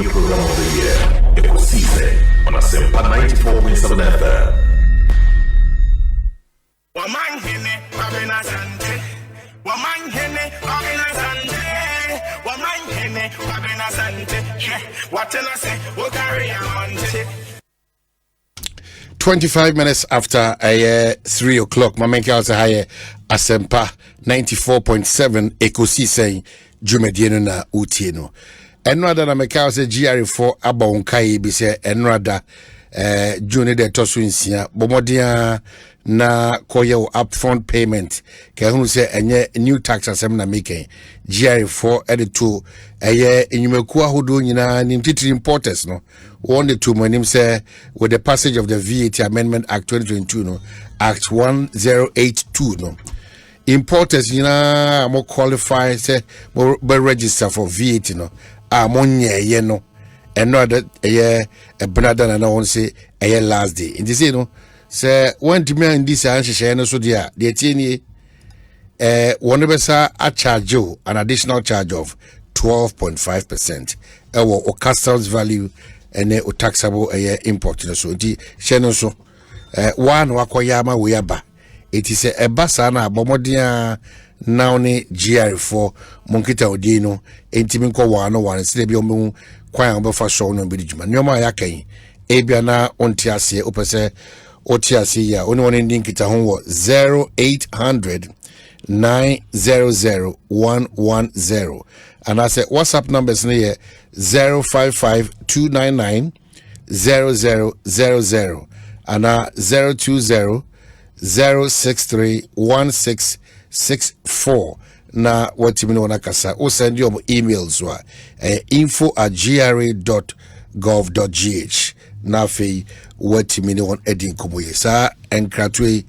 radio program of the year, Ekosiisen, on Assin 94.7 FM. What I say, we'll carry on. 25 minutes after 3 o'clock, my man calls a Asempa 94.7 Ekosiisen Jumedieno na Utieno. Enrada na mekao se GR4 aba onkai bi se enrada June de tosu nsia bomodia na koye upfront payment ke hu se enye new tax asem na making GR4 edito enyumeku ahodo nyina nim titiri importers no one the two monim say with the passage of the VAT Amendment Act 2022 no Act 1082 no importers nyina mo qualify say mo be register for VAT no amonye ye no eno that a brother na won say last day in this no say when to me in this anhye no so dia de tieni one besa a charge an additional charge of 12.5% o customs value and o taxable import no so di hye no so one wakoyama we aba it is a basa na bomodia now ne GR4 monkita odino entimi nko wano wan se bi omu kwan obefa show no bi djuma nyoma yakan ebia na onti ase opese oti ase ya oni won ndi nkita ho wo 0800 900 110 and I say WhatsApp numbers ne 055 299 0000 and 020 063 1664 na watimi no nakasa o send your emails wa info@gra.gov.gh na fe watimi no edin komoye sa enkratwe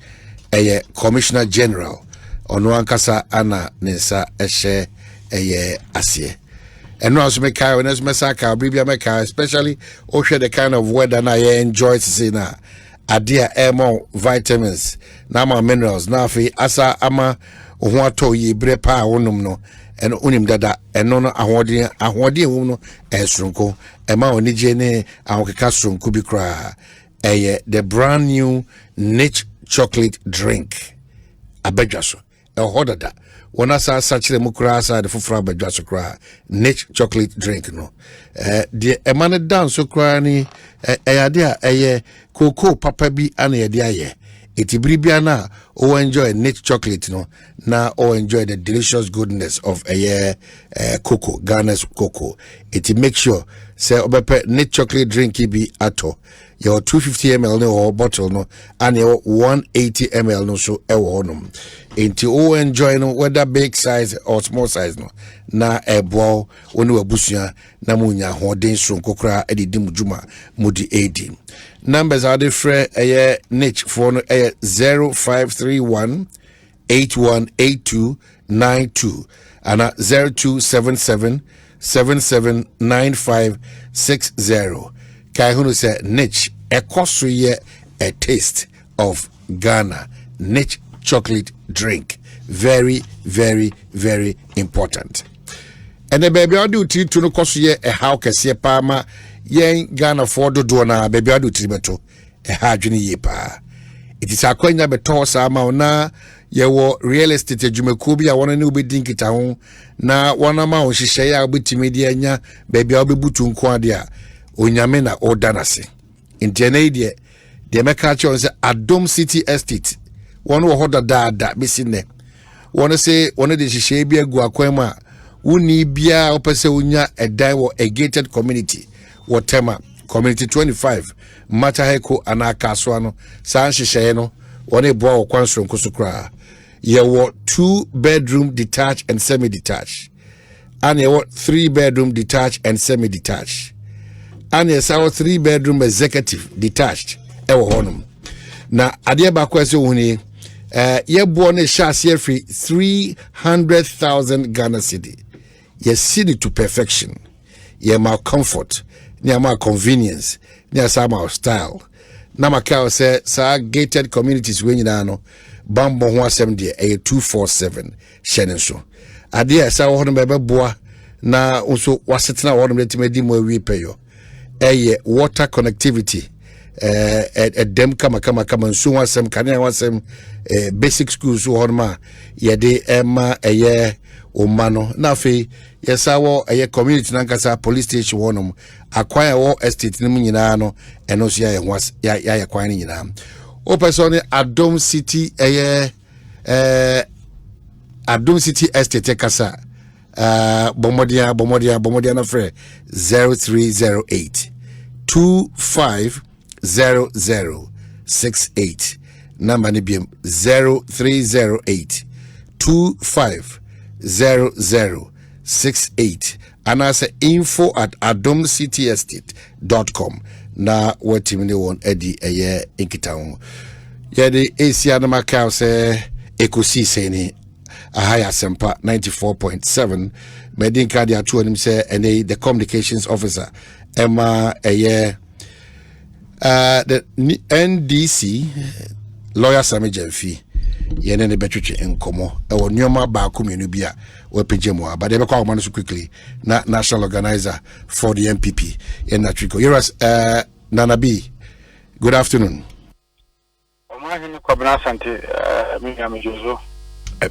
Commissioner General ono ankasa ana nsa ehye asie eno aso me kai when as mesaka bibia me kai especially o hwe the kind of weather na you enjoy to see na adia emo vitamins na ma minerals na fe asa ama ho ato yi bre pa wonum no eno unim dada eno no ahode hu no esronko ema onije ne ahokeka sronko bi kra the brand new niche chocolate drink abedwaso hodada wona sa sachire mukra sa de fofra abedwaso kra niche chocolate drink no the emane dance kra ni ayade a cocoa papa bi ana yade aye etibiribia na o enjoy niche chocolate no na o enjoy the delicious goodness of cocoa Ghana's cocoa it make sure say obepe niche chocolate drink be ato your 250 ml no or bottle no and your 180 ml no so honum into o enjoy no whether big size or small size no na ball onu abusua na munya hoden sonkokra edidim juma mudi 18 numbers are different niche for 0531 818292 and 0277 779560 kai hunu say niche ekoso ye a taste of Ghana niche chocolate drink very very very important and the baby adu ti to no koso ye a how kese pa ma yen Ghana for do na baby adu ti beto e ha adwene ye pa it is akwanya beto sa ma na ye wo real estate adwumaku bi a wona ne obedin kita ho na wona ma wo hihye ya obetimi de anya baby obebutu nko ade a onyame na ordanase intenade de meka che on se Adom City Estate one wo hoda da besine wona se wona de hihye bi agu akwama woni bia opese onya edan wo a gated community whatever community 25 mataheko anaka so ano san hihye no wona bo wo kwansoro nkosokra ye wo 2-bedroom detached and semi-detached and ye wo 3-bedroom detached and semi-detached and yes our 3-bedroom executive detached ewo honum na ade ba kwese woni ye bo ne shase free 300,000 Ghana cedi ye city to perfection ye ma comfort ye ma convenience ye sa ma style na maka say sa gated communities we nyina no bambo ho asem de 247 hye so ade sa wo no beboa na also wasetena wɔ no metimedi mo awie pɛyo water connectivity dem kama nso wasem kanea wasem basic schools wɔ no ma yɛde ɛma ɛyɛ omano na afei yɛsa wɔ ɛyɛ community nankasa police station wɔ no akwan ɛwɔ estate no mu nyinaa no ɛno so yɛ kwan no nyinaa o person Adom City ɛyɛ Adom City estate kasa bomodia na frɛ 0308 250068 number ni biem 0308 250068 and I say info@adomcityestate.com na watimi ne won edi eye inkitawo yede Asia na makao se Ekosiisen ni ahaya sempa 94.7 medin card ya tuanim se ene the communications officer Emma eye the NDC lawyer Sami Jemfi yene ne betwetwe enkomo e wo nyoma ba komenu bia we pejemo but they be call so quickly na national organizer for the MPP in Natrico. Yours Nana B, good afternoon. Omahini kwabna asante mi Jozo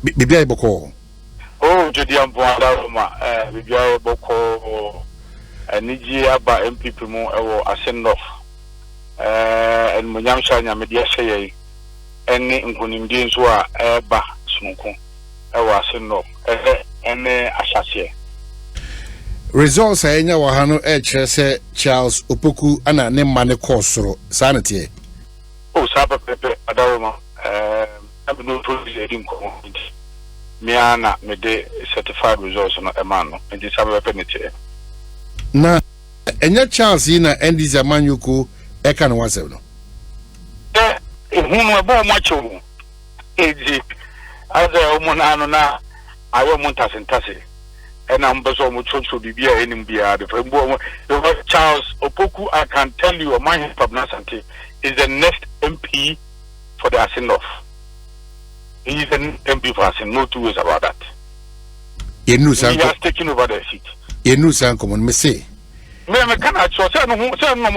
bibia iboko oh jodi amboada roma bibia iboko niji aba MPP mu ewo Assin North en munyamsha nyamedia hye ene nkunimdi nso a eba sunku ewo Assin North ene ahyase results anya wa hano kyerɛ Charles Opoku ana ne ma ne kɔsoro sanete o saba pepe adaroma abino produce edin ko me ana me de certified results no emano ndi saba pepe nete na enya Charles na NDC amanyuko eka no wasem no hunu ebo macho eji aza omuna no na ayo muntasentase ena mbeso mu chocho bibia enim bia de frembo Charles Opoku. I can tell you my Pabnasante is the next MP for the Assin North. He is an MP for Assin, no two ways about that. He has taken over the seat. You know common me say me cannot show say no mu tro no na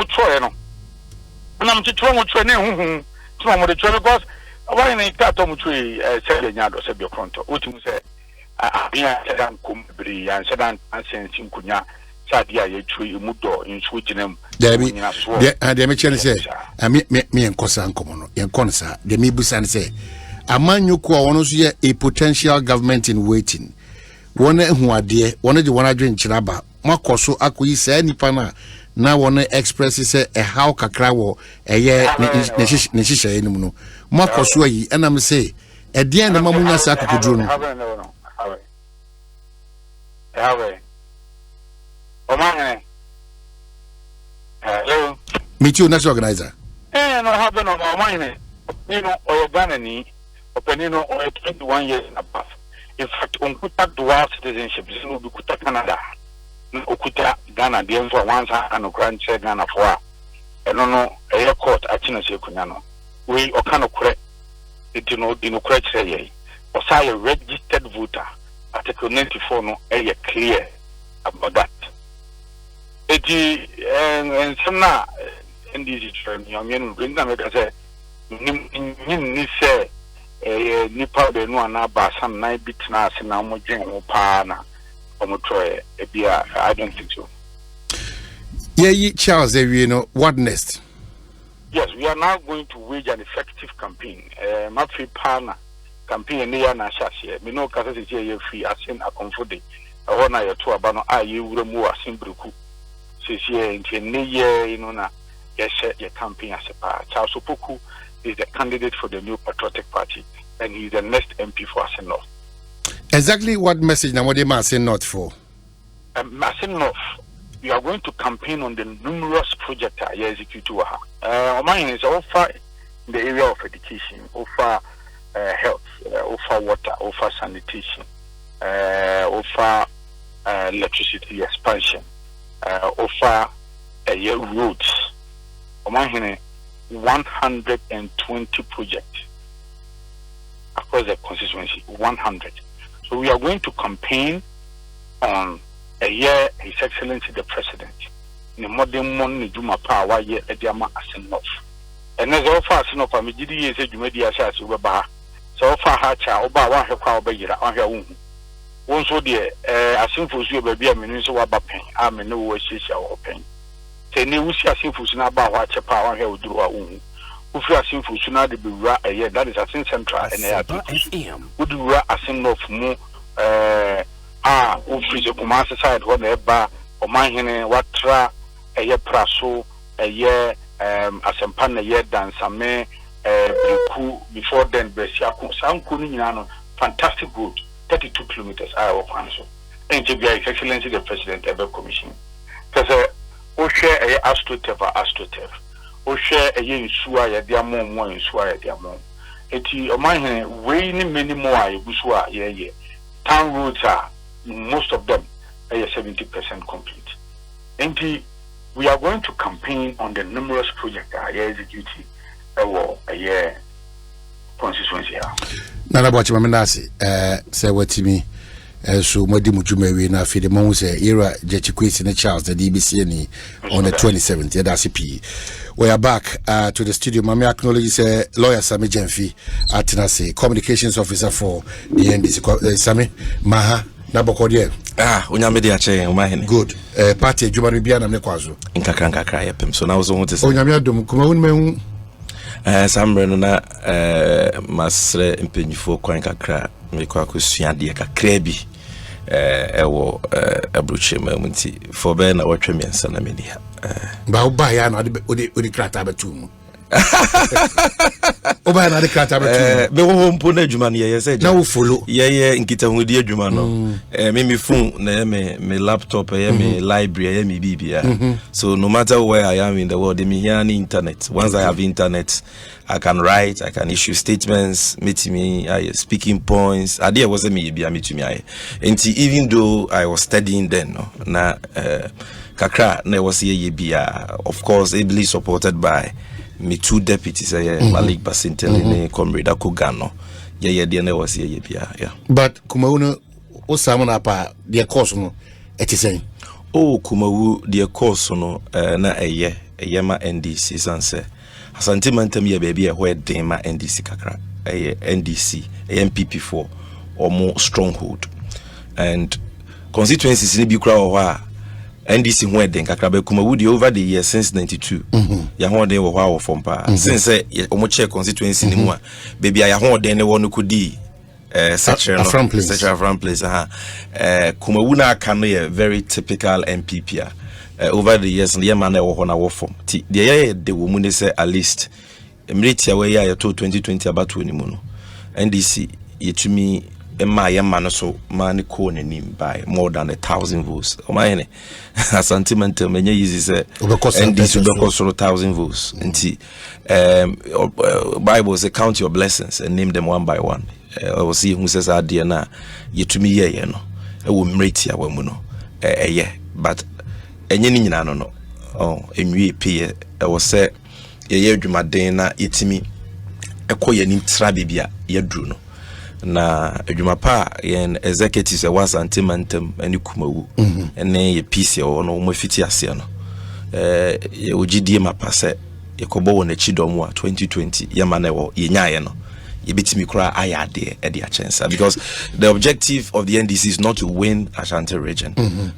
mu tro mu tro ne hu tro mu de tro because why na ita to mu tro say nya do say be konto otimu say abia sedan kumbri and sedan ansensi nkunya sadia ye twi mu do nso ginam Debi de me chene say me enkosa nkomo no yenkonsa de me busan say amanyuko a wono so ye a potential government in waiting wona ehu ade wona de wona adwen kyeraba makoso akoyi sa nipa na wona express say e how kakra wo eye ne hihye enim no makoso ayi enam say e de na mamunya sa akokuduro no hello meet you national organizer no have no mine you know or Ghanani openino or 21 years and above. In fact, Unkuta dual citizenship, Ukuta Canada, Ukuta Ghana, the for once and Grand Ghana for no a court at Chinese Kunano. We or can correct it in correct say, or say a registered voter, Article 94 no a clear about that. And some now in this term, young men bring them as a say. Nipa de no na ba sam na bitna ase na mo dwen ho pa na omo troye e bia I don't think so. Yeah, Charles, you know what next? Yes, we are now going to wage an effective campaign. Mafi pana campaign ne ya na hyase me no kasa se ye free Assin akomfode ho na ye to aba no a ye wura mu Assin breku se se enti ne ye no na ye share ye campaign asepa Charles Opoku is the candidate for the New Patriotic Party, and he is the next MP for Assin North. Exactly what message now what they Assin North for? Assin North, we are going to campaign on the numerous projects I execute. Mine is offer in the area of education, offer health, offer water, offer sanitation, offer electricity expansion, offer roads. Mine 120 projects across the constituency, 100. So we are going to campaign on a year His Excellency the President. In modern money, Juma Power, ye Ediama Assin North. And as all far as no family is a Jumedia Shas Uba. So far, Hacha, Oba, one her crowd by on her own. Once, so dear, as soon as you be a minister of Bapping, I may know where she shall open. Say, no, she has seen Fusina Bawa, Chapa, her do her own. If you are seeing Fusina, the Bura, a year that is a sin central and a would do a sin of more, who freeze up master side, whatever, or my hen, what tra, a year praso, a year, as a pan a year dance, a me, before then, Bessiaco, Sound Kuniniano, fantastic good, 32 kilometers, I will answer. And to be His Excellency the President ever commission. Because we share a astroturf. O share a year in Sua, ya more in Sua, ya more. Eti o my hand, way many more, Busua, yeah. Town roads are, most of them, 70% complete. And we are going to campaign on the numerous projects that are executed a year constituency. Nana Bachimandasi, say what to me. So Madimu Jumewi na fi the months era Ekosiisen Charles the DBC on the 27th. Yeah, that's P. We are back to the studio. Mami acknowledge lawyer Sami Jenfi Atinase, communications officer for the NDC. Sami Maha Nabokodiye. Unyame de ache umahene. Good. Party Jumani bia na mekwazo. Nkakra yepem. So na wo ho tese. Unyame adom kuma wonme sambre no na masre mpenyifo kwan kakra mekwa akosua de kakra bi ewo abruche mamunti for be na watwe miensa na meni ha ba oba ya na odi krata betum oba na de krata betum be wo mpo na adwuma no ye se na wo follow ye nkita hu di adwuma no me phone na me laptop me library me bibia so no matter where I am in the world me here on internet. Once I have internet I can write, I can issue statements, meet me, speaking points. Idea was me be meet me. And even though I was studying then, no, na kakra na was ye be of course ably supported by me two deputies, Malik Basintel and Comrade Akugano. Yeah, there was ye be yeah. But Kumauna o samona pa the course no etiseng. Oh, Kumawu the course no na ma NDC sanse. Asante mantem ye baby where dema NDC kakra NDC MPP4 or more stronghold and constituencies ni bi kra o ha NDC where den kakra be kuma would over the years since 92 ya ho den wo ha wo fompa since omo check constituency ni mu a baby ya ho den ne wo no kodi section from place kuma wu na aka no ye very typical MPP over the years the man wo na wo form ti the woman say at least emretia we ya to 2020 about ni mu no NDC yetumi emma yema no so man ko nanim by more than 1,000 votes o my ne sentiment menye easy say NDC be cost 1,000 votes nti Bible say count your blessings and name them one by one. I will see who says idea na yetumi ye no e wo mretia wa mu no but enye ni nyina no enwie pie e wo se ye adwumaden na yetimi ekoye nim tra bibia ye duru no na adwuma pa yen executives e wasante mantem ani kumawu ene ye peace e no mo fiti ase no ye ogidie mapase ye kobo won achi dom a 2020 ye ma na ye nyaaye no yebitimi kura ayade e dia chance because the objective of the NDC is not to win Ashanti region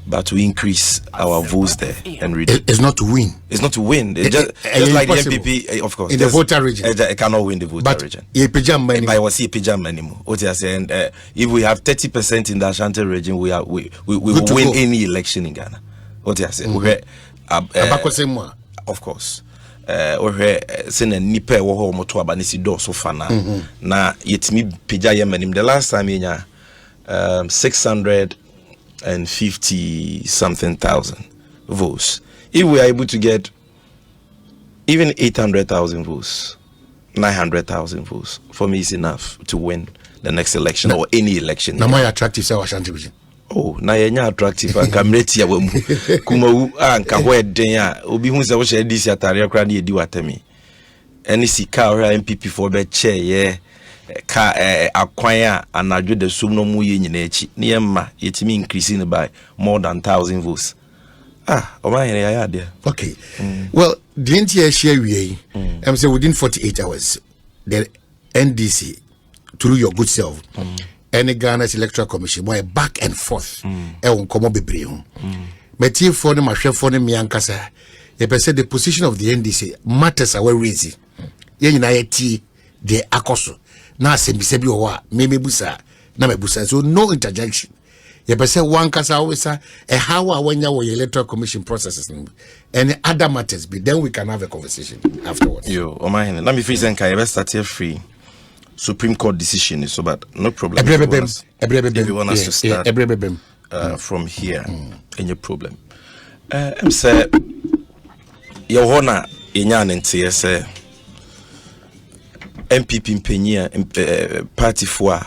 but to increase our votes there and it's not to win. It's not to win. It's just like the MPP, of course. In the voter region. It cannot win the voter region. But I was see pijam anymore. What you are saying, if we have 30% in the Ashanti region, we will win any election in Ghana. What you are saying? Of course. Sene nipe wo ho moto aba nisi do so fana na yetimi pija yemanim the last time nya 650 something thousand votes. If we are able to get even 800,000 votes, 900,000 votes, for me is enough to win the next election or any election. Na more attractive say Ashanti region. Oh, na yenya attractive and kamreti ya wemu kumawu anka ho eden a obi hu se wo she DC atare akra na edi watami eni sika ora MPP for be chair ye acquire anadwo de sum no mu ye nyina echi ne yemma yetimi increasing by more than 1,000 votes. Oma here ya there. Okay. Well, the entire share we I'm saying within 48 hours the NDC through your good self and the Ghana's Electoral Commission were back and forth e won komo bebre ho. Meti for the mahwefo ne miankasa ye be say the position of the NDC matters are easy. Ye nyina yeti the akoso na asembise bi o me busa na me busa, so no interjection. You be say one kasa always a how when you electoral commission processes and other matters be, then we can have a conversation afterwards. Yo, let me freeze and can start here free. Supreme Court decision so but no problem. If you want us to start from here, any problem. I'm say your honor inyan ntie say MPP mpenya party for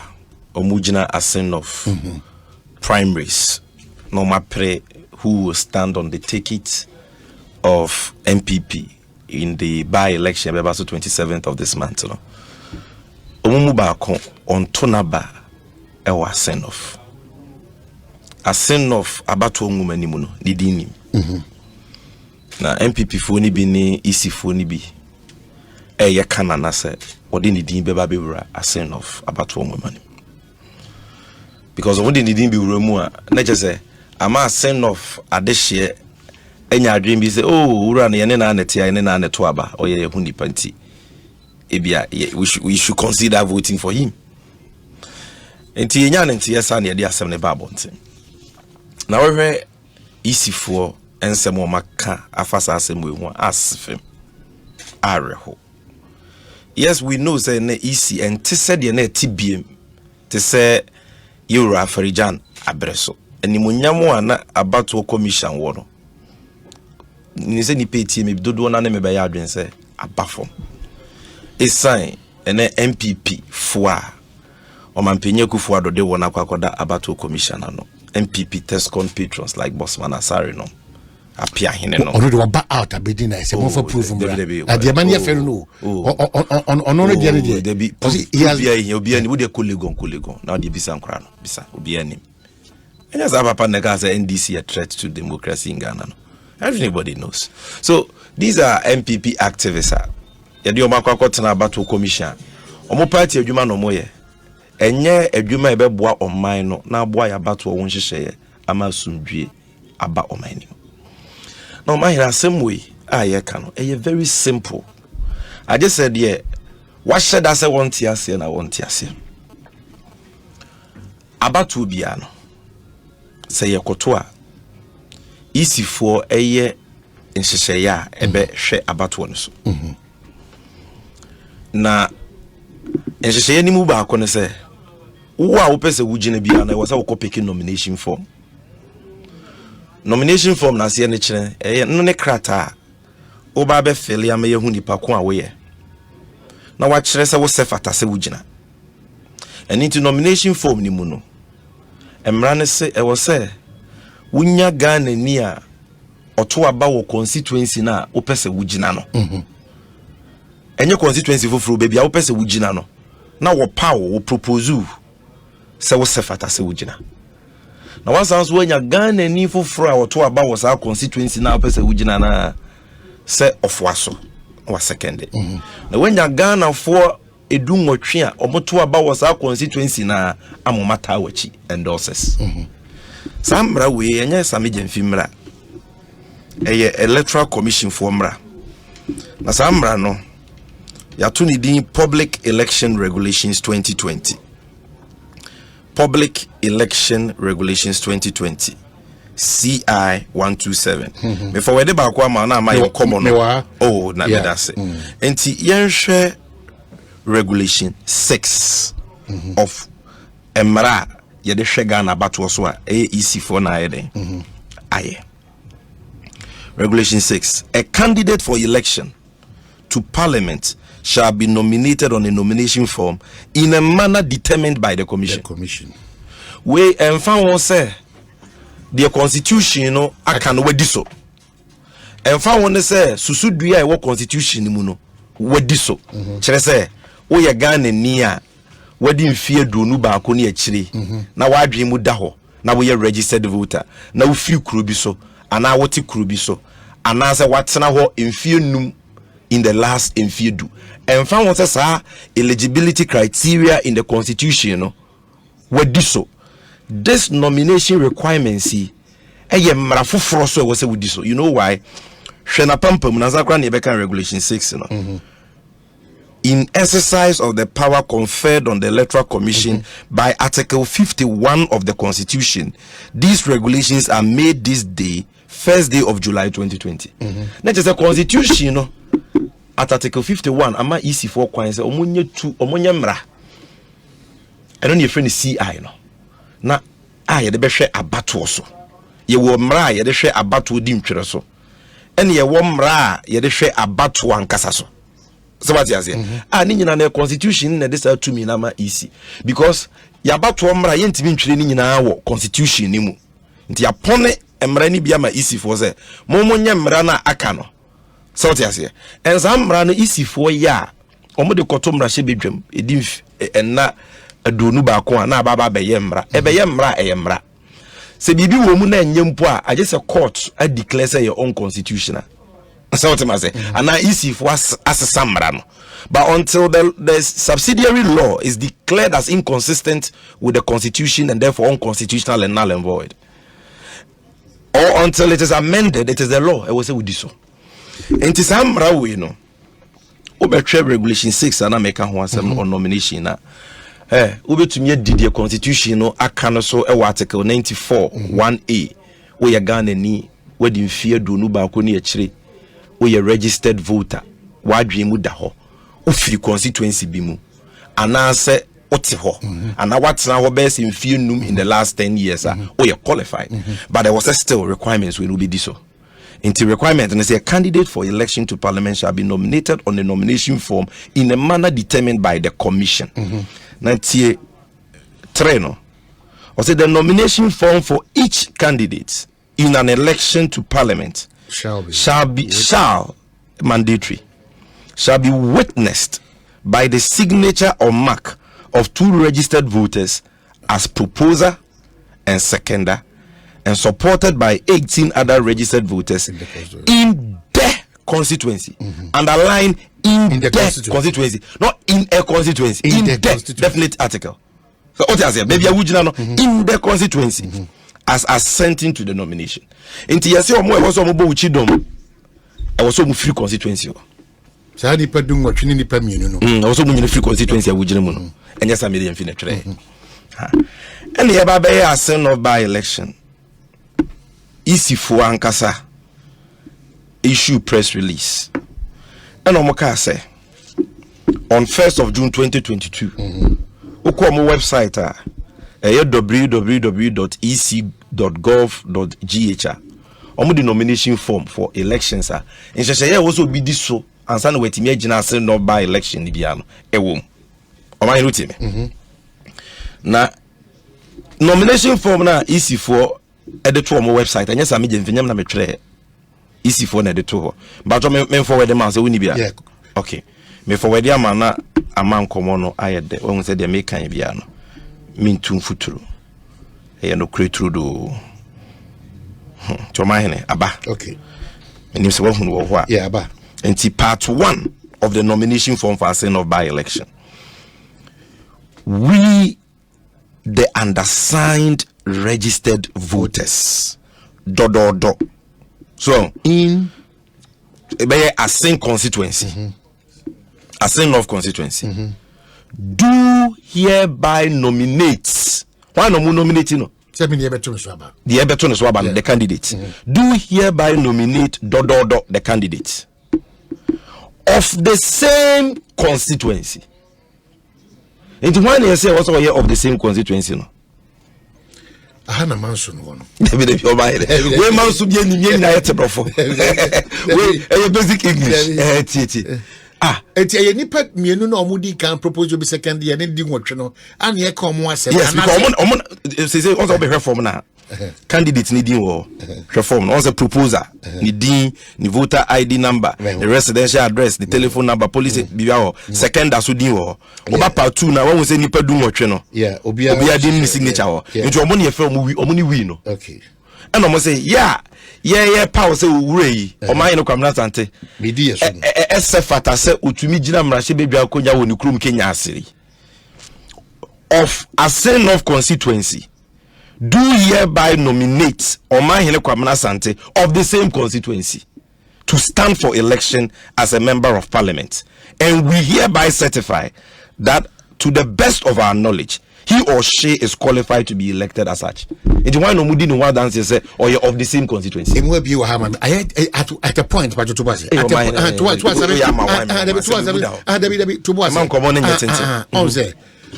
omugina Assin North primaries no mapre who will stand on the ticket of MPP in the by-election about 27th of this month. No? Omumu baako on tonaba ewa Assin North. Assin North abato onwuma nimu no didini. Na MPP fo ni bi ni EC fo ni bi eye kana na se odi ni din beba bewura Assin North abato onwuma nimu. Because odi ni din bi wura mu a na chese ama Assin North adehye enya adwen bi say oh wura na ye ne na anete ye ne na aneto aba oye hu nipa nti ebia we should consider voting for him. Enti enya nti yesa na ye de asem ne ba bonte na we isifo ensem o maka afasa asem we hu asfem areho. Yes, we know say na isi enti said ye na tibiem te say Yura Farijan abreso animunyamo ana abato commission wo no ni se ni peti me dodo na ne me be ya adwen se abafom esan ene MPP foa o mampenye kufu adode wo na kwakoda abato commission no MPP Tescon patrons like Bossman Asari no apia hene no ono de ba out abedi na se mo for proof mo ade man ye fere no ono no de be obi ni wo de kollegon na de bisa nkra no bisa obi ani enya za papa na ka say NDC a threat to democracy in Ghana no everybody knows. So these are MPP activists ya de o makwakotena battle commission omo party adwuma no moye enye adwuma ebeboa oman no na aboa ya battle won hyehyeye ama sundwie aba oman ni. Now my same way ye can very simple. I just said what should I say one tiase na one tiase about to be ano say ye kotoa easy for eye nhyehyeye ebe hwe about one so na nhyehyeye ni mu ba ko ne say wo a wo pese wugina bia na wo say wo kopeke nomination form. Nomination form na se ne kire no ne krata oba be fele am ye hu nipa ko a wo ye na wa kire se wo sefata se wugina and into nomination form ni mu no emra ne se e wo se wunya Ghana ni a oto aba wo constituency na wo pese wugina no enye constituency foforo be bia wo pese wugina no na wo pawo wo propose se wo sefata se wugina. Na once answer when you Ghana ni foforo a woto aba wo sa constituency na pese wugina na se ofwaso wa second. Na when you Ghana for edunwotwe a omoto aba wo sa constituency na amomata wachi endorses. Samra we enye sameje mfimra eye electoral commission for mra. Na samra no ya to ni din Public Election Regulations 2020. Public Election Regulations 2020 CI 127. Before we dey back one na my common oh na that's it. Enti yenhwe regulation 6 of emra ye de hwe Ghana bato so a easy for na yeden aye. Regulation 6, a candidate for election to parliament shall be nominated on a nomination form in a manner determined by the commission. We found say the constitution no akan we diso. And found say susudua e wo constitution mu no we diso. Kire say wo ye Ghana ni a wadi mfie donu ba ko ne akire na wadwe mu da ho na wo ye registered voter na wo free kuro bi so ana wote kuro bi so ana se watena ho mfie num in the last mfie du and found what sa eligibility criteria in the constitution no wadi so this nomination requirements eye mra foforo so we say wadi so you know why hwena pampam na zakra ne be kan regulation 6 no in exercise of the power conferred on the Electoral Commission by Article 51 of the Constitution, these regulations are made this day, first day of July 2020. That is a Constitution, you know, at Article 51, ama EC4 coins, omunye mra. I don't know if CI, no. Na, ye de be share abatu so. Ye wo mra, ye de share abatu di mtwere so. And ye wo mra, ye de share abatu ankasa so. So what you say? Ni nyina na constitution na this to me na ma easy because ya bato mra ye ntimi ntwire ni nyina wo constitution ni mu nti ya pone mra ni bia ma easy for say mo nya mra na aka no so what you say en za mra na easy for ya omo de koto mra hye bedwam edi enna adonu ba ko na baba be ye mra e be ye mra e ye mra se bibi wo mu na nyempo a age se court a declare say your own constitutional. So what I say, and now easy for us as a samrano. But until the subsidiary law is declared as inconsistent with the constitution and therefore unconstitutional and null and void, or until it is amended, it is the law. I will say we do so. And to some we know, over regulation 6 and I make on nomination na. Ube to me did the constitution no akano so article 94 1A where you Ghana ni where the fear do no ba ko ni akire we a registered voter wadwe mu da ho ofiri constituency bi mu ana se ote ho ana watena ho be se mfie num in the last 10 years we are qualified but there was still requirements we will be diso into requirement and say a candidate for election to parliament shall be nominated on the nomination form in a manner determined by the commission na tie treno or say the nomination form for each candidate in an election to parliament shall mandatory shall be witnessed by the signature or mark of 2 registered voters as proposer and seconder and supported by 18 other registered voters in the constituency. Underline in the constituency, not in a constituency, in the definite article. So what I say, maybe I would know in the constituency. As assenting to the nomination. Inti yase omo e woso omo uchidom. E woso mu free constituency. Sa ni pa dum watwini ni pa mienu no. Woso mu nyine free constituency a wugire mu no. Enya sa me dey mfi na twere. Ha. Ene ye ba be Assin North by election. Isifo ankasa issue press release. And omo ka say on 1st of June 2022. Ukọ mo website www.ec.gov.gh omo the nomination form for elections in sheshe also be this so ansa na wetimi agina Assin North by election ni bia no ewom o man ruti me na nomination form na ec for edit omo website anya sa me gemfenyam na metwere ec for na edit ho but me forward man say woni bia okay me forward am na aman komo no ayede won say de me kan bia no mintum futuro no create do Tomahene aba okay and so what yeah aba and part 1 of the nomination form for Assin North by election we the undersigned registered voters so in Assin constituency Assin North constituency do hereby nominate. Why no nominate no? The candidate. Do hereby nominate the candidate of the same constituency. And one year say also of the same constituency no. Ahana mansun one. We mansu bi ni na yete brofo. We basic English. eti ye nipa mienu na omudi kan propose be second year ne di nwotwe no an ye ka omo asem yes because say on be reform na candidate ni din wo reform on say proposer ni din ni voter ID number the residential address the telephone number policy bibia ho second aso din wo oba part 2 na won say nipa du nwotwe no obia din ni signature ho nti omo ne ye from omo ni wi no okay and omo say yeah power say wure yi oman no kwamna sante bidi yeso esefata say otumi gina mrahye bedwa konya woni krum Kenya asiri of Assin North constituency do hereby nominate oman kwamna sante of the same constituency to stand for election as a member of parliament, and we hereby certify that to the best of our knowledge he or she is qualified to be elected as such. It why no mudi no one dance say or you're of the same constituency. Emu bi wa ha man. At a point but to base. At on say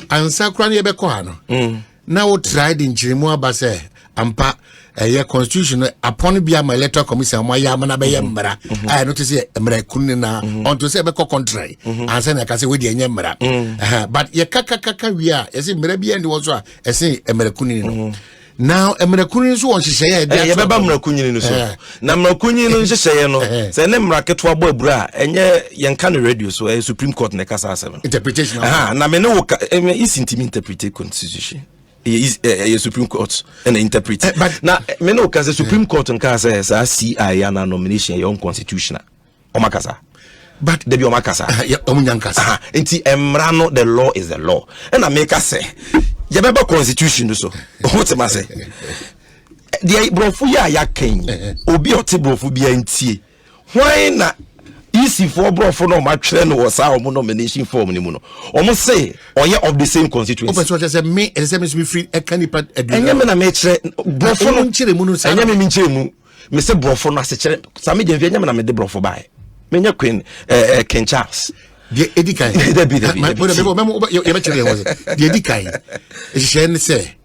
ansa kra ne be ko ha no. Na wo tried in Chirimu abase ampa a constitution upon be my electoral commission my yamana be yambra. I notice emra kunina on to say be ko contrary. Ansa na ka say we dey nyamra. But ye kaka we are you see mra bi and was so say emra kunini no. Now emra kunini so on hihye ya ye beba mra kunini no so. Na mra kunini no hihye no. Say ne mra ketwa bo abura enye ye nka no radio so Supreme Court ne kasa asem. Interpretation. Na me no is intimi interpret constitution. Is Supreme Court and interpret. But now, me no can say Supreme Court and can say CI and nomination your own constitutional. Omakasa. But the be omakasa. Omunyankasa. Enti emrano the law is the law. And I make us say, yabeba constitution so. What am I say? The brofu ya ken. Obi oti brofu bia ntie. Why na easy for bro for no match no was our nomination form ni no almost say or ye of the same constituency open so just me and say me free e can ipa enye me na me kire bro for no nkire mu no say enye me nkire mu me say bro for no ase kire sa me je enye me na me de bro for bae me nya queen King Charles the edikai the be ye be kire was the edikai e she say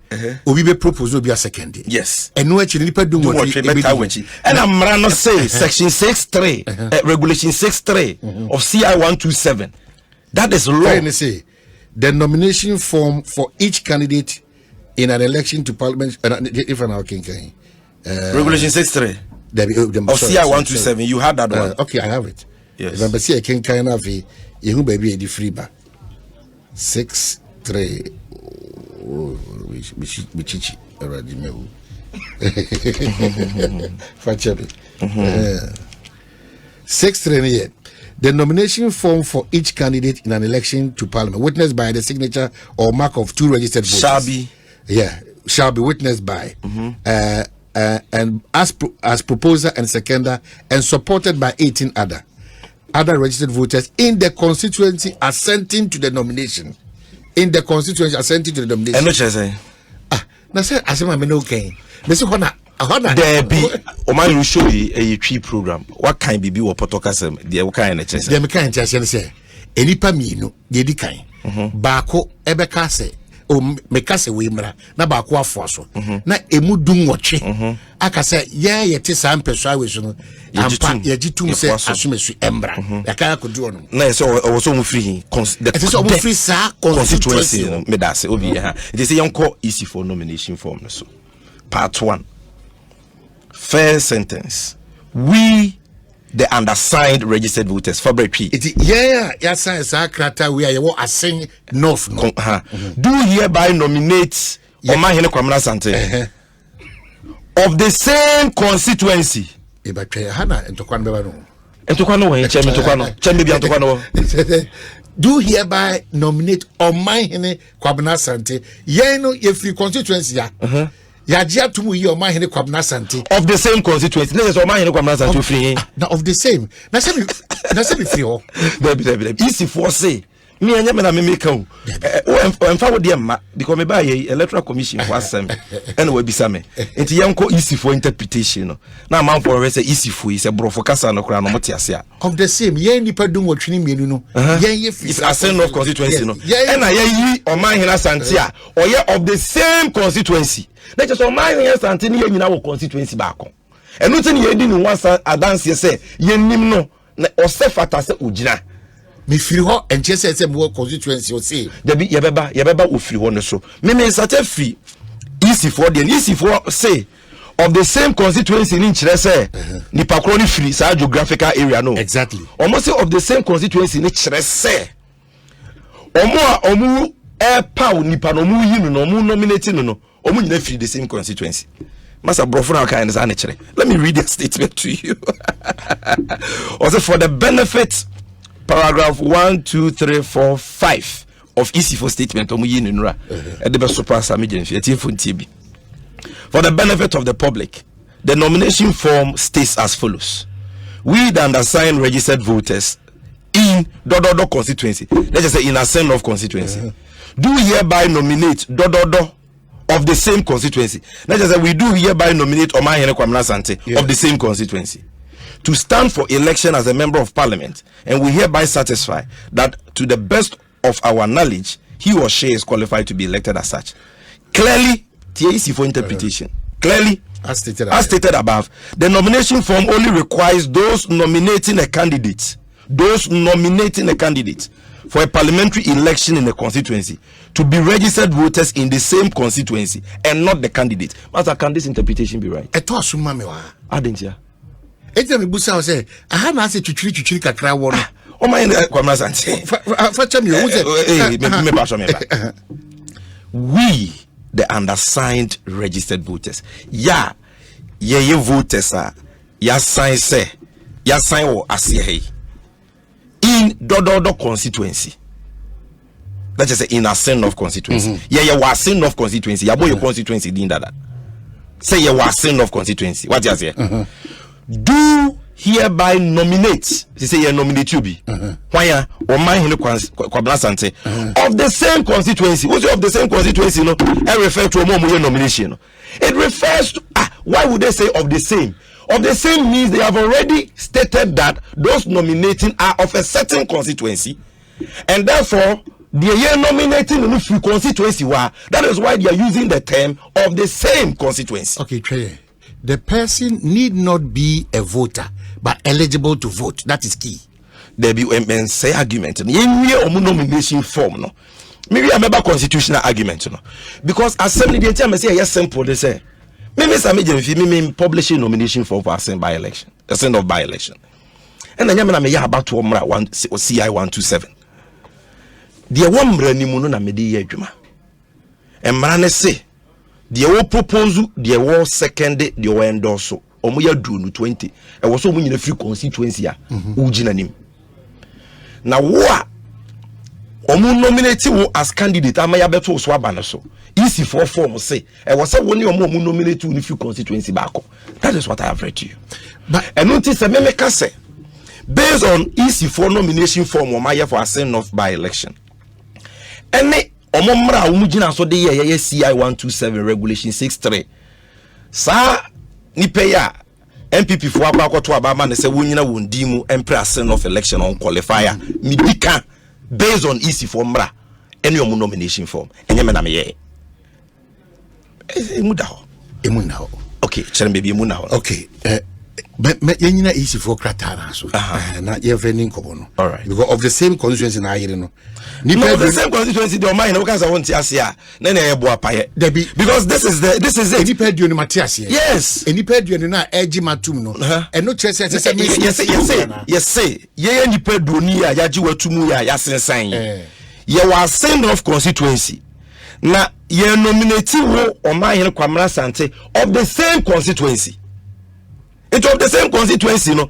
obi be propose obi a second yes and no actually nipa do what and amra no say section 63 regulation 63 of CI 127 that is law. And say the nomination form for each candidate in an election to parliament if an king regulation 63 of CI 127 you had that one. Okay, I have it. Yes, remember see king kind of you baby the free bar 63 Bichichi already mewu. Fachabe. 6 the nomination form for each candidate in an election to parliament witnessed by the signature or mark of 2 registered voters shall be witnessed by and as proposer and seconder and supported by 18 other registered voters in the constituency assenting to the nomination. In the constituency assenting to the nomination. And what you say? Na say asema me no kan. Me say hona there be o man you show a tree program. What kind be wo potokasem? There what kind na chese? There me kan chese say enipa mienu de di kan. Baako ebeka say o me ka say we mra na baako afo so. Na emu dum woche. Aka say ye te sa mpeso awe so no. Ampa ye gitum say asumesu embra. Ya kan akodu ono. Na so o so mu free the free sa constituency me da say obi ha. They say yonko easy for nomination form no so. Part 1. First sentence. We the undersigned registered voters Fabrechi. Ya sign sa krata we are Assin North no. Do hereby nominate Omahene Kwamna Sante of the same constituency. Do hereby nominate Omahene Kwamna Sante. Ye no ye free constituency ya. Yajia tumu ye Omahene Kwamna Sante of the same constituency. This is Omahene Kwamna Sante free. Now of the same. Na say be free ho. Easy for say. Me anya me na me make o emfa wo de ma because me ba ye electoral commission for asem and we bisa me enti yanko easy for interpretation no na man for say easy for is a brofo kasa no kra no mote ase a of the same ye nipa dum wotwini mienu no ye free is Assin North constituency no and na ye yi Omahene Asante a or ye of the same constituency na just Omahene Asante ni ye nyina wo constituency ba kon enu tin ye di ni wansa adanse say ye nim no na osefata se ogina me free ho and just say more constituency o say debi yebeba o free ho no so me start free easy for say of the same constituency in kyerɛ sɛ nipa kro ni free sa geographical area no exactly almost say of the same constituency ni kyerɛ sɛ omu power nipa no mu yi no omu nominate no omu nyina free the same constituency. Master Prof na kind is actually. Let me read the statement to you. Also for the benefit paragraph 1 2 3 4 5 of EC4 statement omu yi nura e de be surprise am je nfi etifo ntibi. For the benefit of the public, the nomination form states as follows: we the undersigned registered voters in Dododo constituency, let's just say in Assin North constituency, do hereby nominate Dododo of the same constituency. Let's just say we do hereby nominate Omahene Kwamna Sante of the same constituency to stand for election as a member of parliament, and we hereby certify that to the best of our knowledge, he or she is qualified to be elected as such. Clearly, TAC for interpretation. Clearly, as stated above, the nomination form only requires those nominating a candidate for a parliamentary election in a constituency to be registered voters in the same constituency and not the candidate. Master, can this interpretation be right? Eto asuma me wa. Adentia. Ete me busa o say, aha na ase twitwiri kakra wo no. O man Kwamna Sante. Fa cham yo say. Me ba so me ba. We the undersigned registered voters. Ye voters are ya sign wo asie in Dododo constituency. Let's just say in Assin North constituency. Ye Assin North constituency. Ya boy your constituency din that. Say ye Assin North constituency. What you say? Do hereby nominate. Say ye nominate you be. Why or my Kwamna Sante of the same constituency. What's of the same constituency? No, I refer to a more nomination. It refers to why would they say of the same? Of the same means they have already stated that those nominating are of a certain constituency, and therefore they are nominating in a constituency. That is why they are using the term of the same constituency. Okay, Trey. The person need not be a voter but eligible to vote. That is key. There be a say argument. Nomination form no. Maybe I remember constitutional argument no. Because assembly the time say yes simple they say. Maybe some me publishing nomination form for Assin by election. Assin of by election. And then me about to CI 127. The one brand new no na me dey adwuma. And man say the wo propose the wo second the wo endorse omo ya do no 20 e wo so omo nyina free constituency a ugina nim na wo a omo nominate wo as candidate amaya beto so aba no so easy for form say e wo say wo ne omo nominate wo ni free constituency back. That is what I have read to you. But and notice say me ka say based on easy for nomination form o maya for Assin North by election any omomra umugina so de ye CI 127 regulation 63 sa nipe ya MPP for akwakoto abama ne se wonyina wondi mu empre Assin of election on qualifier midika based on easy for mra any omo nomination form enye me na me ye emu da ho okay chere baby emu na ho okay me yenyina easy for kratana so na ye vending kobo no all right because of the same constituency na ayire no the same constituency the mind because I want to ask ya na na ebo apaye because this is it nipa duo ni matias yes nipa duo ni na eji matum no e no chere say yes ye nipa duo ni ya yaji watumu ya yasensan ye wa Assin of constituency na ye nominate wo Omahene Kwamna Sante of the same constituency. It's of the same constituency, no.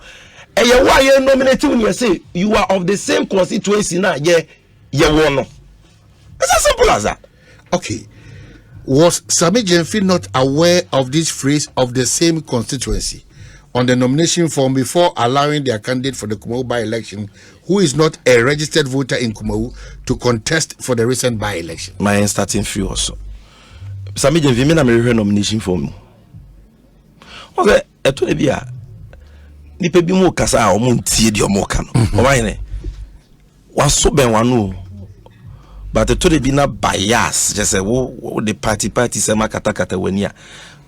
And you why you nominate when you say you are of the same constituency now, you won. It's as simple as that. Okay. Was Sami Jenfi not aware of this phrase of the same constituency on the nomination form before allowing their candidate for the Kumawu by-election, who is not a registered voter in Kumawu, to contest for the recent by-election? My starting free also. Sami Jenfi me na me nomination form. Okay. Eto le bia nipa bi mu kasa a omo ntie di omo ka no o wan ne waso ben wanu but the to be not bias. Just say, "Oh, the party say makata when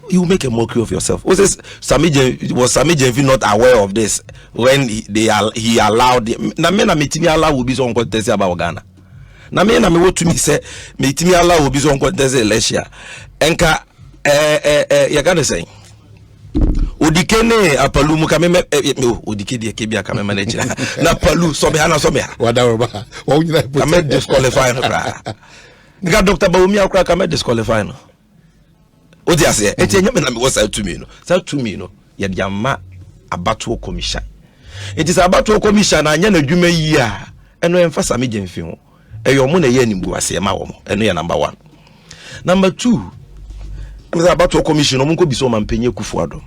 you make a mockery of yourself." Was Sami Jenfi not aware of this when he allowed? Na me na metimi allow will be so uncontested about Ghana. Na me what to me say metimi allow will be so uncontested election. Enka you gonna say. Odikene apalu mu kameme odike de kebia kameme na chira na palu so be wadaroba wa unyina kame disqualify no kra nga Dr. Baumi akra kame disqualify no odi ase etenye me na me wosa to me no ye dia ma abato commission it is abato commission na anya na dwuma yi a eno emfasa me gemfi ho eyo mo na ye animbu ase ma wo mo eno ye number 1. Number 2, I'm abato commission omo ko biso mampenye Kufuado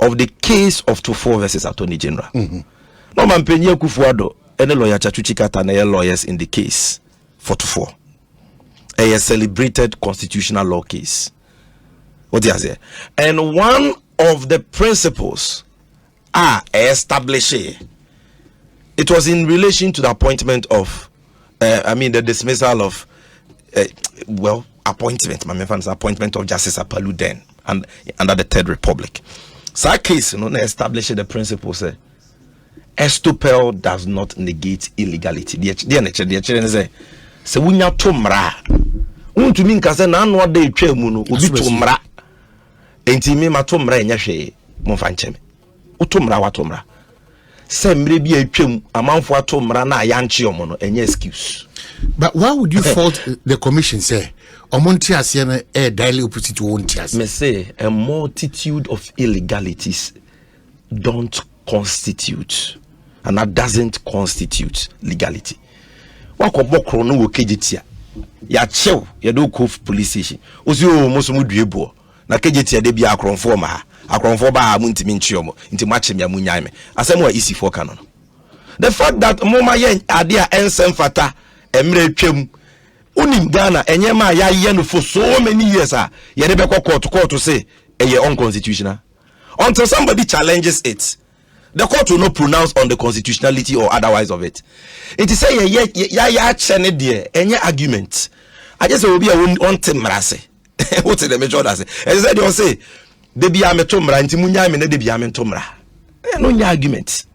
of the case of Tufo versus Attorney General. No man penye Kufuado any lawyer Chachuchikata na lawyers in the case for Tufo. A celebrated constitutional law case. What do you say? And one of the principles established. It was in relation to the appointment of the dismissal of appointment of Justice Apalu then and under the Third Republic. So that case, established the principle say estupel does not negate illegality. The children say wunya tomra. Untu min kase na anwa de etwa mu no obi tomra. Enti me ma tomra enya hwe mo fa ncheme. Utomra watomra. Se mre bi etwa mu amanfo atomra na ayanche omo no enya excuse. But why would you fault the commission say? Omonti asiana daily opposite to ontias. Me say a multitude of illegalities don't constitute, and that doesn't constitute legality. Wakobokro no wokejitia. Ya chew ya do ko police station. Ozi o mosomu duebo. Na kejitia de bia akronfo ma. Akronfo ba amuntimi nchiomo. Nti machemi amunyai me. Asem wa isi for canon. The fact that moma yen ade a ensem fata emre twem unim Ghana enyema ya ye for so many years ye de be court to say unconstitutional until somebody challenges it. The court will not pronounce on the constitutionality or otherwise of it. It is say ya chene there any argument. I just will be a one temrase. What's the major say? As I don't say de bia metomra nti munya me ne de bia metomra. No argument.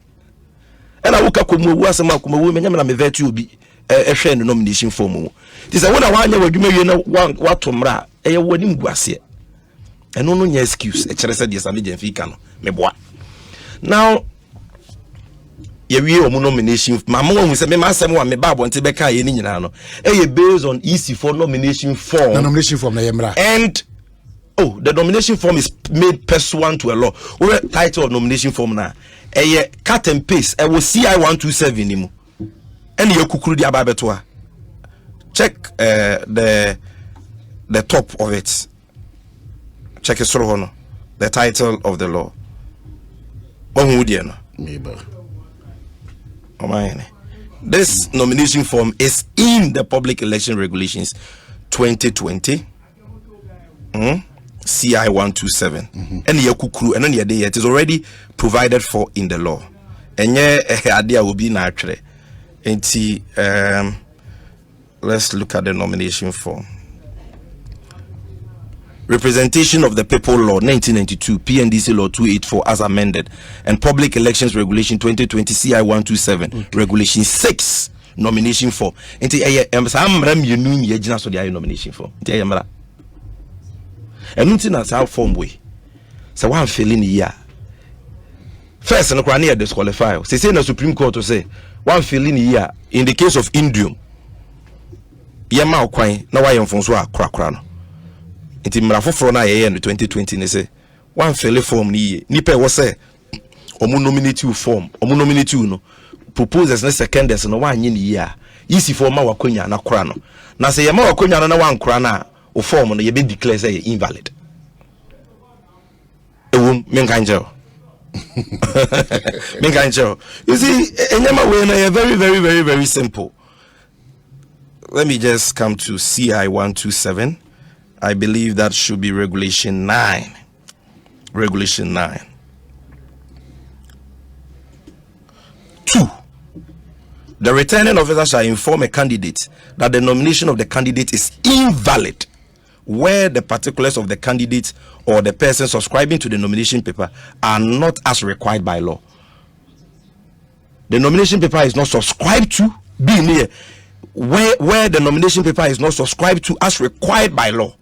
And I woke up with Wasama Kumu, Menyaman, me virtue be a friend nomination form. This is when I want you know what Tomra, a wedding was here. And no excuse, a Chereset, yes, I'm a Ficano, me boy. Now, ye real nomination, my mom was a master one, me bab, and Tebeka, a based on easy for nomination form. The nomination form, and the nomination form is made pursuant to a law. What title of nomination form now? A cut and paste. I will CI 127 nimu. And you kukuru di ababetwa. Check the top of it. Check it through the title of the law. This nomination form is in the Public Election Regulations 2020. CI 127 and yakukuru and then it is already provided for in the law. And idea will be naturally. Let's look at the nomination form. Representation of the People Law 1992, PNDC Law 284 as amended, and Public Elections Regulation 2020 CI 127 Regulation 6 nomination form. Nomination form. And nothing as how form way. So one feeling here. First, and the disqualify. Say the Supreme Court to say one feeling here in the case of Indium. Yama Quine, now I am François Cracrano. It in Mrafofrona in 2020, they say one feeling form Nipe was say Omu nominative form, Omu nominative no proposes the second as no 1 year. Easy for Mawakunya na Crano. Now say Yama Wakunya na 1 crana. Or form on the been declared say invalid. Menganjo. You see, very, very, very, very simple. Let me just come to CI 127. I believe that should be Regulation 9. Regulation 9. 2. The returning officer shall inform a candidate that the nomination of the candidate is invalid where the particulars of the candidate or the person subscribing to the nomination paper are not as required by law. The nomination paper is not subscribed to, being here, where the nomination paper is not subscribed to as required by law,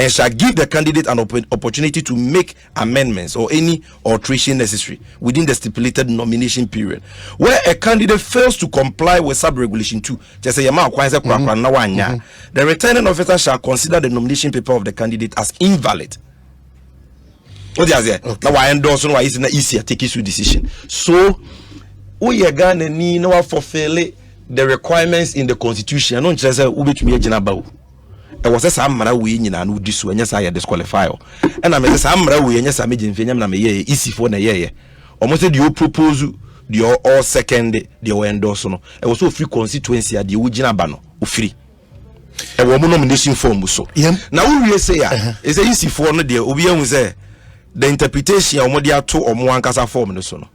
and shall give the candidate an opportunity to make amendments or any alteration necessary within the stipulated nomination period. Where a candidate fails to comply with sub-regulation 2, the returning officer shall consider the nomination paper of the candidate as invalid. What is it? Now I endorse why it's not easier take issue decision. So we are gonna need no fulfill the requirements in the constitution. I don't just say about. I was a samara we in an udisu and yes I disqualify. And I mean samara we and yes I made in Vietnam easy for a year. Almost you propose the all second the endorsement. I was so free constituency at the Ujina Bano free. A woman nomination form so. Now we say it's a easy for no dear Obian was there. The interpretation of Modia 2 or Moankasa form no sono.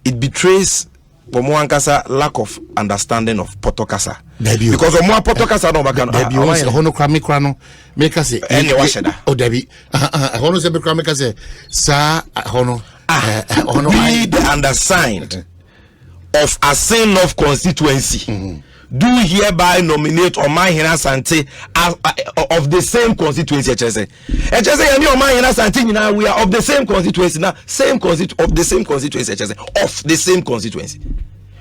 It betrays Moankasa lack of understanding of Potokasa. Because of more Potokasa no bakan. Hono kramikrano make us say any washada. Oh Debbie. Hono se bekramika say sa hono hono be the undersigned of Assin North constituency. Do hereby nominate Omahina Sante of the same constituency. We are of the same constituency now. Of the same constituency.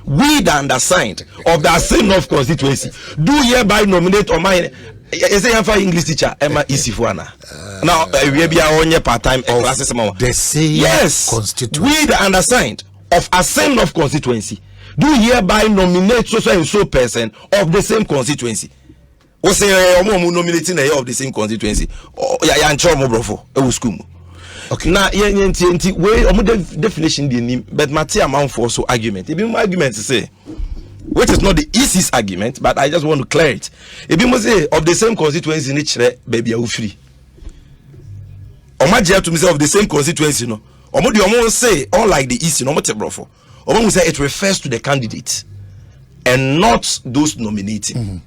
We the undersigned of the Assin North constituency do hereby nominate Omahina. Is it for English teacher? Emma Isifuana. Now we be on your part-time classes. The same constituency. We the undersigned of Assin North constituency do hereby nominate so and so person of the same constituency. O say nominating of the same constituency. Oh ya nchomo brofo e wo school. Okay. Na yenti we definition the name but matter amount for so argument. Ebi my argument say which is not the easiest argument but I just want to clear it. Ebi mo say of the same constituency ni chere baby a free. Omagia to me say of the same constituency no. Omo de omo say unlike the east no mo te brofo. Omo say it refers to the candidate and not those nominating.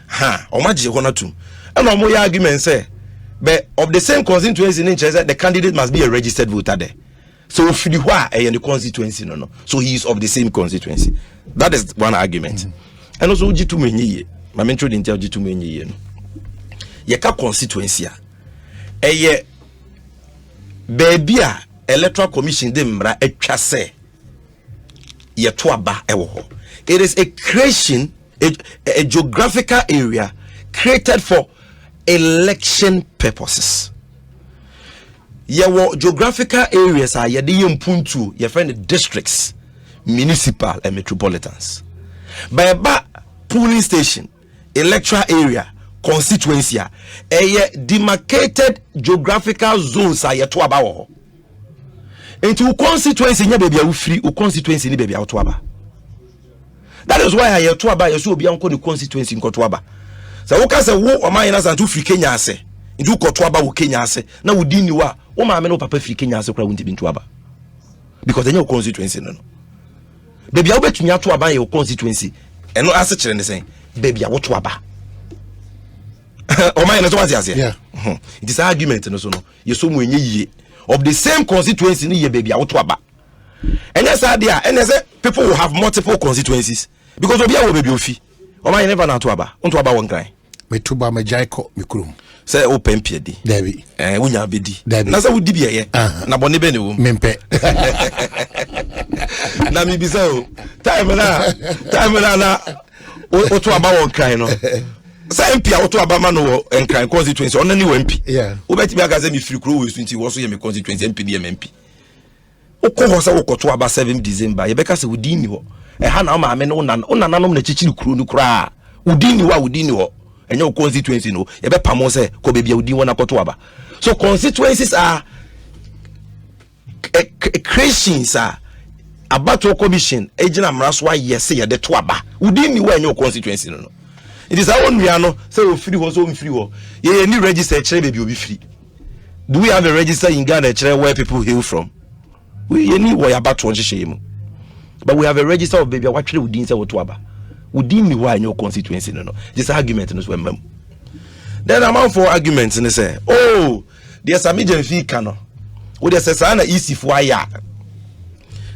Omaji honatum. And omo ya argument say, but of the same constituency in interest, the candidate must be a registered voter there. So if you are in the constituency, no. So he is of the same constituency. That is one argument. And also Jitu Menye, my mentor didn't tell Jitu Menye. Yeka constituency. Eye baby electoral commission de mra etwa se it is a creation, a geographical area created for election purposes. Geographical areas are puntu, your friend districts, municipal and metropolitans. By a polling station, electoral area, constituency, a demarcated geographical zones are yet to about. Into constituency nya baby a free constituency ni baby a toaba. That is why I toaba you so be anko the constituency in Kotoaba. So wo ka say wo o man na san to free Kenya ase. Into Kotoaba wo Kenya ase. Na wo di ni wa wo ma me no papa free Kenya ase kra wo ntibi toaba. Because enya constituency no. Baby a betumi atoaba your constituency. Eno ase kire ne sen baby a wo toaba. O man na so what ase. Yeah. It is argument no so no. Ye so mu enye yie. Of the same constituency ni ye baby awotwaba. And yes idea and say people will have multiple constituencies because obi awo baby ofi. O man never na twaba. Ontwaba won kan. Me tuba me jaiko me krum. Say o pempie di. David. Wonya bedi. Na say wo di bi ye. Na bone be ne wo. Mempe. Na mi bisa o. Time na o twaba won kan no. Say MP auto abama no enkran constituency onani wo MP. Yeah. Wo beti bi aka say me free kro wo sunti wo so ye me constituency MP di MP. Wo ko ho say wo koto aba 7 December ye beka say wo di ni ho. Ha na ma me no na nanom na chichiri kro no kra. Wo di ni ho. Enye wo constituency no ye be pamo say ko be bia wo di wona koto aba. So constituencies are creations are about to commission ejina mraso aye say ye de to aba. Wo di ni wo enye wo constituency no. It is our own we are no say we free was so free wo. Ye any register chere baby obi free. Do we have a register in Ghana chere where people hail from? We any way about to share mu. but we have a register of baby what actually within say what aba within me why in your constituency no this argument no so mem then amount for arguments and they say oh there's a median fee cano what they say sana easy for aya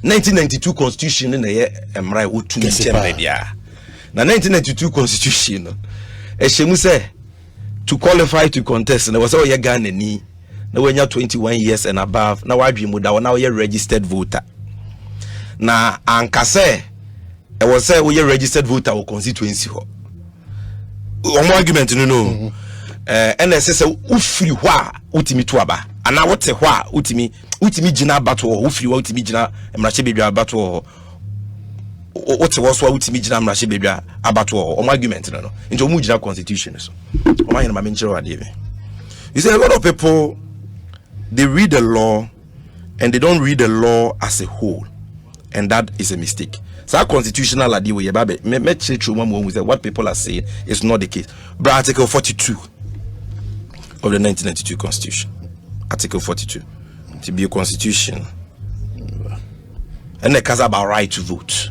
1992 constitution in the emrai otu media na 1992 constitution no ehemu say to qualify to contest and there was all your Ghana ni na when you're 21 years and above na wadwi mu da na you're registered voter na ankase e was say we registered voter or constituency ho argument no and say ufiri ho a utimi to aba ana wote ho a utimi gina bato ho ufiri ho utimi gina mrache bedwa bato ho wote wo so utimi gina mrache bedwa abato ho argument no nti omu gina constitution so o ma menchero ade be you see a lot of people they read the law and they don't read the law as a whole, and that is a mistake. So our constitutional idea we what people are saying is not the case. But Article 42 of the 1992 Constitution, Article 42, to be a constitution, and it has about right to vote.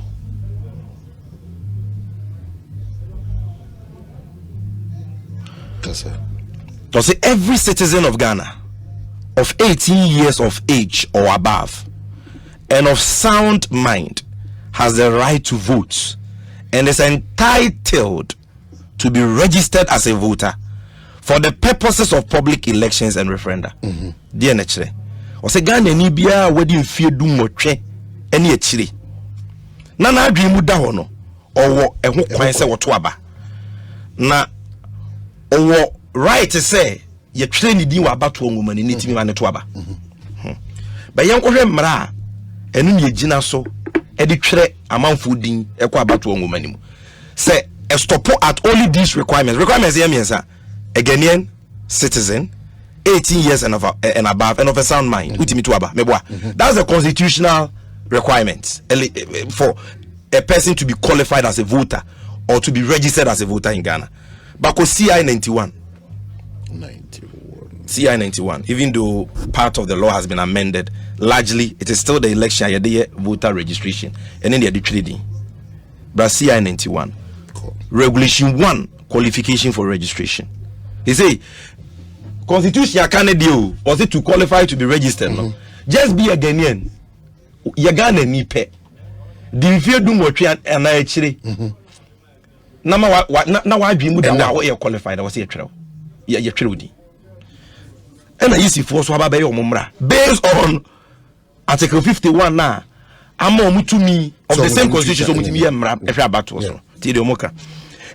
So say every citizen of Ghana of 18 years of age or above and of sound mind has the right to vote and is entitled to be registered as a voter for the purposes of public elections and referenda. Dear nature, or say Ghana ni bia wedding fear do motwe any achiri. Nana dream da hono or a who can say what waba na or right to say ye train di wa bato woman ni timi ma ne to aba ba yen kohwe mra enu ye gina so e de twere amanfo din e kwa bato woman ni mu say a stop at only these requirements here means a Ghanaian citizen 18 years and above and of a sound mind utimi to aba meboa that's a constitutional requirement for a person to be qualified as a voter or to be registered as a voter in Ghana. Bako CI 91 CI 91, even though part of the law has been amended, largely it is still the election voter registration and then the trading. But CI 91, Regulation 1, qualification for registration. He say, Constitution can't deal, was it to qualify to be registered? No, just be a Ghanaian. You Ghana ni pe. The fear do what you and I actually. Now I be muda wa you qualified. I was here trail. Yeah, you trail. And I used to force Waba Mumra based on Article 51 now. I'm to me of the same constitution.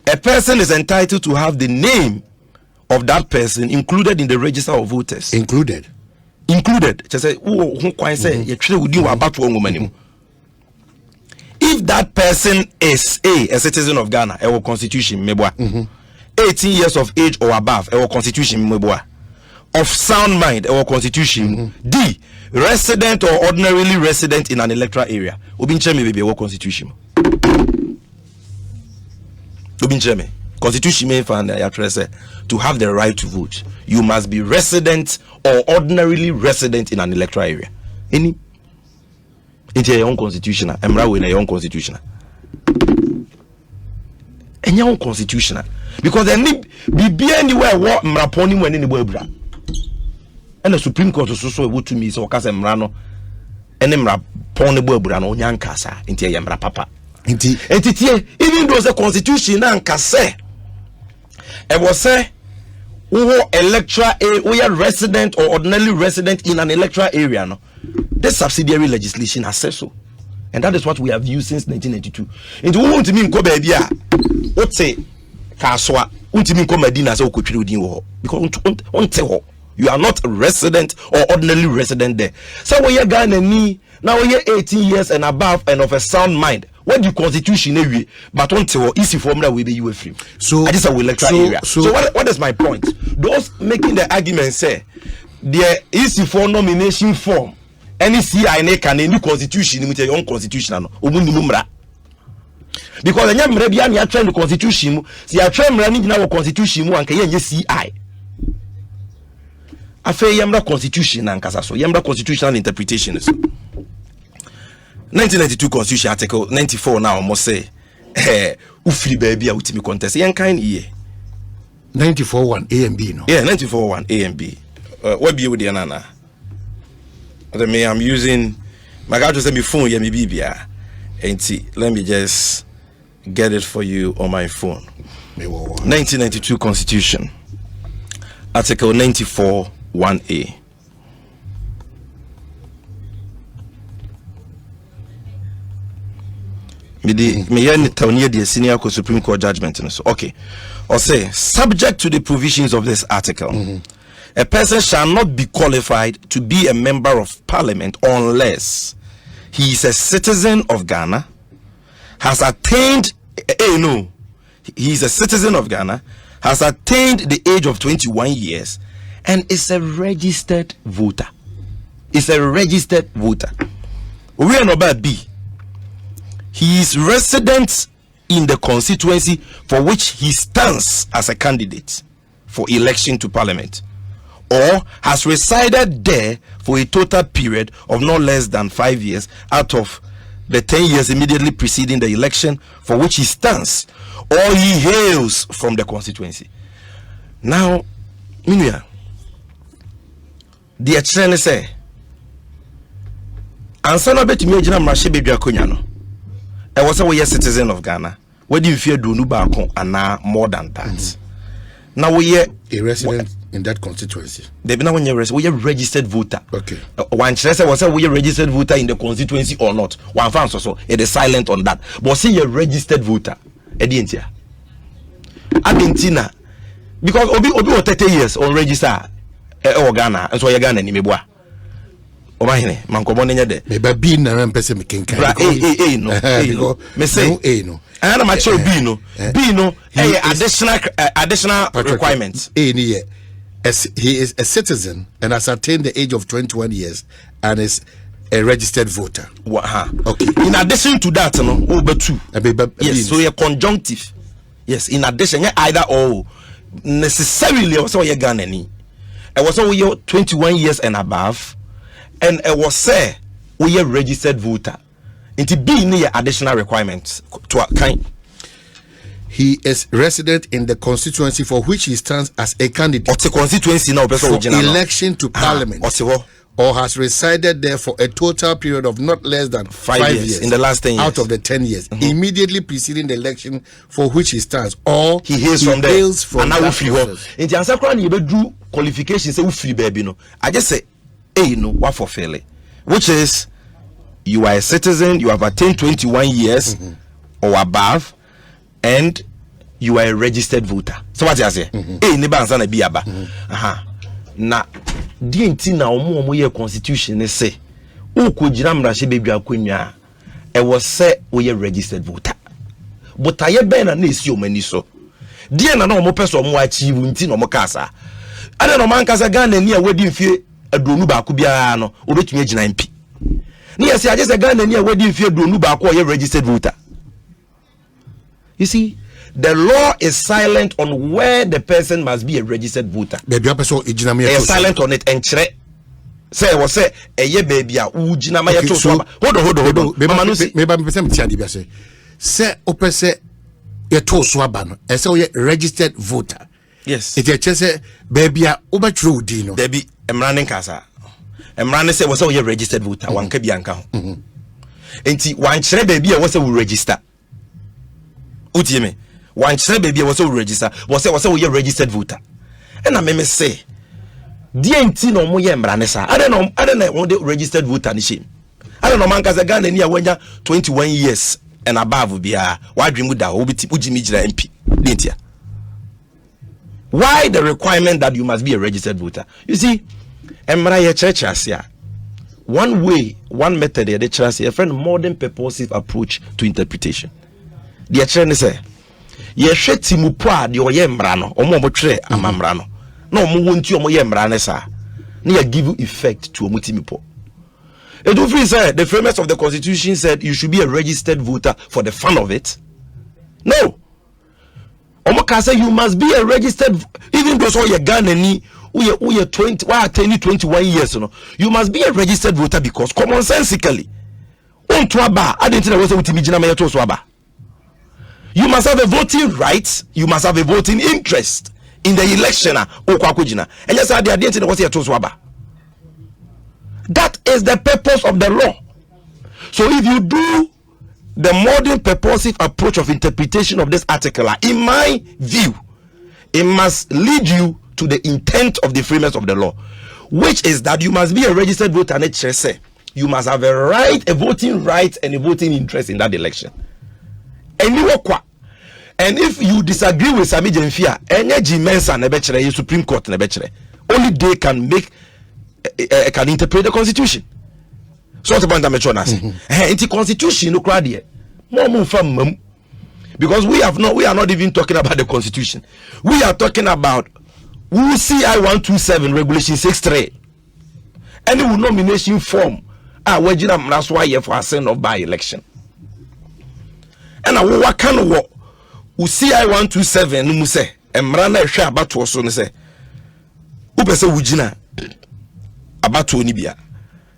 A person is entitled to have the name of that person included in the register of voters. Included. Just say, who can say you about woman. If that person is a citizen of Ghana, our constitution, 18 years of age or above, our constitution, of sound mind, our constitution, D, resident or ordinarily resident in an electoral area, our constitution. Constitution may find to have the right to vote, you must be resident or ordinarily resident in an electoral area. Any? It's your own constitutional. I'm right with your own constitutional. And your own constitutional. Because there need be anywhere what mraponi when any bra. And the Supreme Court also would to me so Casa Mrano and mraponi bra no nyankasa into your papa. Even though the constitution and kase it was say who electoral we are resident or ordinarily resident in an electoral area no. This subsidiary legislation has said so, and that is what we have used since 1992. And we want to mean ko baby a what say kaswa want to mean ko Medina say okotwiri odin wo because on te ho you are not a resident or ordinarily resident there. So we are Ghana ni now we are 18 years and above and of a sound mind. What the constitution every but on te ho easy formula we be you free. So I just a electoral area. So what is my point? Those making the argument say there is for nomination form. Any CI can any constitution with your own constitution because the nyamre bia na train the constitution si a train mra ni na constitution mu anka ye CI afa yamra constitution na nkasa so yamra constitutional interpretation so 1992 Constitution Article 94 now almost say ufiri baby a utimi contest yan kind year 94-1 A and B no. Yeah, 94-1 A and B. What be with the nana? I'm using my guy to send me phone yeah me bibia. Let me just get it for you on my phone. 1992 Constitution Article 94-1A. The senior Supreme Court judgment. Okay. Or say, subject to the provisions of this article, a person shall not be qualified to be a member of parliament unless he is a citizen of Ghana, has attained, he is a citizen of Ghana, has attained the age of 21 years, and is a registered voter. Is a registered voter. We are not about B. He is resident in the constituency for which he stands as a candidate for election to parliament, or has resided there for a total period of not less than 5 years out of the 10 years immediately preceding the election for which he stands, or he hails from the constituency. Now, Minya, the attorney say, answer bet me jina mrashe bebi akonya no. I was a citizen of Ghana. Where do you fear do nuba and more than that? Now we are a resident in that constituency. They be now when we are registered voter. Okay. One choice was we are registered voter in the constituency or not. One fan so it is silent on that. But see a registered voter. Argentina. Because obi 30 years on register Ghana and so you Ghana ni mebwa. Omahine mankomo nenya de me ba bi na mpese me kenkan no me say no ana ma che bi no additional requirements ni ye he is a citizen and has attained the age of 21 years and is a registered voter. Okay, in addition to that no obetu yes, so a conjunctive. Yes, in addition either or necessarily also ye Ghanaian. I was also 21 years and above. And I was say we are registered voter. It be near additional requirements to a kind. He is resident in the constituency for which he stands as a candidate. What's the constituency now? For election to parliament. Or has resided there for a total period of not less than 5 years in the last 10 years. Out of the 10 years, immediately preceding the election for which he stands, or he hails from there. And now in the answer, you do qualifications. Say free baby no. I just say. What for failing, which is you are a citizen, you have attained 21 years or above, and you are a registered voter. So what you say? Neba ansana bi aba. Na DNT na omo ye constitution ne say o ko gira mrahye bebi akonwa e was say we registered voter. But aye ben na esi o mani so. Die na omo person omo achieve nti na omo kasa. Ade no man kasa Ghana ni a wedi mfie adonu ba ko bia no obetumi agina MP. Ni yesi aje se Ghana ni a wedi mfie adonu ba ko ye registered voter. You see, the law is silent on where the person must be a registered voter. Baby person agina me is silent on it and chere. Say was say eye baby a ugina ma ye to so. Hold on. Me ba me person tiade bia say. Say opese ye to so aba no. E say we registered voter. Yes. It just say baby a obetru di no. Baby emrane kasa. Emrane say was say we registered voter. Wan ka bia nka ho. Enti wan chere baby a was say we register. Utie me. Wan chere baby a was say we register. Was say we registered voter. And I me say DNT no mo ye emrane sa. I don't know one registered voter ni shame. I don't know man kasa Ghana ni a wanya 21 years and above bia. Why dream with that obiti ujimi jira MP. DNT. Why the requirement that you must be a registered voter? You see, one way, one method, a friend modern purposive approach to interpretation. The attorney say, "Ye sheti mupwa di oye mrano, omo motre amamrano. No mo wonti omo ye mrane sa. Ni give effect to omuti mipo." Edufri said the framers of the Constitution said you should be a registered voter for the fun of it. No. Omoka say you must be a registered, even though you're Ghanaian, we are 21 years, you know. You must be a registered voter because commonsensically, on to aba I didn't know what to me to aba. You must have a voting right, you must have a voting interest in the election and yes I didn't know what to aba. That is the purpose of the law. So if you do the modern purposive approach of interpretation of this article, in my view, it must lead you to the intent of the framers of the law, which is that you must be a registered voter and a you must have a right, a voting right and a voting interest in that election. And if you disagree with Sami Jenfia, any Mensa nebechere, Supreme Court nebechere, only they can make can interpret the Constitution. So what about the It's Constitution no crowd because we are not even talking about the Constitution. We are talking about CI 127 Regulation 63. Any nomination form that's why you for Assin North by election. And what kind of work CI 127 no say emrana ehwe abato so ne say upese wugina abato ni bia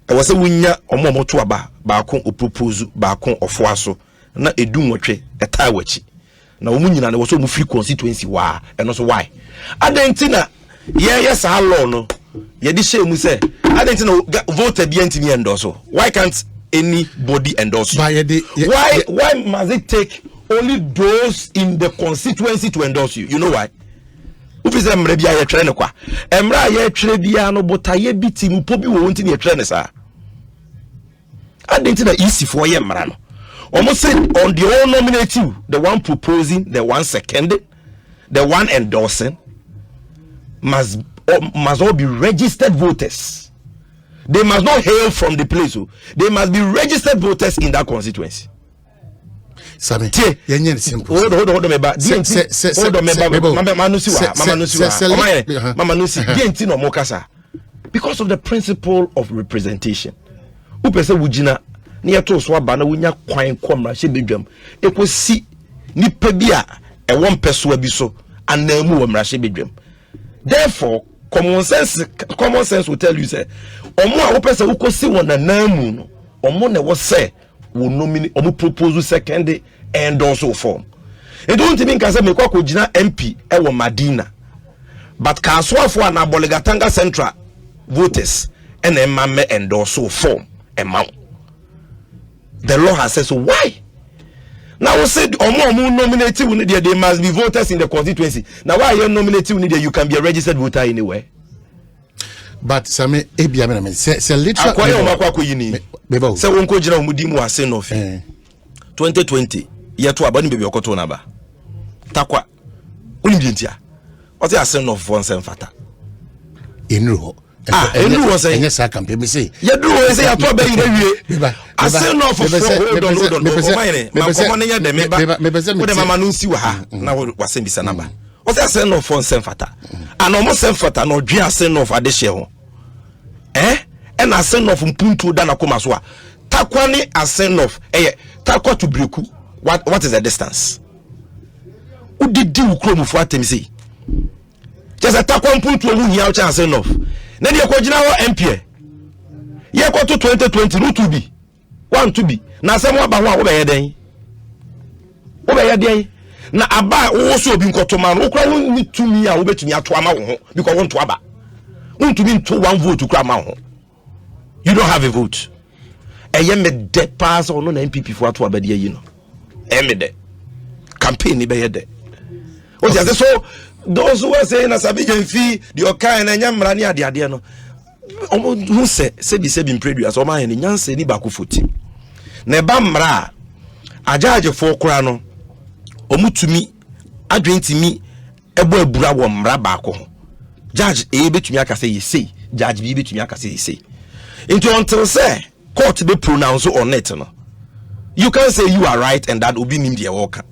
e wo se wunya omomoto aba baako opropose baako ofo aso na edu nwotwe eta wachi na wo munyina ne wo so mu free constituency wa eno so why adentina yes how law no ye di shey mu say adentina vote bi antimi endorse. Why can't anybody endorse? Why must it take only those in the constituency to endorse you? You know why? Ufise emre bia ye twere ne kwa emra ye twere bia no botaye biti mu pobi wo ntini ye twere ne sa adentina easy for ye emra no almost say on the all nominative, the one proposing, the one seconding, the one endorsing must all be registered voters. They must not hail from the place. They must be registered voters in that constituency. Sabe, simple. Hold on, because of the principle of representation. Upese wujina near to swaba na wunya kwan kwamra hye bedwam ekosi nipa bia e won peso abiso anamu wamra hye bedwam. Therefore common sense will tell you say omo a wo pese wo kosi won anamu no omo na wo say wo nominate omo propose second and also form. E don't mean ka say me kwa kogina MP e wo Madina but ka soafo na Boligatanga Central voters and emamme endorse form amount. The law has said so. Why? Now we said nominating there must be voters in the constituency. Now why you nominating you can be a registered voter anywhere. But some say literal say wonko jina umudimu Assin North 2020 yeto abani baby okoto naba takwa unimbientia what say Assin North for fata inro enu was saying yes I can be say you do say you to be in the Assin North hold on me mama no nsi wa ha na wasem bisa naba what say Assin North for fata and almost fata no dwe Assin North ade hye ho and Assin North mpuntu da na koma so a takwa ni Assin North takwa to breku what is the distance udidi ukromufo atemsi just takwa mpuntu owu hia ucha Assin North na de ko gina ho MP ye ko to 2020 no to be one to be na asem aba ho a wo be yeden na aba wo so obi nkotoma no kra wo ni tumi a wo betumi ato ama wo ho because won to aba won to be to one vote kra ma ho. You don't have a vote. Me de pass on no MPP for ato aba de yi no me de campaign ni be ye de o just so those who are saying as a big fee the okai na nyamra ni ade no who say be preduas o man ni nyanse ni ba ko foti na ba mra ajaje fo kora no omutumi adwentimi ebo abura wo mra ba ko judge betumi aka say say judge bi betumi aka say say into until say court be pronounce on it no you can say you are right and that will be nim the worker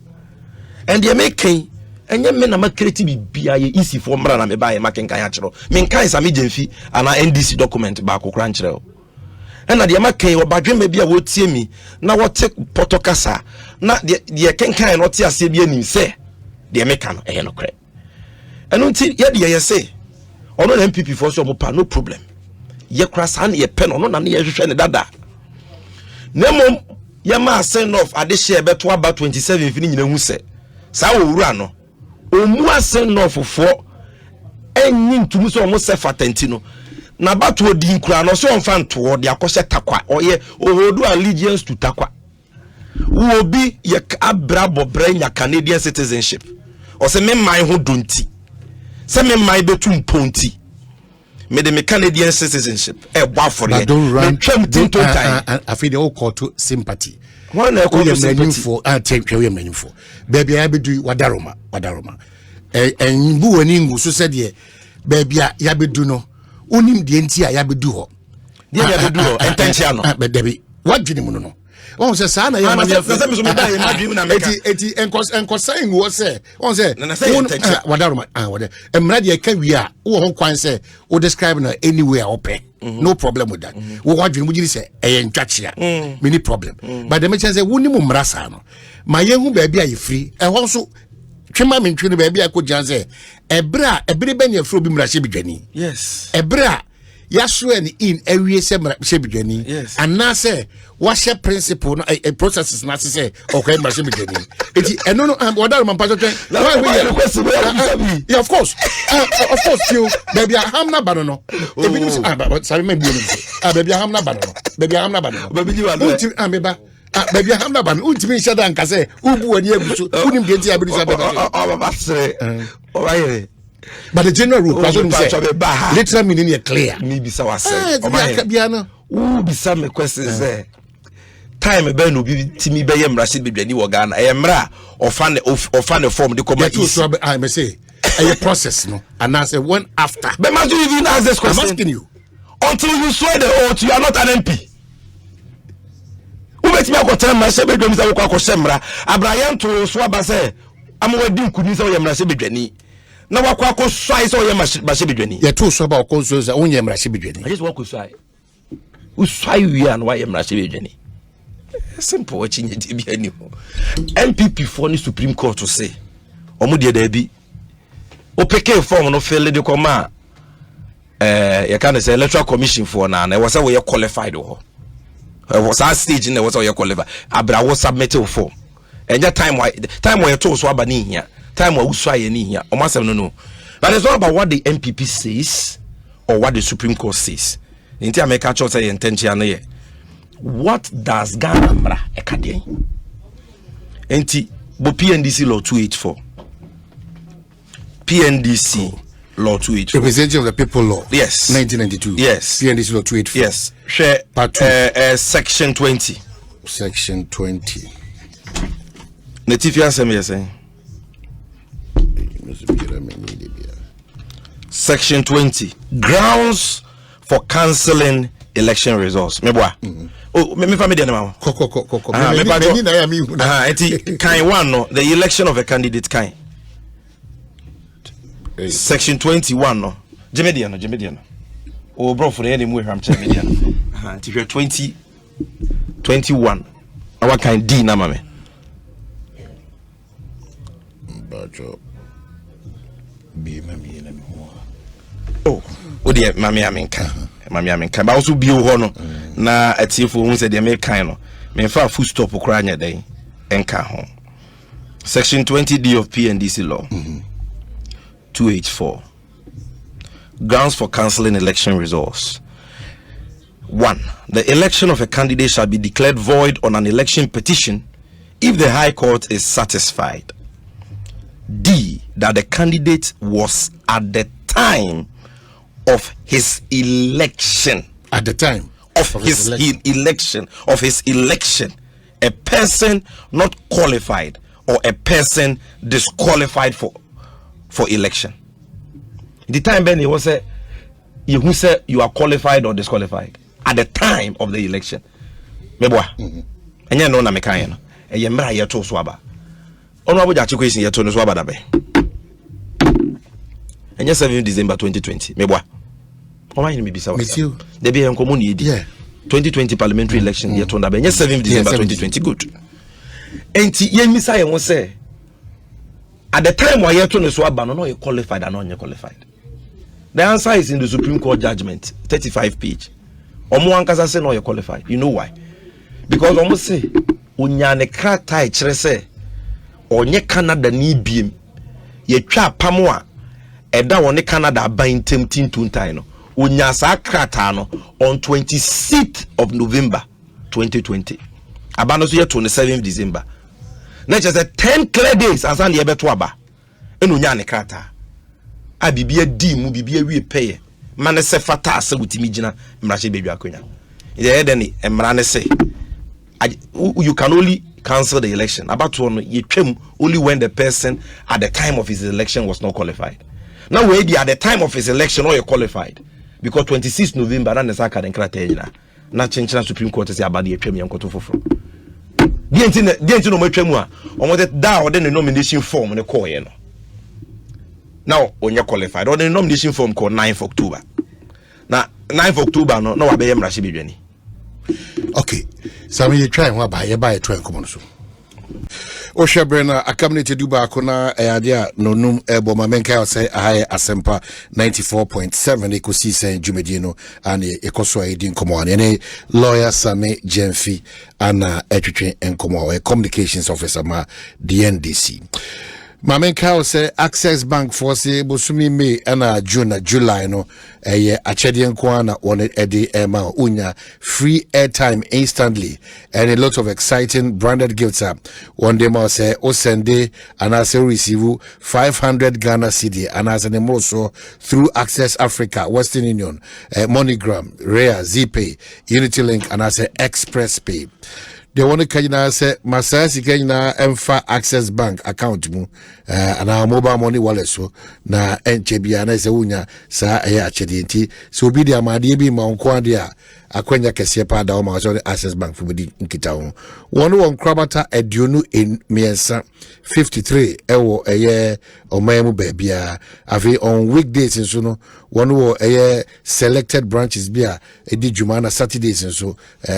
and they making enye me na makreti bibia ye easy for mra na me ba ye maken kan ya kiro me kan Sami Jenfi ana NDC document ba ko kran kiro na de maken obadwe ma bia wo tie mi na wo te potokasa na de kenkan no te ase bia nim se de me kan no no kre eno nti ye de ye say ono na MPP for so mo pa no problem ye krasa na ye pen ono na ye hwehwe ne dada nemo Yama Assin North ade share beto about 27 fini nyina hu se sa owura no omu Assin North fo enyi ntumu so omo se fatenti no na bato odi nkura no so onfa nto de akose takwa oye ohodu allegiance to takwa wo bi ye abra bobre nya Canadian citizenship o se me man ho donti se me man betu mponti me de me Canadian citizenship boa for ye don't twam tinto time I feel the all call to sympathy. One I call sympathy for take your menu for baby I be do wadaroma and bu ani ngu so said ye baby ya be do no unim de enti ya be do ho de ya be do ho intention no but debi what dwene mu no on say sa na ya man ya say me so me da ya madwim na meka eti enkosan wo say on say wadaroma wada emra de ka wi a wo ho kwan say wo describe na anywhere open no problem with that wo wadwene mu giri say e ntwachia many problem but the mention say woni mu mrasa no ma ye hu ba bia ye free e ho so twema me ntwe no ba bia ko janse ebra be ne afro bi mrahye bidwani yes ebra ya so en in awie se mrahye bidwani and na say what share principle no a processes na say okay mrahye bidwani eti eno no wadaro man pato twen yeah of course you baby hamna banono ebi ni but sabi me bi no baby hamna banono baby ji wa no ameba baby hamna ban ultimi shada nka say ubu ani aguso unim de ntia bi so baba sere o baye but the general rule person say literal meaning is clear me bisa wase o baye u bisa me question say time be no bi timi be ye mrashid bedwani wo Ghana e mra ofa ne form de come so I may say a process no and I say when after but must you even ask this question? I'm asking you until you swear the oath you are not an MP. Ubeti me akotan ma se bedwani sa wo akose mra abrayan to so aba say amwadi nkuni sa wo ye mra se bedwani na wakwa akosai sa wo ye ma se bedwani ye to so aba akonso sa wo ye mra se bedwani I just walk usai usai wi an wa ye mra se bedwani simple what you need be any MPP for the Supreme Court to say omo de da bi opeke form no fail de koma you can say electoral commission for na was say we qualified ho was our stage na was we qualified abra was submit form enya time we to so aba ni hia time we usua ni hia omo asem no but it's not about what the MPP says or what the Supreme Court says inti America church say intention na what does Ghana mra ekade enti bo PNDC law 284 PNDC law 284 representative of the people law yes 1992 yes PNDC law 284 yes share part 2 section 20 native asem yes section 20 grounds for cancelling election results meboa oh me family dey na eti kind one no the election of a candidate kind section 21 no jemedian oh bro for any mu hwam jemedian eti 21 our kind D na mame bajo bi mami na mi ho oh odi mami amenka ba also bi ho no na atiefo hu se de me kan no me fa full stop kra nya den enka ho section 20D of PNDC law 284 grounds for cancelling election results. 1. The election of a candidate shall be declared void on an election petition if the High Court is satisfied. D. That the candidate was at the time of his election. At the time of his election, a person not qualified or a person disqualified for election. The time Ben he was say you say you are qualified or disqualified at the time of the election. Meboa. Enya no na mekan no. Eye mra ye to so aba. Ono aboja chekwesin ye to no so aba da be. Enya 7 December 2020. Meboa. Oma yin me bisa wa. There be enkomo ni edi. 2020 parliamentary election ye to da be. Enya 7 December 2020 good. Enti ye misa ye won say at the time why you to so aba no you qualified and not qualified. The answer is in the Supreme Court judgment 35 page. Omo ankasa say no you qualified. You know why? Because almost say unyane krata kyerɛ sɛ onye Canada ni biem ye twa pamwa eda woni Canada aban tem tintuntan no unya sa krata no on 26th of November 2020 abano so ye 27th December na kyerɛ sɛ 10 clear days asan ye beto aba enu nya ne krata a bibia di mu bibia wie peye mane se fata ase wutimi gina mrahye bedwa akonya ye den emra ne se you can only cancel the election about one you only when the person at the time of his election was not qualified. Now we at the time of his election or you qualified because 26 November na nesaka den krata na chenchina Supreme Court say about the twem yankoto foforo di enti no matwam a omo da or the nomination form ne call ye no now onye qualified or the nomination form called 9th October na 9th October no wa be yemra hye bedwani. Okay, so you try and buy a train common so. Oshabrena, a community duba kona idea no num eboma menka say I asempa 94.7 Ekosiisen Jumedino and Ekoswa Edin Komwan and lawyer Same Jenfi and Etwitwe Enkomo communications officer ma DNDC. Mamen Kao say Access Bank for say Bosumi May and June July no achedian kwana on edi ema unya free airtime instantly and a lot of exciting branded gifts up. One day ma say o sende and I say receive 500 Ghana cedi and as an also through Access Africa, Western Union, MoneyGram, Rare, ZPay, Unity Link and I say Express Pay. They want to kajina say masasi kajina emfa Access Bank account mu and our mobile money wallet so na NCB na se unya sa ya chedi so bi dia ma de bi ma onko dia akwanya kese pa da o ma so Access Bank fu bi nkita ho won krabata aduonu en miensa 53 ewo eye omamu baabia afi on weekdays nso no won wo eye selected branches bia edi juma na Saturdays nso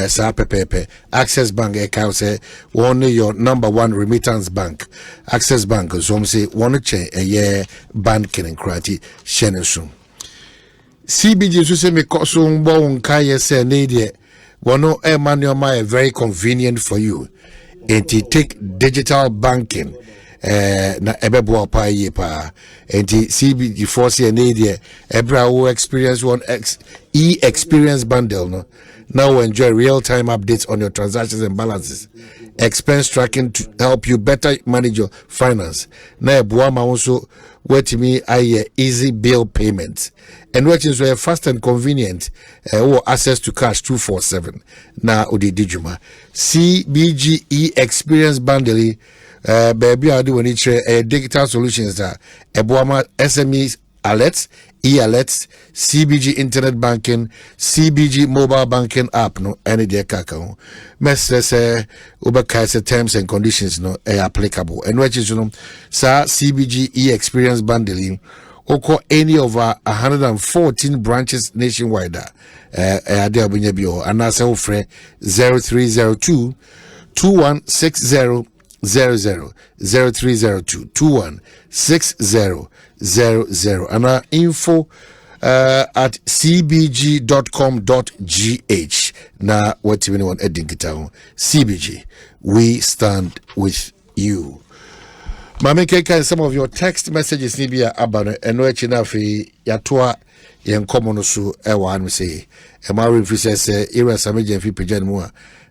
sa pepepe Access Bank e ka say one your number one remittance bank Access Bank so say one che eye banking and krati shenesu CBG so say me koso ngbo nka ye say na de wono manual ma very convenient for you and to take digital banking na ebebo pa ye pa and CBG force na de ebra wo experience one experience bundle no now enjoy real-time updates on your transactions and balances, expense tracking to help you better manage your finance. Na buama also wait me easy bill payments and which is fast and convenient or access to cash 247 na odi dijuma CBG experience bundle baby adi when it digital solutions that buama SMEs alerts, e-alerts, CBG internet banking, CBG mobile banking app no any de kaka. Message ubakaise terms and conditions no applicable. And which is sa CBG e-experience bundling oko any of our 114 branches nationwide. Ade abunya bio anase ofre 0302 2160 00 0302 216000 and our info at cbg.com.gh. Na what you want edinkita CBG, we stand with you. Mame keka some of your text messages nibia abano eno echina fi yatoa yen komono su ewa anu say emari fi se ira sameje fi pejan mu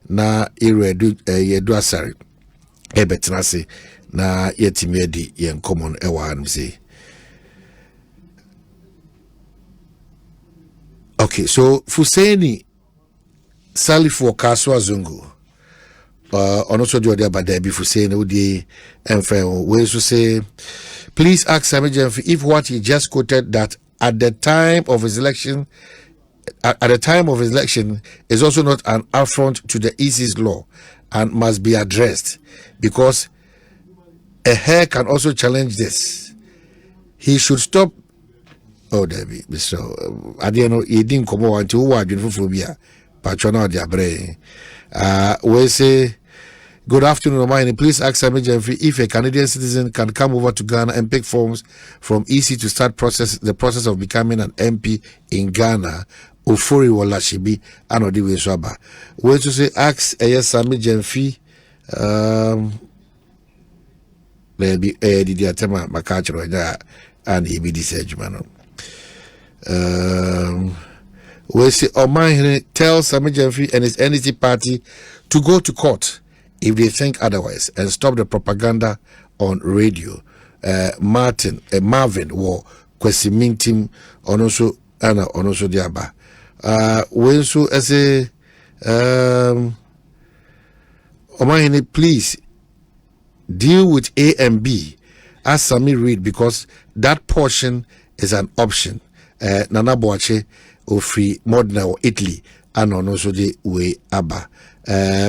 na ira yedu asari ebetina se na yetimi edi yen common ewa anu say. Okay, so Fuseni Salifu Kaswa Zungu also do the Badabi Fuseni Udi and we to say please ask Samijan if what he just quoted that at the time of his election is also not an affront to the EC's law and must be addressed because a hair can also challenge this. He should stop. Oh, Debbie, so I didn't know he didn't come over to who phobia, Patrona Diabre. We say, good afternoon, Omani. Please ask if a Canadian citizen can come over to Ghana and pick forms from EC to start the process of becoming an MP in Ghana. Ufori wala shibi anodi we swaba. We to say ask Sami Jenfi maybe did you tell my catcher and he be this edgeman. We see Oman tells Sammy Jeffrey and his NDC party to go to court if they think otherwise and stop the propaganda on radio. Marvin war kwesimintim onoso ana onoso diaba. When so as a Oman, please deal with A and B as Sammy read because that portion is an option. Nana Boache ofri Modena or Italy and also the way Abba.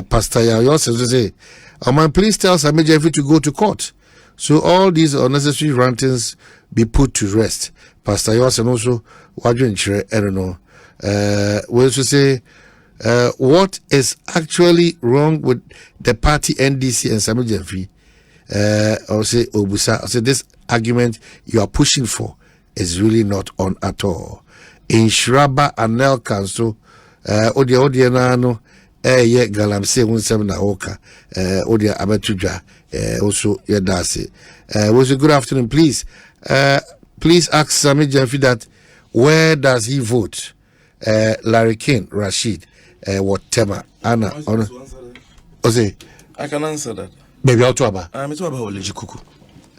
Pastor Yayos say, Oman, please tell Sammy Jeffrey to go to court. So all these unnecessary rantings be put to rest. Pastor Yayos and also Wadrin Chere, I don't know. We also say, what is actually wrong with the party NDC and Sammy Jeffrey? Or say Obusa, say this argument you are pushing for is really not on at all. In Shraba and Nel Council, Odia Nano, ye Galamse 17 Oka, Odia Abetuja, also Yadasi. Was a good afternoon, please. Please ask Sammy Jeffrey that where does he vote? Larry King, Rashid, what Tema, Anna, Ose. I can answer that. Baby, I'll talk about. I'm talking about Kuku.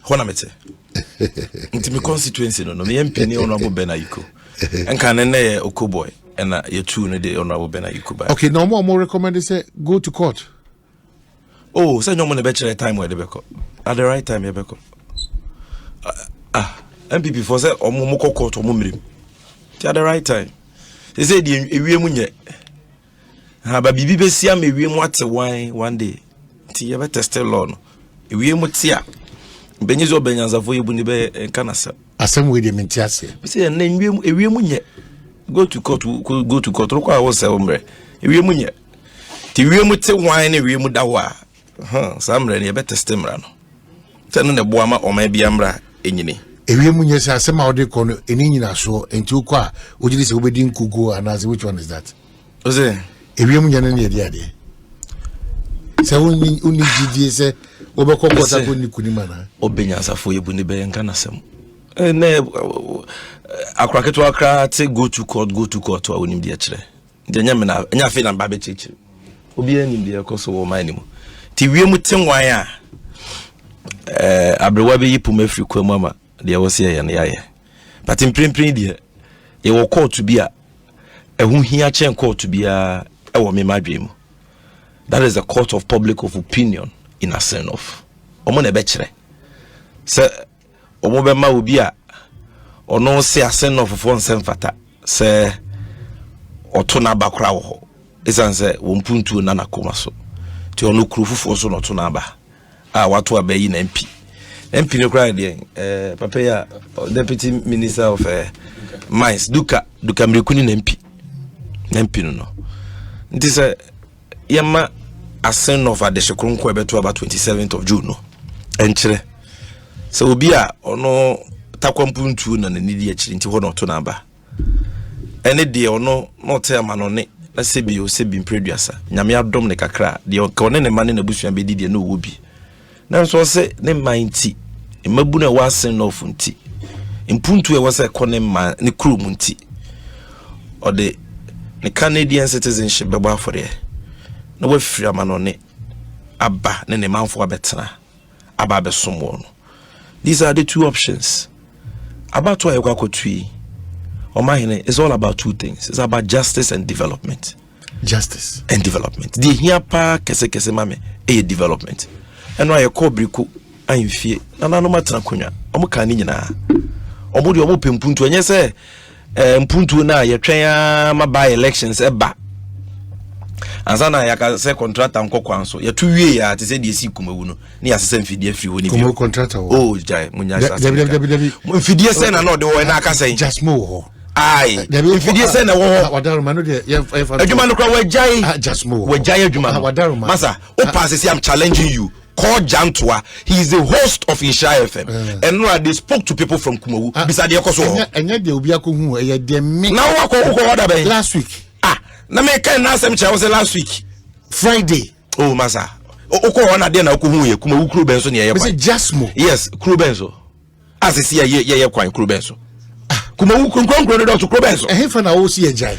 Honamete. Into my constituency, no, me MP honorable Benayiko. And can Okoboy, and you two the honorable Benayiko. Okay, no more recommend they say go to court. Oh, say no more better time where they beko. At the right time, you beko. MPP for say or Momoko court or Mumrim. At the right time. They say the Ewimunye. But Bibi Bessia may we want wine one day. Ti ever tested law no. Ewimutia. Benyizo benyanza for you bunibe kanasa. Asem we de mentiase. We say na ewimunye. Go to court. Rokwa I was omre. Ewimunye. Ti ewimuti wine ewimu dawa. Samre ne be test mra no. Teno ne boama o ma bia mra enyini. Ewimunye say asem a de kono eni nyina so enti ukwa ojiri se obedi nkugo anaze which one is that? Ose ewimunye ne de ade. Se uni gidi se obeko kota ko ni kunima na obenyansa fo yebu ni be nka nasem ne akraketo akra te go to court wa onim de akire de nya me na nya fe na ba be chichi obi anim de ekoso wo man ni mu ti wiem tenwan a abrewa be yipu mafri kwamu ama de wo se ye na yaye but imprimprin de ye wo court bi a ehu hia chen court bi a e wo me madwem. That is the court of public of opinion in Assin North. Omo ne bechere. Se omo be ma obi a ono se Assin North fo nsem fata. Se oto na bakra wo ho. Esan se wo mpuntu na nakoma so. Ti ono kurufufo so no to na ba. A wato abayi na MP. MP ne kra de papa ya deputy minister of mines Duka Mrekuni na MP. Na MP no. Nti se yema Assin North at the Shekronko ebeto about 27th of June no enchire so obi a ono takwampuntu na nidi akiri nti ho no to na ba ene de ono no te amanone na sebi o sebi mpreduasa nyame adom ne kakra de ka one ne mane na busua be didi no wobi na so se ne manti mabu na wa Assin North nti mpuntu e wose kone ma ne krum nti o de ne Canadian citizenship bebo afore no we free amanone aba ne manfo abetena aba besomo no. These are the two options. About why you Omahine is all about two things. It's about justice and development. Justice and development. The here pa kese mame e development. And why you call briku anfie na no matena konwa. Omo kan ni nyina. Omo de omo pempuntu enye se mpuntu na ye twen ma by elections eba. Azana yaka se contractor mkokwan so ye tu wie ya te se de si kumawu no ne asese mfidie firi woni bi kumawu contractor oh jai munya sha debi mfidie se na no de wo na aka sen just mo ho ai mfidie se na wo wadaruma no de ye adwuma no kra wa jai just mo wa jai adwuma wadaruma masa o pass say I'm challenging you. Call Jantua. He is the host of Isha FM. And now they spoke to people from Kumawu. Beside the Ekosiisen. And yet they will be a Kumu. Now last week. Na me can ask them was last week. Friday. Oh masa. oko wana de na okuhu ye kuma ukru benso ne ye kwan jasmo yes kru benso asisi ye kwan kru benso kuma ukru nkronkro do to kru benso ehefa na wo si ye jai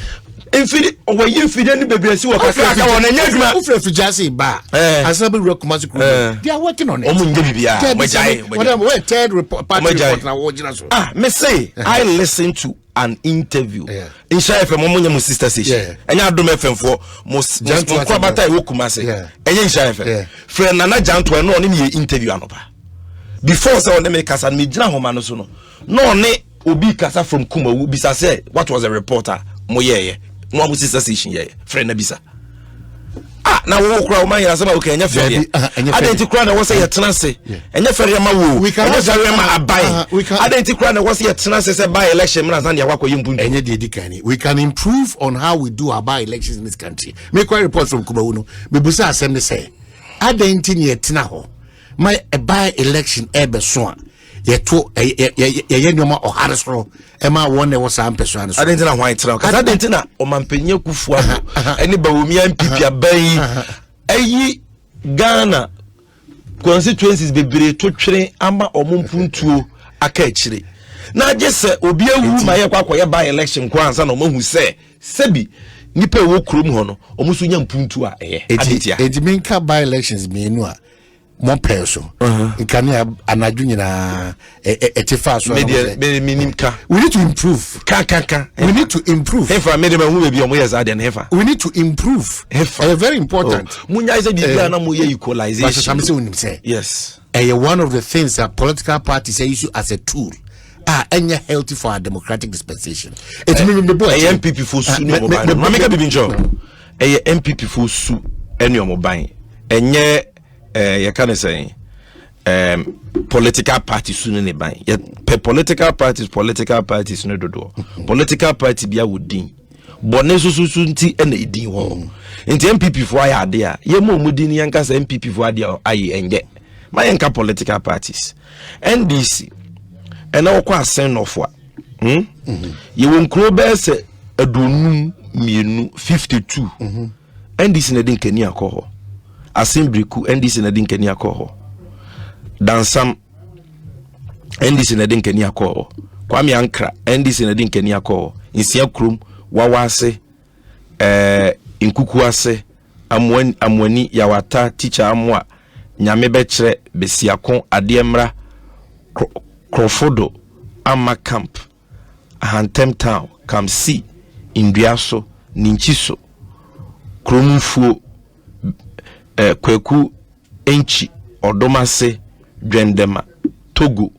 infidi owa ye infidi ni bebresi wo kasa ka wona nya dwuma ufre fijasi ba asabe rekomasi kru they are working on it omu nge bibia majai we third report party report na wo gina so me say I listen to an interview in Shire FM mo nya sister station enya adom FM for mo kwa bata e wokuma se enya Shire FM friend nana janto no ne interview anopa before say on me kasa me gina homa no so no ne obi kasa from Kumawu bisa say what was a reporter mo ye mo sister station ye friend na bisa na wo kura o man ya sema okay enya fere adenti kura na wo say yetena se enya fere ma wo enya fere ma abai adenti kura na wo say yetena se by election na san dia kwakoye mpuntu enya de dikani we can improve on how we do our by elections in this country make quite report from Kumawu no me busa asem ne say adenti ne yetena ho my by election ebe so yeto ye nyoma oharesro ema won was am person so adenti na hwan tira cause adenti na o mampenya kufu abo eni bawumi MPP abai ayi Ghana constituencies bebre to twere ama omumpuntuo aka akire na je se obi awu ma ye kwakoye by election kwa ansa na omahu se sebi nipa wo krom ho no omuso nya mpuntu a adenti edminka by elections menu a mon person nkane anadwo nyina etifa so minimka we need to improve we need to improve hefa me dem hu be omo yes ade na hefa we need to improve hefa very important munya is bibia na mo ye equalization yes one of the things that political parties use as a tool any healthy for our democratic dispensation it mean the boy MPP for su no mobile mameka bibinjo MPP for su any mobile enye you can say political parties soon in ban political parties no do political party bia wodin bone susu nti na edin ho nti MPP fo aya ade a ye mo mudin yanka sa MPP fo ade ayi enye ma yanka political parties NDC ena okwa Assin North ye won kro be se adonum mienu 52 NDC na din kani akoho Assemblyku NDC na din kani akoho Dansam NDC na din kani akoho Kwame Ankra NDC na din kani akoho Nsia Krum Wawase Nkuku ase amwani yawata teacher amwa nyame bekire besiakon ademra Krofodo ama camp Ahantem town Kamsi Induaso Ninchiso Kromfuo Kweku Enchi Odomase Dwendema Togo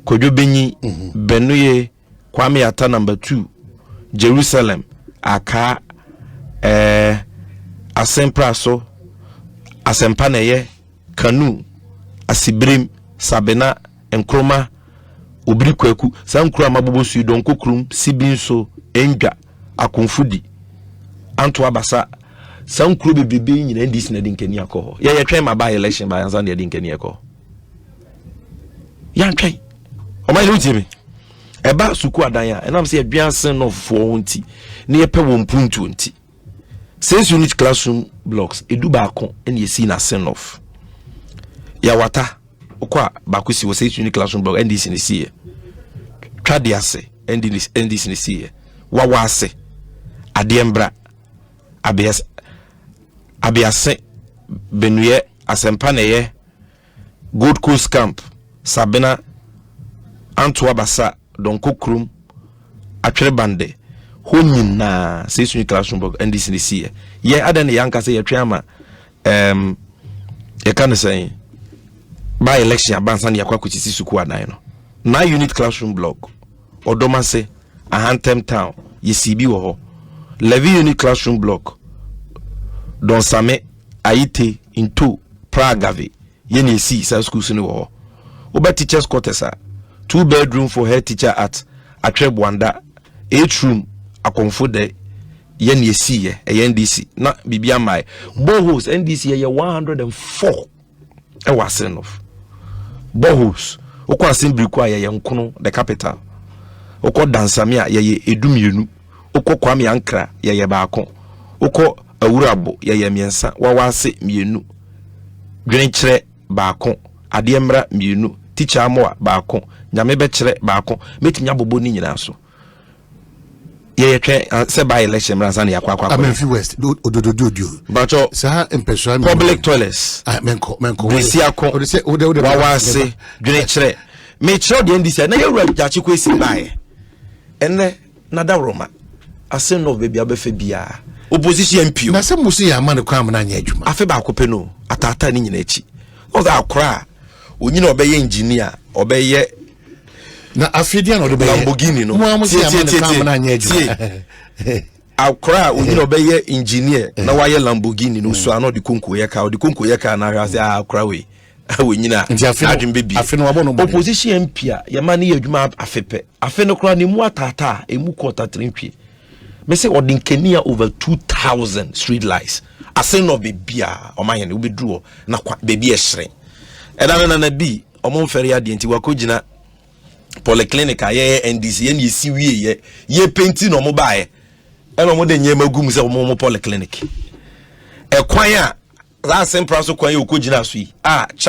Kojobenyi Benuye Kwame Yata number 2 Jerusalem Aka Asempraso Asempaneye Kanu Asibrim Sabena Nkroma Obiri Kweku Sankroma mabobosu donko krum Sibinso Enga Akonfudi Anto Abasa Sankru bebe nyina ndisi na dinkani akọ ye twen ma by election by ansa na dinkani akọ ya twen o ma lu timi e ba suku adan ya enam se Assin North fo honti na ye pe wo mpuntu nti 6 unit classroom blocks edu ba akọ en ye si na Assin North ya wata okwa ba kwesi wo 6 unit classroom block ndisi ni si ye twade ase ndisi ni si ye wa ase adembra abiase benuye asempaneye Gold Coast Camp Sabina Antoa Basa Donko Krum Atwere Bande Honyina 6 unit classroom block NDC ni sie ye adane yanka se ye twama ye kan say by election abansa ne yakwa kwitisi suku adan no 9 unit classroom block Odomase Ahantem town ye CB wo ho 11 unit classroom block Don Same Aite into Pragave yeni si sa schools ni wo oba teachers quarters 2 bedroom for head teacher at Atwebwanda 8 room akonfo de yeni si ye NDC na bibia mai boreholes NDC ye 104 e wa Assin North boreholes okwa assembly kwa ye nkono the capital okwa Dansamia ye edumienu okwa Kwame Ankra ye baako okwa Awurabo ye miensa wawase mienu dwenkyerɛ baako adeɛ mmra mienu teacher amoa baako nyame bɛkyerɛ baako metimi abobo ni nyina so ye twen se by election mra san yakwa Amenfi West ododododio bacho sa impession public toilets menko besiako wawase dwenkyerɛ me kyerɛ de ndisi na yewura gyache kwesi bae enne nada roma Assin North baby abefa bia opposition MPO na se musi ya man kwa amna nya adwuma afe ba akopɛ no atata ni nyina echi oza akora onyina obeye engineer obeye na afidia no de be Lamborghini no mo amusi ya man kwa amna nya adwuma akora onyina obeye engineer na waye Lamborghini no so ano de konko ye ka na hwase akora we awonyina adwum bebi afe no wabo no opposition MP a ye man ye adwuma afepe afe no kora ne mu atata emu kota trintwie me say odinkania over 2000 street lights Assin North bebia o ma hene wo bedruo na bebi ehre edana na bi omon fere ya de nti wakogina polyclinic aye NDC ye ne si wie ye painting no mo baaye e no mo de nyema gum se mo polyclinic e kwan a za sempra so kwan ye okogina so yi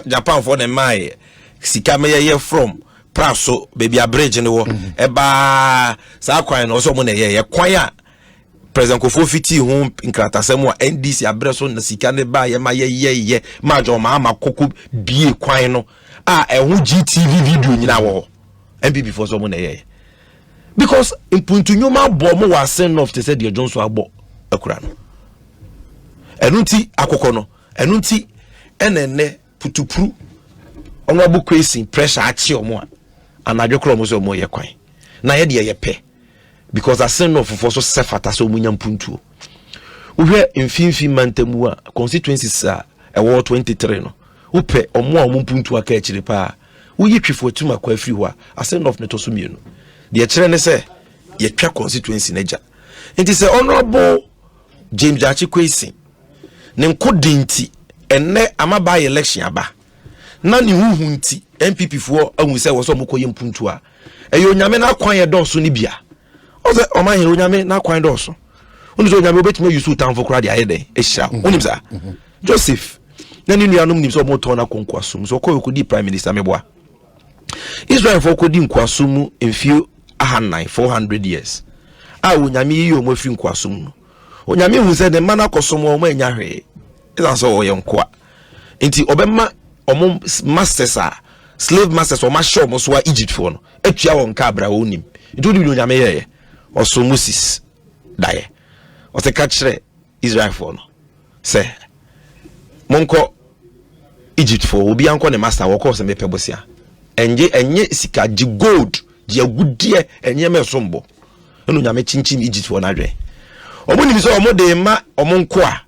Japan for the mai sika me ye from praso baby a bridge ne wo e ba sa kwan no so mo na ye kwan a President Kofo fiti ho nkratasem a NDC abreso na sika ne ba ye ma ye ma jo ma makoko bie kwan no ehun GTV video nyina wo MPP for so mo na ye because impuntu nyoma bo mo wa Assin North te said the Johnson abo akura no enunti akoko no enunti enenne putupru ono abu kwesi pressure achi omo anadwekro mo so mo ye kwan na ye de ye pe because Assin North for so sefata so munya mpuntuo uhwe mfimfi mantemu a constituencies a ewo 23 no upe omo a mpuntuo aka akire pa uyi twefo atuma kwa afiri ho a Assin North ne to so mienu de kire ne se ye twa constituency na ja nti se honorable James Achikwesi ne nkodinti enne amaba election aba na ne huhu nti MPP fo ahu se wo so mokoye mpuntuo a eyo nyame na kwan ye doso ni bia oze o man onyame na kwan doso oni so onyame obetime yusu tanfo kra de ayede ehia onim sa Joseph na ni nuanom nim so mo to na konkwasum so ko di prime minister meboa Israel for ko di nkwasum enfio 400 years onyame yi o mo afiri nkwasum no onyame hu se de mana kosom o mo anya hwe isa so o ye nkoa enti obema omo masters slave masters o ma show mo so a Egypt for no atua won ka bra onim enti odi onyame ye oso Moses daye o se ka kire Israel for no se monko Egypt for obi anko ne master wo ko se mepe bosia enye sika ji gold ji agudie enye me sombo enu nyame chinchin Egypt for na dwe omo ni so omo de ma omo nko a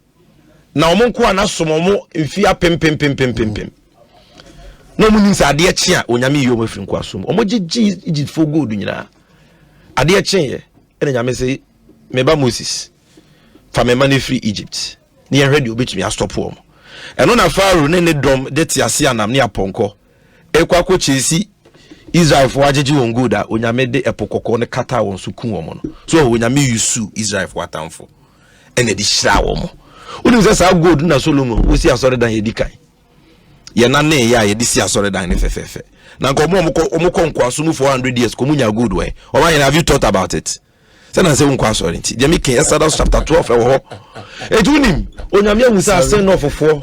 na omo nko a na somo mo mfia pem no mu nim sa ade eche a onyame yi omo afiri nko asom omo gigi Egypt for gold nyina ade eche ye ene nyame se meba Moses fa me man free Egypt ne ye ready obetumi a stop omo eno na Pharaoh ne dom de ti ase anam ne aponko ekwa ko chesi Israel for agigi won gold a onyame de epokoko ne kata won so kun omo no so onyame yusu Israel for atamfo ene di hira omo unu se sa gold na Solomon wo si asore dan edikan ye na ne ya ye di si asore dan ne fefefe na nko omo konkwaso mu 400 years ko munya gold we o man have you thought about it say na say nkwaso nti je me ken Exodus chapter 12 e wo ho etunim onyame amusa Assin North fofo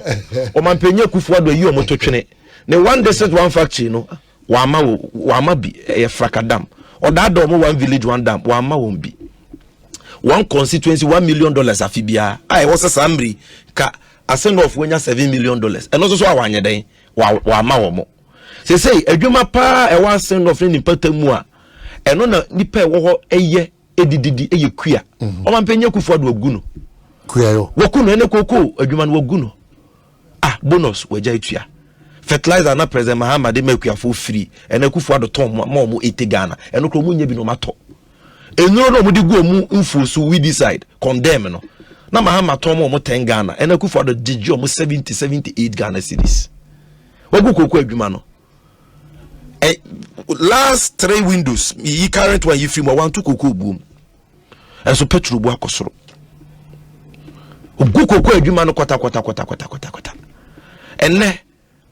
o man penye kufu ado yi o mototwene ne one district one factory no wa ma bi e frakadam o da do mo one village one dam wa ma won bi one constituency $1 million afibia ai wo se samri ka Assin North wenya $7 million eno so awanye den wa ma wo mo say adwuma pa e wa Assin North ni patamu a eno na nipa e wo ho eye edididi eye kua o man penye kufu ado agu no kua yo woku no ene koko adwuma no wagu no bonus waja etua fertilizer na president Mahama de makua for free ene kufu ado ton mo 80 Ghana eno kro mu nya bi no mato enuro no mo di go mu mfusu we decide condemn no na Mahama ton mo 10 Ghana ene kufu ado digi mo 78 Ghana cedis wagu koko adwuma no last 3 windows yi current one yi film 1 to koko boom enso petrol bu akosoro ogu koko adwuma no kwata ene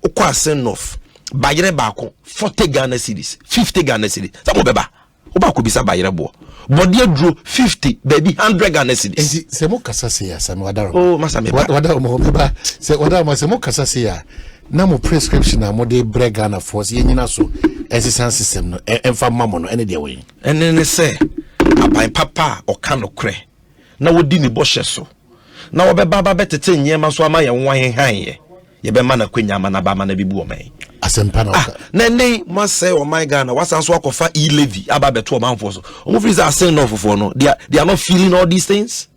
ukwa Assin North bayere baako 40 Ghana cedis 50 Ghana cedis samo beba oba ko bisa bayere bo body dro 50 baby 100 Ghana cedis enti se mo kasa se ya sami wadaro oh masa me wadaro mo beba se wadaro se mo kasa se ya na mo prescription na mo de bre Ghana force ye nyina so exercise system no emfa mamo no ene de we ene ne se aban papa o kan okre na wodi ni bohye so na wo beba ba betete nyema so ama ye nwan han ye ye be ma na kwanya ma na ba ma na bibu o man asempa na na ne ma say o my Ghana wasan so akofa e-levy aba beto o manfo so o mo free Assin North for no they are not feeling all these things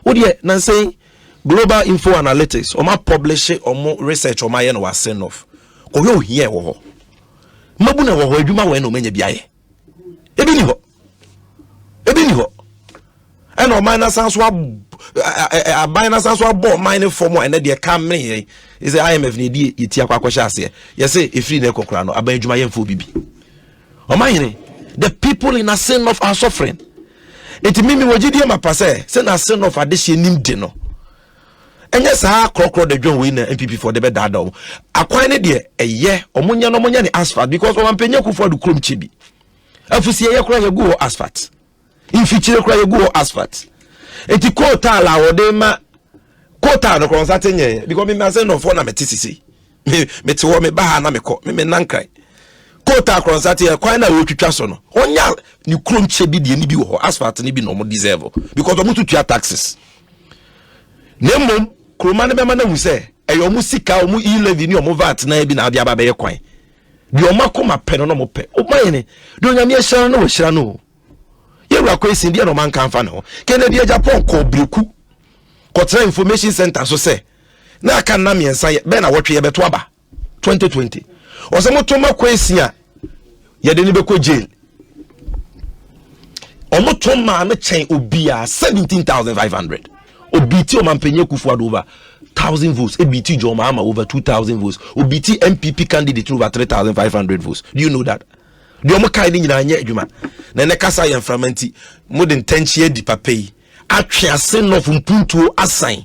what dey na say global info analytics o ma publish o mo research o ma ye no Assin North ko yo hie wo ho mabu na wo ho adwuma we no manya biaye ebi ni ho and o minus sans wa a minus sans wa bo mine for mo and dey come me is the IMF ni di yeti akwa ase you say e free na kokora no aban adwuma ye mfo bibi o mine the people in Assin North are suffering it mimi wogidi ma pase say na Assin North adehye nim de no enye sa krokro de dwon we na MPP for the be dada o akwan ne de eye omunya no munya ni asphalt because o mampenya kufu adu krom chibi afusi ye kura ye go asphalt infichire kura ye go asphalt eti quota la wode ma quota no kronsa tenye because me Assin North for na metisisi me te wo me ba ha na me ko me nankrai quota kronsa te kwan na wo twitwa so no onya ni krom chibi de ni bi wo asphalt ni bi no mo deserve because o mo tutua taxes nemom kroma ne be ma na hu se eyo mu sika o mu e-levy ni o mu VAT na bi na ade aba be ye kwan de o makoma pe no mo pe o mayene de onyame e hira no wo hira no ye wura ko esin de no man kan fa no Kennedy Japan ko breku ko tra information center so se na aka na miensa be na wotwe ye beto aba 2020 o se moto makwa esin a ye de ni be ko jail o moto ma na chen obi a 17,500 obiti o mampenye kufu over 1,000 votes ebiti Joma ama over 2,000 votes obiti MPP candidate over 3,500 votes do you know that the omo kai ni nyina anye adwuma na ne kasa ye mframanti modern tenchie di papei atwe Assin North mpuntuo asan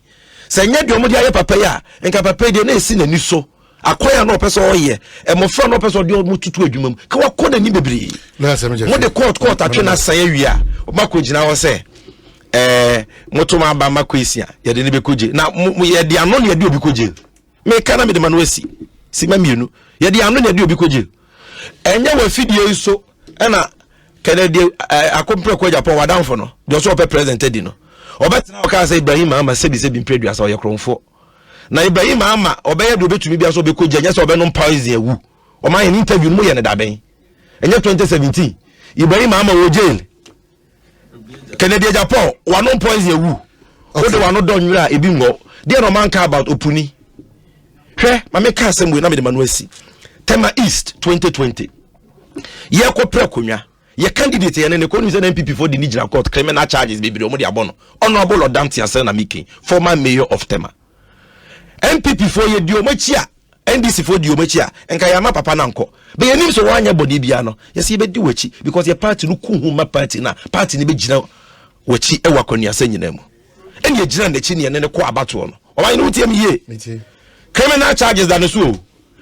se nye de omo di aye papei a enka papei de na esi na ni so akoya no pese oye emofra no pese de omo tutu adwuma mu ka wakoda ni bebre mo de court atwe na asan awia makogina ho se motoma ba makwisia ye de ne be koje na ye de ano ne de obi koje me kana me de manwesi sima mienu ye de ano ne de obi koje enye wa fidie so na Kennedy akompre ko Japan wadanfo no de so pe presented no obetena o ka say Ibrahim ama se bi predu asa o ye kronfo na Ibrahim ama obeye de obetumi bia so obi koje nya so obe no poison awu o ma ye interview no ye ne da ben enye 2017 Ibrahim ama wo jail Kennedy Japan one points ye wu o de one don nwira ebi ngo dey no man ka about opuni hwe ma me ka asem we na me de manuasi tema East 2020 ye ko prekonwa ye candidate ye ne ko nu se na MPP for the Nigeria court criminal charges be o mo de abono honorable Odamti Assin na Miki former mayor of Tema MPP for ye di o machi a NDC for di o machi a enka ya ma papa na nko be ye nim so wanya body bia no ye se be di wachi because your party no ku hu ma party na party ne be gina wachi e wakoni asanyina mu eni ye gina na chi ne ne ko abato no o wan no tiam ye criminal charges that so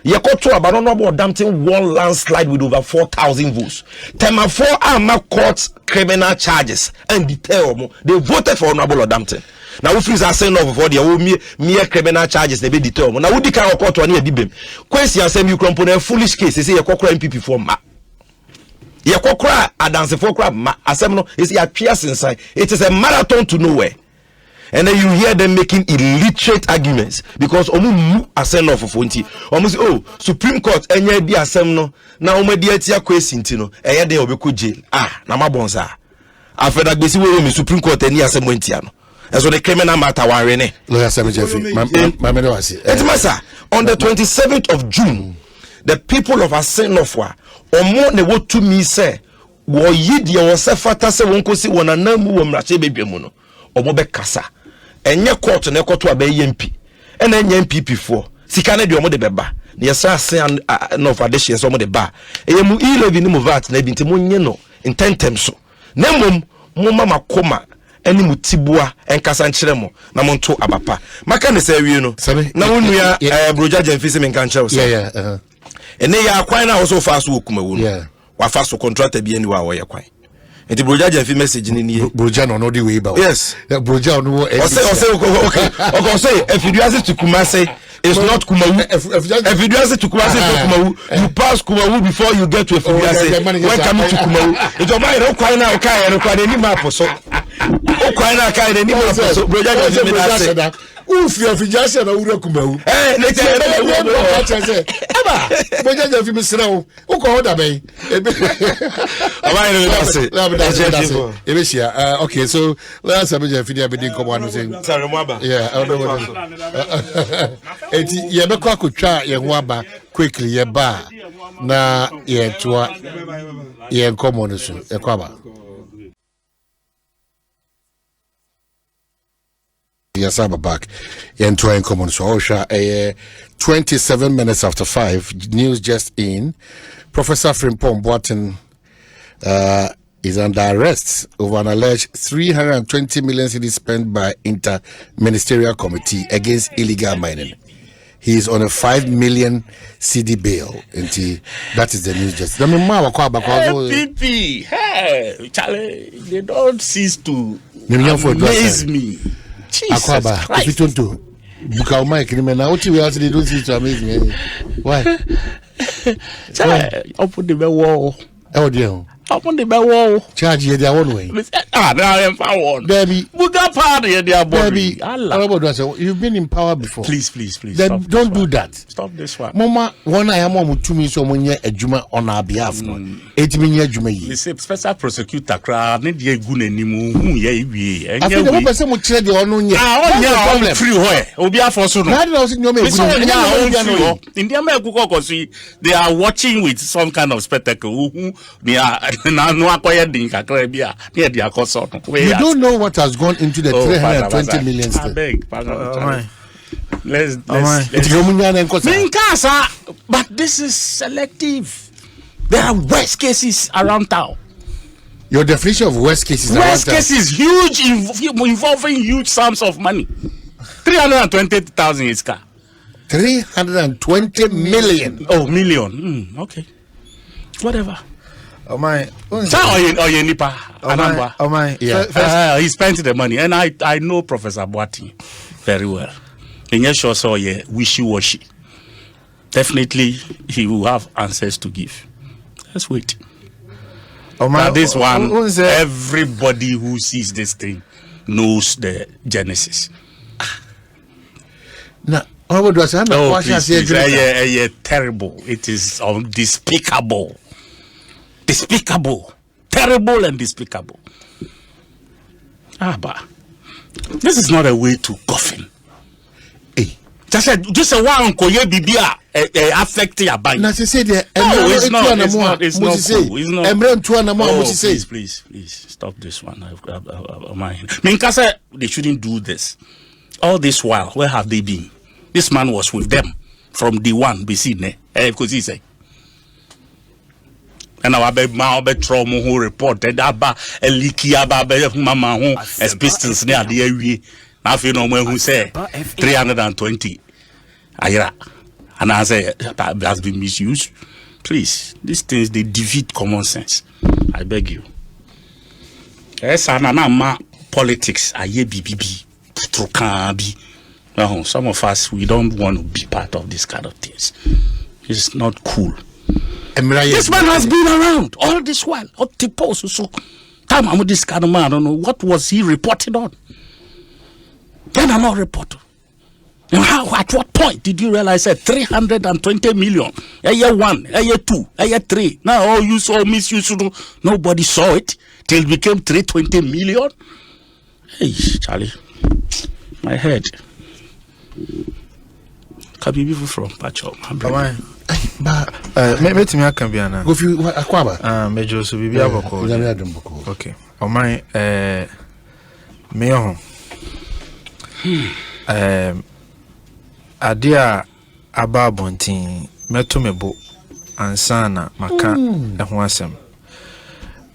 ye ko to abano no about damping one landslide with over 4,000 votes Tema 4 ama court criminal charges and detail mo they voted for honorable Dampton na we freeze Assin North for the mere criminal charges they be detail mo na we di kan court one e dibem kwesi asem you crumple na foolish case say ye kokora MPP for ma ye kokora adanse for kra ma asem no is ya twia sensan it is a marathon to nowhere. And then you hear them making illiterate arguments because omu Assin North for nti omu say oh Supreme Court enye di asem no na omu di atia kwesi nti no eye de obekọ jail na mabonsa afeda gbesi we me Supreme Court eni asem ntia no so the criminal matter wan rene lawyer Sam Jeffrey my me was on the 27th of June the people of Assin North omu ne wotu mi say wo yidi wo se fata se won kosi won anamu wo mrache bedwemu no omu be kasa enye court na ekoto abaye MP ena enye MPP for sika na de omo de beba na yesa Assin North adehye so omo de ba eyemu e-levy ni mu VAT na bi ntemu nye no intentem so na mom mo mama koma eni mutibua enkasa nkyere mo na mo nto abapa maka ne say wie no na wonua broja Jemfi se menka nkyere so ene ya kwan na wo so fa so okumawu no wa fa so contractor bi eni wa wo ye kwan enti broja Jemfi message ni nie broja no the way ba yes broja no okay say if you do to Kumasi it's not Kumawu. If you do to Kumasi for Kumawu, you pass Kumawu before you get to Efiduase. When coming to Kumawu, it's all right. Okay, now okay, and okay, any map so. Okay, now okay, any map so. Broja Jemfi say. Ufi Efiduase na ura Kumawu. Let's say. Eba, broja Jemfi me sra o. Uko hoda be. Okay, so let's have Jemfi dey be come one saying. Sorry, Mwaba. Yeah, I don't know. Eti ye be kwa kutwa ye ho aba quickly ye ba na ye toa ye nkomo no so ye kwa ba yes I'm back ye toa nkomo no so osha 27 minutes after 5 news just in. Professor Frimpong Boateng is under arrest over an alleged 320 million cedis spent by Inter-Ministerial Committee against illegal mining. He is on a 5 million CD bail. And that is the news just. PP, hey, Charlie, they don't cease to amaze me. Jesus Christ. They don't cease to amaze me. Why? Charlie, open the wall. Oh dear. Upon the wall. Charge you their own way. Now I am power. Baby. Buga party, dear boy. You've been in power before. Please. Then don't do that. Stop this one. Mama, one I am on 2 minutes on a juma on our behalf. 8 minutes juma. You say special prosecutor crowd, need ye good anymore. I think the person will trade the onion. Ah, free way. Obia for so. They are watching with some kind of spectacle. They are. You don't know what has gone into the 320 million. I beg, let's but this is selective. There are worst cases around town. Your definition of worst cases? Worst cases, huge, involving huge sums of money. 320,000 is car. 320 million. Oh, million. Okay, whatever. Oh my! He spent the money, and I know Professor Boateng very well. And yes, sure, so yeah, wishy-washy. Definitely, he will have answers to give. Let's wait. Now, this one, everybody who sees this thing knows the genesis. Now, please, terrible. It is despicable. Despicable, terrible, and despicable. But this is not a way to coffin. Hey, just a one koye bibia affect your body. No, it's not. Please, stop this one. They shouldn't do this. All this while, where have they been? This man was with them from the one BC Ekosiisen. And our baby trauma who reported about a leaky about mama who as pistons near the area. Now, if you know who say 320. And I say that has been misused. Please, these things they defeat common sense. I beg you. Politics, BBB, some of us we don't want to be part of this kind of things. It's not cool. This man has been around all this while. So time I'm with this kind of man, I don't know what was he reporting on. Then I'm not reporting. Now, at what point did you realize that 320 million? Year 1, year 2, year 3. Now all you saw misuse. Nobody saw it till it became 320 million. Hey, Charlie, my head. Can be people from Pacho. Maybe me can be ana. Go fi akwaba. Mejo so bibi aboko. Okay. O my me ho. Adia aba bontin meto mebo ansana maka eho asem.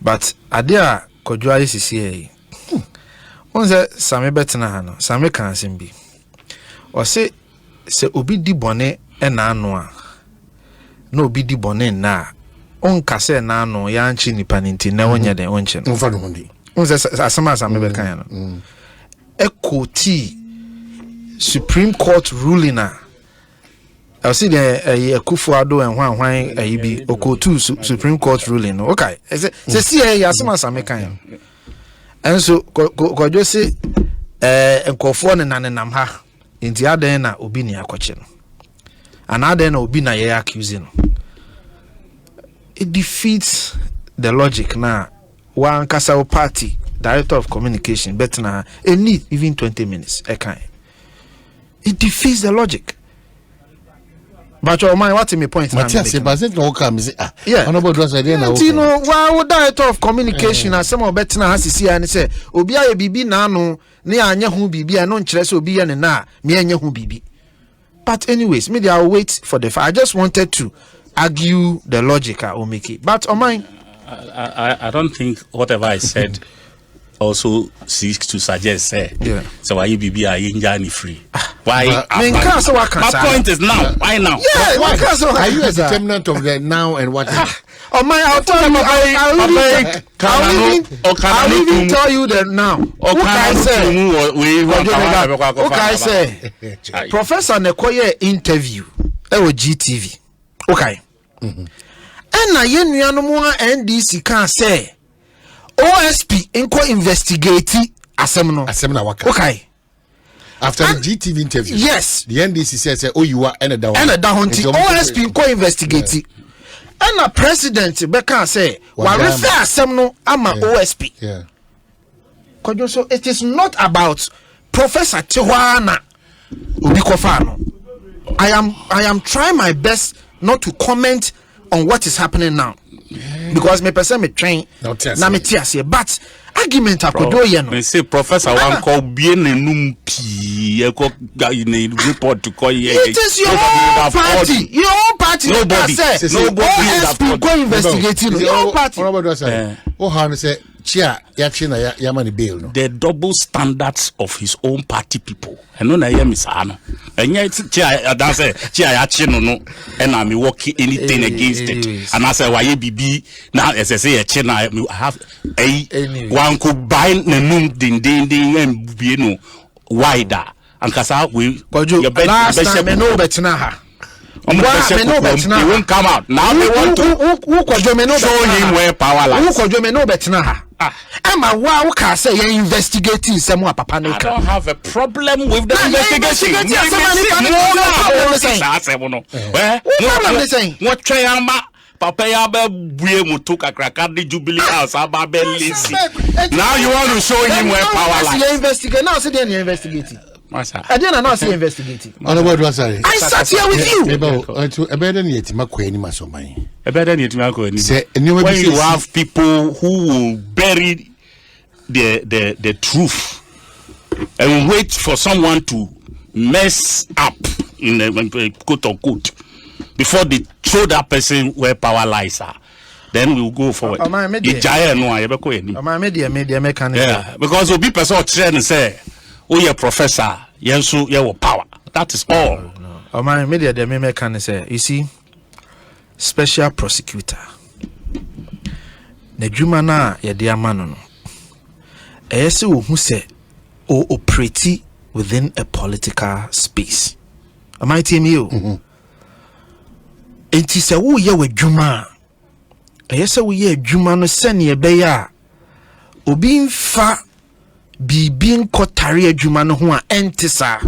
But adia kodwa yesisi On say Sami betena ha no. Sami kan asem bi. O se obi di bone na ano a. Na obi di bone na. On kase na ano ya nchi nipa nti na onye den onche no. Mfa no hondi. On say asema Sami be kan no. Ekoti Supreme Court ruling a I see the Kufuado and Juan Aibi Okotu Supreme Court ruling. Okay, say see asema Sami kan. And so ko just say nkofo ne nanenam ha nti adan na obi ne akwache no and adan na obi na ye accuse no. It defeats the logic na one kasa party director of communication bet na need even 20 minutes it defeats the logic. But your mind, what's my point? Matthias, no come is yeah. Honorable was idea now. You know, why would director of communication and some of Bettina has to see and say, Obia bibi nano, near anya who bibi and non chess obi and na, me anya who bibi. But anyways, maybe I'll wait for the I just wanted to argue the logic or make it. But on mine, I don't think whatever I said also seeks to suggest so why you be a free. Why? My point is now. Why now? Yeah, why are you a determinant of the now and what? Oh my! I'll tell you. I'll even tell you that now. Okay, say. Professor Nekoye interview. GTV. Okay. And na yenu mo NDC can say. OSP inko investigate asem waka. Okay. After the GTV interview. Yes. The NDC says you are and down. OSP inko investigate. And a president beka say wa refer asem no ama OSP. Yeah. So it is not about Professor Tiwana Obikofano. I am trying my best not to comment on what is happening now. Because me person me train na me tiase but argument akodo ye no me say professor wan call bien enum pi e ko report to call ye it is your own party nobody go investigating your own party oh how say chia ya na ya man bail no the double standards of his own party people and no na hear me say no enya chia that say chia ya chi no and I me work anything against it and I say why bibi na say ya chi na have one could buy nenum din and be no wider and kasa we your last time me no betina ha he won't come out now. They want to show him where power lies. I don't have a problem with the investigation. What Papa Jubilee House now you want to show him where power lies. Now see they investigating. I didn't know see investigating. I sat here with you. When you have people who will bury the truth and wait for someone to mess up in the quote unquote before they throw that person where power lies are, then we will go forward. Yeah, because will be person train and say, "Oh, you're professor, you your power." That is all. No. My media the me can say, you see, special prosecutor. The jumana ya dia mano. Ese who say or operate within a political space. Am I telling you? Enti se wo ye wadwuma se wo ye adwuma no se ne be ya obi mfa bibi nkotare adwuma no ho a entisa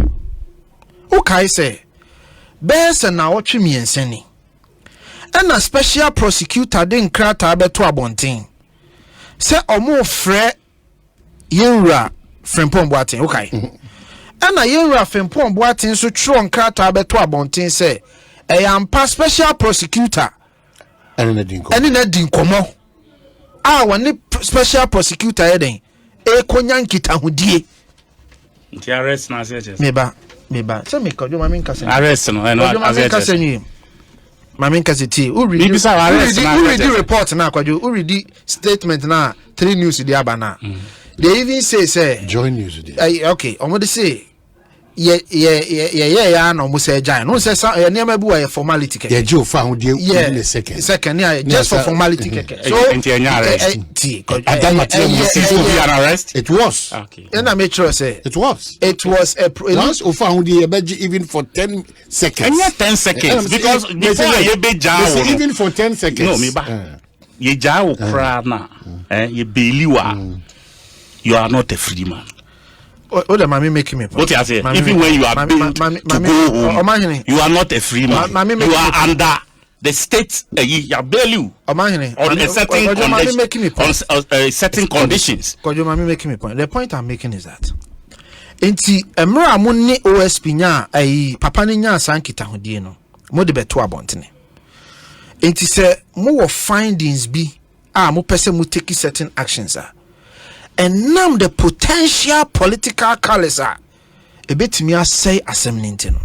o kai se be se na wo twe miensani and a special prosecutor de nkrata beto abonten se omo frɛ yenra Frimpong Boateng o kai and a yenra Frimpong Boateng so tro nkrata beto abonten se ampa special prosecutor and na din komo wani special prosecutor eden konya nkita hodie nti arrest na say meba say me ko mama nka say arrest no and mama nka say ti u read report na akwadwo u read statement na 3 news di aba na they even say join news okay omo dey say yeah no mo say giant no say near be a formality yeah Joe found you in a second just for formality so it was okay and I make sure say it was a once you found the even for 10 seconds and 10 seconds because before you be jaw even for 10 seconds no me ba ye jaw kra na ye beliwa you are not a free man. Oh, the mommy making me point. What you say? Even when you are built to go home, you are not a free man. You are under the state. You are bail on a certain conditions. On certain conditions. Because your mommy making me point. The point I'm making is that. Enti emra amunni OSP nya papa ni nya sankita hodie no. Mo de beto abontene. Enti se mo findings bi mo pese mo take certain actions and now the potential political callers a betimi asay assemblinte no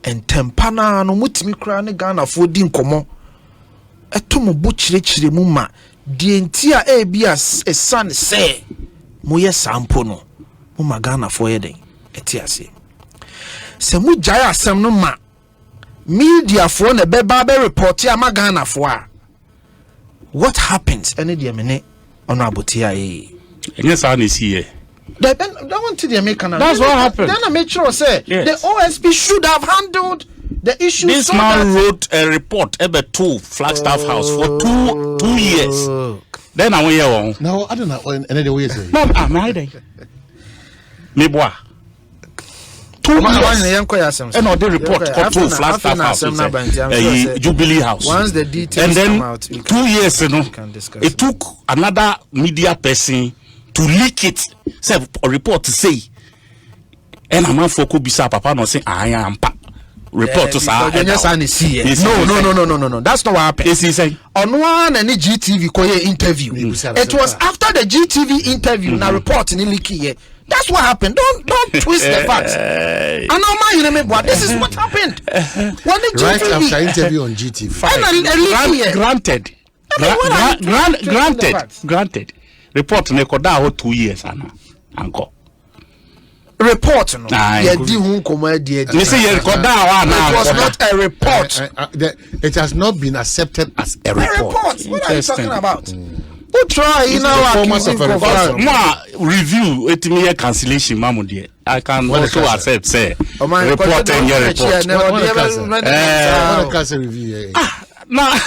and tempana no mutimi kra ne Ghana fo di nkomo eto mo bo chire mu ma die ntia bia esan say mo ye sampo no mo ma Ghana fo ye den etiase se mo jaya asem no ma media fo na beba be report ya ma Ghana fo a what happens any de mene ono abotia yes, I see here. That one to the American. That's what happened. Then I made sure say the OSP should have handled the issue. This man wrote a report about 2 Flagstaff House for 2 years. Then I went here. No, I don't know. Another way say. No, I'm hiding. Me boy. 2 years. And all the report got 2 Flagstaff House. Jubilee House. Once the details and then come out, 2 years, it took another media person to leak it, say a report to say, and a man for could be sa papa no say I am report to say no, that's not what happened. On one any GTV koye interview. It was after the GTV interview na report in leak here. That's what happened. Don't twist the facts. I know my boy. This is what happened. When the right GTV, after interview on GTV. Granted. Report nekoda 2 years anko. Report no. It was not a report. It has not been accepted as a report. What are you talking about? Who try review it me a cancellation mamudie. I can also accept say report and your report. Review. Now,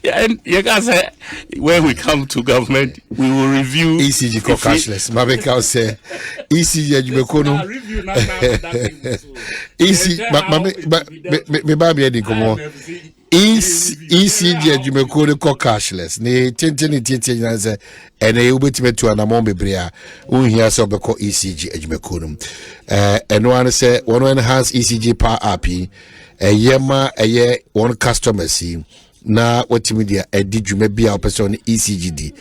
and you can say when we come to government, we will review ECG cashless. Mabeka say ECG Ajumekono. ECG, me baby edi komo. ECG Ajumekono cashless. Ne tenti na say ene ubetime to anamon bebrea. Unhia say obeko ECG Ajumekono. Eno an say one enhance ECG power API. Yema one customer see na what media edi dwuma bia opperson ECGD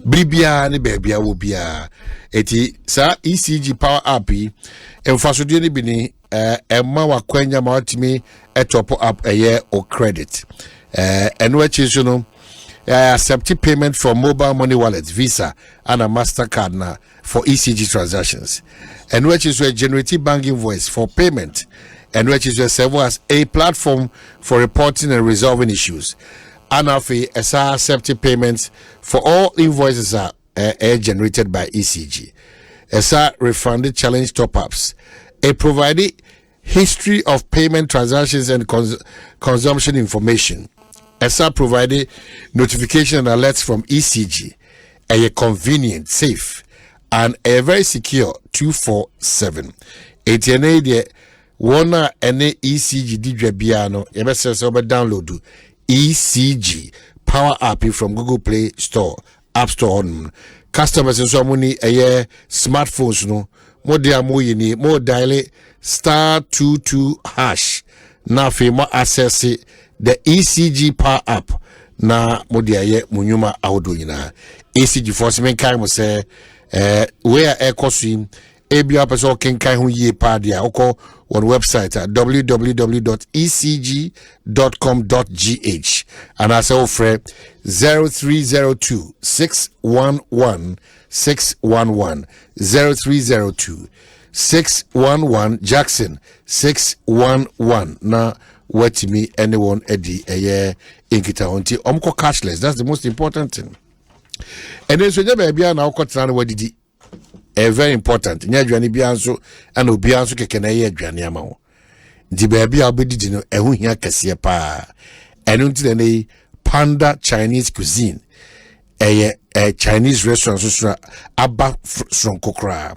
bribia ne baabia wo bia eti sa ECG power app emfasodie ne bi ni emma wakwanya ma watimi etop up o credit eno achi so no accept payment from mobile money wallet Visa and a MasterCard na for ECG transactions eno achi so generative bank invoice for payment and which is serve as a platform for reporting and resolving issues. ANAFI accepted payments for all invoices are generated by ECG. ESA refunded challenge top-ups. It provided history of payment transactions and consumption information. ESA provided notification and alerts from ECG. A convenient, safe, and a very secure 24/7. ATNA Wana ene ECG didwa bia no yebese se obe download ECG power app from Google Play Store, App Store on customers so amuni smartphones no mo dia mo yini mo dial *22# na fe mo access the ECG power app na mo dia munyuma awdo nyina ECG for se men kai mo se where Ekosiisen ebia person kenkan ho yie pa dia oko on website at www.ecg.com.gh and as ofre 0302 611 611 0302 611 Jackson 611 na watimi anyone edi eye inkita onti omko cashless. That's the most important thing. And then so bia na okotana na wadidi very important. Nya aduane bia nso ana obi anso keke na ye aduane ama ho. Di bia obedidi no ehu hia kase pa. Enu nti na Panda Chinese cuisine. Chinese restaurant so aba from kokra.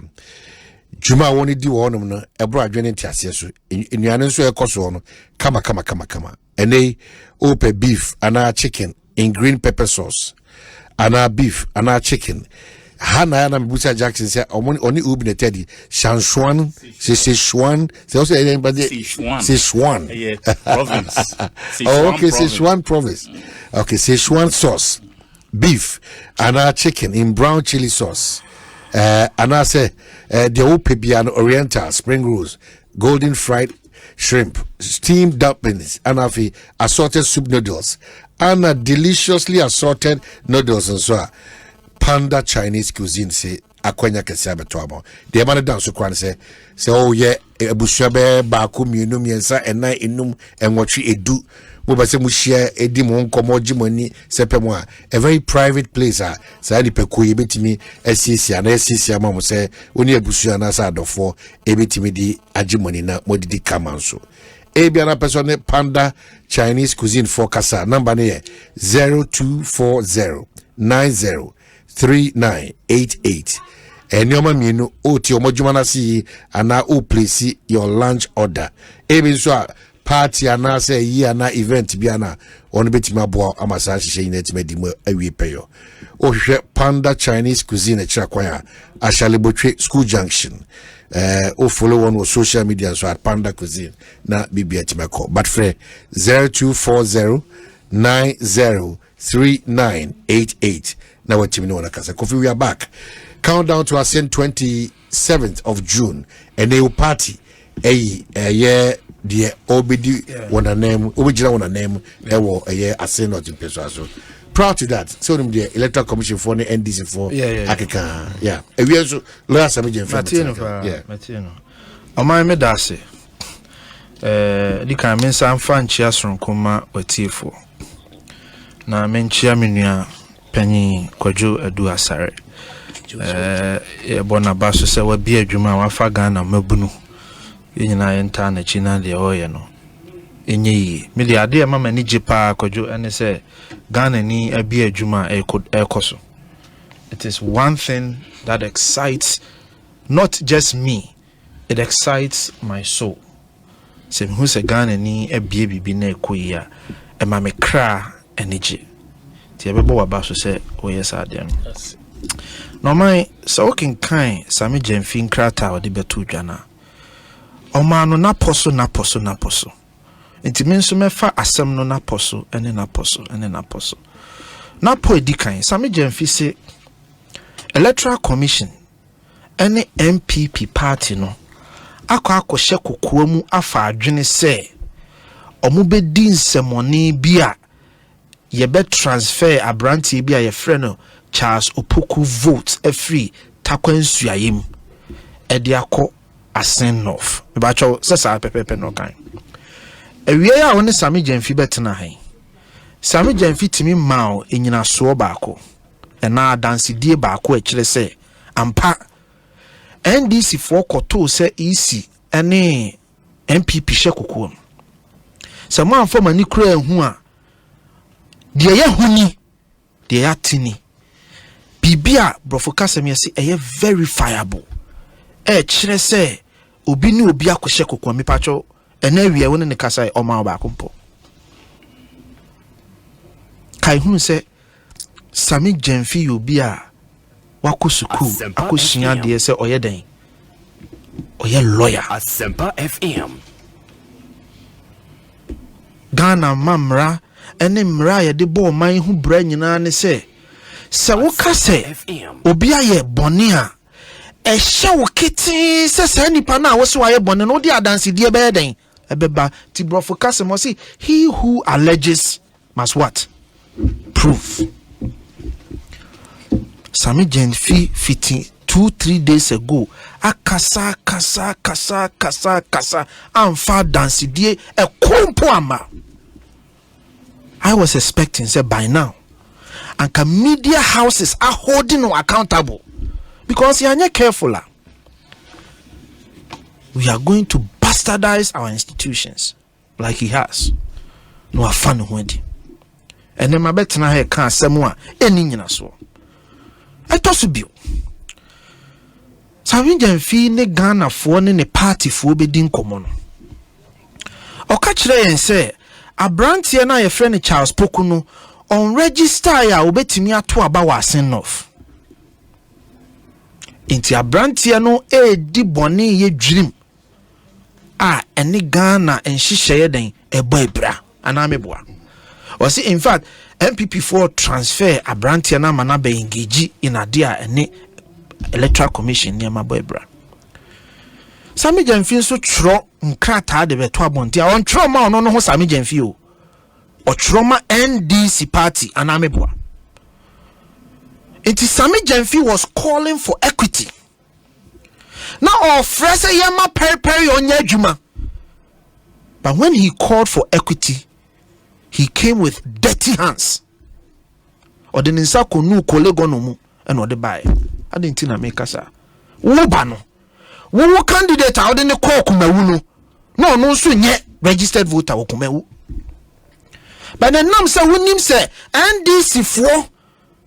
Juma woni di wonum no ebro adwene ntiase so. Enuane nso ekoso no kama. Ene ope beef ana chicken in green pepper sauce. Ana beef ana chicken. Hana na Busa Jackson say oni ubi ne teddy Shanchuan Sichuan say also anybody Sichuan province. Oh okay, Sichuan province. Okay, Sichuan sauce, beef and chicken in brown chili sauce. And I say the Opebian Oriental spring rolls, golden fried shrimp, steamed dumplings, and assorted soup noodles, and deliciously assorted noodles and so on. Panda Chinese cuisine say akwanya kese abetwamo de man dan so kwan say oh yeah ebusuabe ba ko mienu miensa ena enum enwotwe edu mo ba se mu share edi mo nkomo gimoni sepemu a very private place a sa di peko ye betimi asiesia na asiesia ma mo say oni ebusua na sa adofo ebetimi di agimoni na modidi kamanso ebia na person Panda Chinese cuisine for kasa number ne 0240 90 3988 Enyoma mienu oti omojuma si ana o place your lunch order ebi so party ana say yi ana event bi ana on betima bo amasa hye net medimo awie peyo o hwe Panda Chinese cuisine chakwa ashale botwe school junction o follow on social media so at Panda cuisine na bibia timako but free 0240 90 3988 now what you know Kofi, we are back. Countdown to Assin 27th of June. And a party a year the obedi one name original one name a year Assin North in Peso. Proud to that. So them the electoral commission for the NDC for Akeka. Yeah. A we also last Matino. Amai medase. Di kan mensa mfa nchia sonkoma watifo. Na menchia menua Penny Kwajo Edu Asare. Bona baso se wa bi adwuma wa fa Ghana mabunu. Yenyina enta na China de oye no. Enyi me de ade mama ni jipa Kwajo ene se Ghana ni abi adwuma ekoso. It is one thing that excites not just me. It excites my soul. Se hu se Ghana ni abi bibi na ekoya e ma me kra energy. Tiabebo wabaso se oyesa adian. No my so kin kan sami jemfin krata odi betu dwana. Oma no na poso. Enti menso mefa asem no na poso ene na poso. Na po edi kan sami jemfi se Electoral Commission ene MPP party no akọ kokoa mu afa adwene se omu bedi nsemoni bia yebe transfer abranti bi a ye freno Charles Opoku vote free takwansu ayem ede akọ Assin North ba cho sesa pepepe no kan ewie ya woni Sami Jemfi betena han Sami Jemfi timi mao enyina so baako na dance die baako a kire se ampa NDC for koto se EC ene MPP hye kokoam Samu amfoma ni kura ehu a de ye huni de ya tini bibia brofo kasem yesi eye verifiable kire se obi ni obi akohye kokoam mi pacho ena wie woni ne kasa o ma ba kompo kai hunu se Sami Jemfi obi a wakosuku akohia de se oye den oye lawyer Asempa FM Ghana mamra ene mra ye de bo man hu bra nyina ne se woka se obi aye bone a a show kitty says any pana was why born no dia dance dear bedding. A beba Tibro Casim say he who alleges must what? Proof. Sami Jenfi fitting 2-3 days ago. Akasa kasa and far dance die a kompoama. I was expecting say by now and media houses are holding no accountable because you are not careful. We are going to bastardize our institutions like he has. No fun wedding. And then my bet na he can semwa eni nyina so. I toss you. Sami Jenfi ne Ghana fo ne party fo be din komo no. Oka kire yen say abrantie na ye friend Charles Poku no on register ya obetimi ato aba wa Assin North. Inti abrantie no di bone ye dream. Eni Ghana enhihye den ebo ebra anameboa. Was in fact MPP4 transfer abrantie na mana be engage in adia eni electoral commission near Mabebra. Sami Jenfi so tro nkrata de beto abonti a on trauma no ho Sami Jenfi o trauma NDC party anameboa. It is Sami Jenfi was calling for equity. Now all fresh yama peri onya adwuma. But when he called for equity, he came with dirty hands. Or the ninsa konu kolego no mu and or the buy. I didn't think I make us a wobano. Wo candidate out in the call kumewuno. No so yet registered voter wo kumewu. But the nam say wunim say NDC 4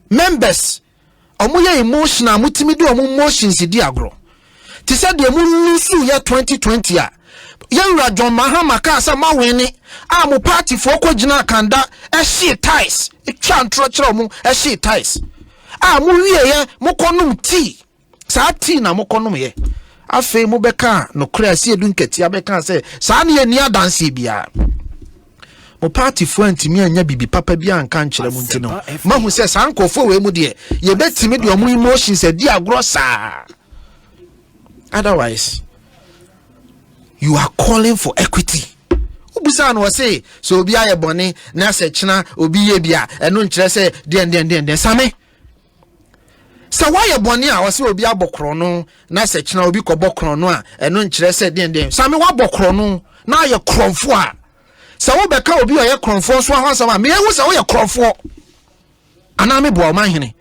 members omoye emotional mutimi do omo motions di agro. Ti said the mu nusu year 2020 a Yenra John Mahama ka sa ma weni a mo party for kwagina kanda e she ties e twa ntrokere mo e she ties a mo wie ye mo konum tea sa tea na mo konum ye afi mo beka no kra si edu nketi abeka say sa na ye ni adanse bia mo party for antimi anya bibi papa bia anka nkyere mo ntino mahu say sa ankofo we mu de ye betimi de omo emotions e di agro sa. Otherwise you are calling for equity. Ubusa no say so obi aye bone na se china obi ye bia eno nkire say den same. So why ye bone a wase obi abokro no na se china obi kobokro no a eno nkire say den same wa bokro no na ye kronfo a. So wo beka obi oye kronfo so ahwasama me ehu say wo ye kronfo. Ana me bo omanhene.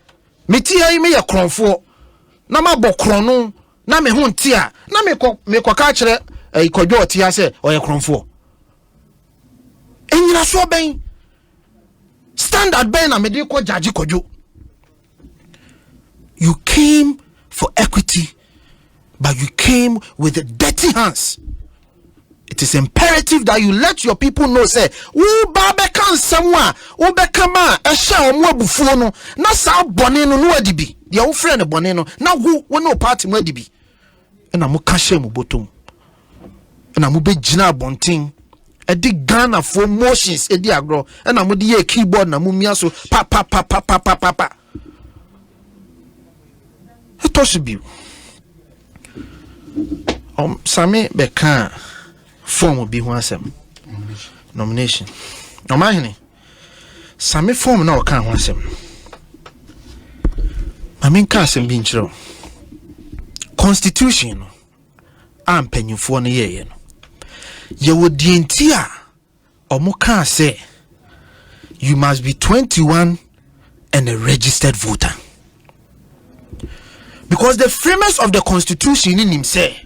Me ti ayi me ye kronfo. Na ma bokro no na me hu ntia na me kwa kire kodwo otia se oye kronfo. Enyina so ben standard ben na me de ko judge kodwo. You came for equity, but you came with the dirty hands. It is imperative that you let your people know say wo ba be kan samwa wo be kama e sha omo abufuo no na sa bone no no adibi de wo frɛ ne bone no na wo no party mu adibi na mo ka hye mu botom na mo be gina bonten e di Ghana for motions e di agro na mo di ye keyboard na mo mia so pa it should be Sami beka form bi ho asem nomination no mahene Sami form na o kan ho asem amen ka asem bi nchiro constitution no ampanyufo no yeye no ye wodi enti a omuka say you must be 21 and a registered voter, because the framers of the constitution in him say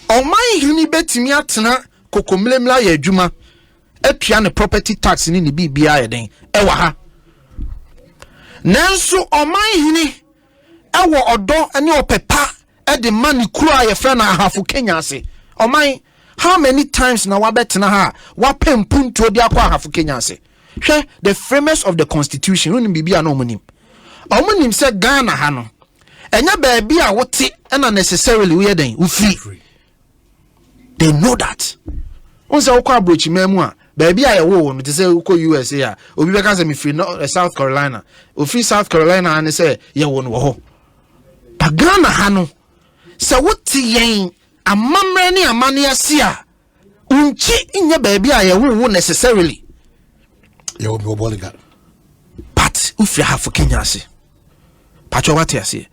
omai hini betimi atena kokomlemla ya adwuma atua ne property tax ni ne bibia ya den ewa ha nanso omai hini ewo odo ene opepa e de mani kura ya fra na ahafo Kenya ase omai how many times na wabetena ha wapempunto de akwa ahafo Kenya ase hwe the framers of the constitution no bibia na omunim se Ghana ha no enya baabi a wote na necessarily we den we free. They know that. Once I call brochi memu a baby I wo no te say uko USA a obi be kan say me free no South Carolina. O free South Carolina and say ye wo no ho. Pagana hano sa wuti yen amamre ne amane ase a unchi nya baby a ye wo necessarily ye wo be bodyguard but ufia hafu Kenya ase pacho wate ase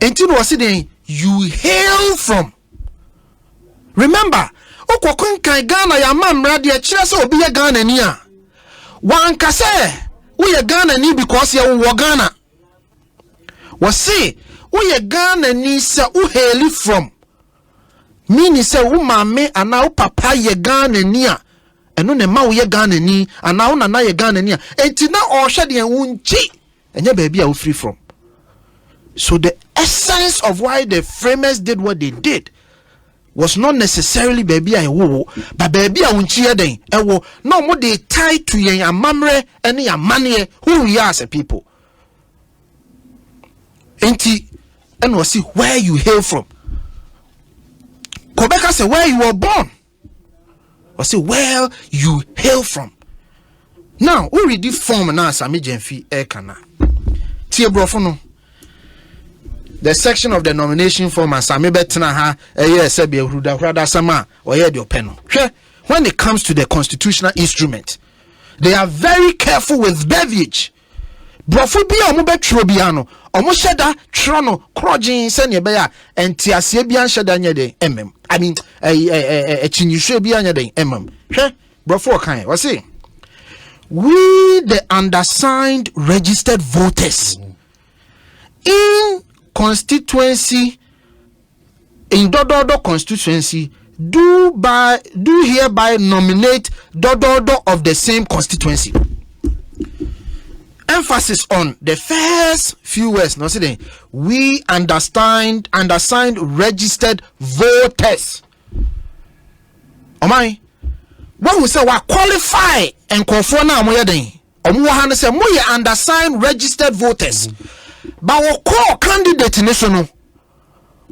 enti no wase den you hail from. Remember okokon kan Ghana ya mamra de kire se obi ye Ghana ni a wanka se wo ye Ghana ni because ye wo Ghana wase wo ye Ghana ni se wo hail from meaning say wo mame ana wo papa ye Ghana ni a eno ne ma wo ye Ghana ni ana wo nana ye Ghana ni a enti na o hwe de wunchi enya baby a wo free from. So the essence of why the framers did what they did was not necessarily baby a wo but baby a wunchi ye den ewo no mo they tie to yen amamre ene amane who we are as a people. Enti eno see where you hail from. Kobeka say where you were born. Or say where you hail from. Now, we read this form now, Sami Jenfi Ekana. Tie brofono. The section of the nomination form and Sami Betna ha sebi huda sama or ye dio peno. When it comes to the constitutional instrument, they are very careful with verbiage. Brofo bi omo betro biano omo sheda trono krojin se ne be ya enti asie bi an sheda nya de I mean chinyhwe bi anya de hwe brofo kan we say we the undersigned registered voters in constituency in Dododo constituency do hereby nominate Dododo of the same constituency. Emphasis on the first few words. No, say we undersigned registered voters. Oh my, what we say we qualify and conform na mo yeden. Omo ha say mo ye undersigned registered voters. But we call candidate national.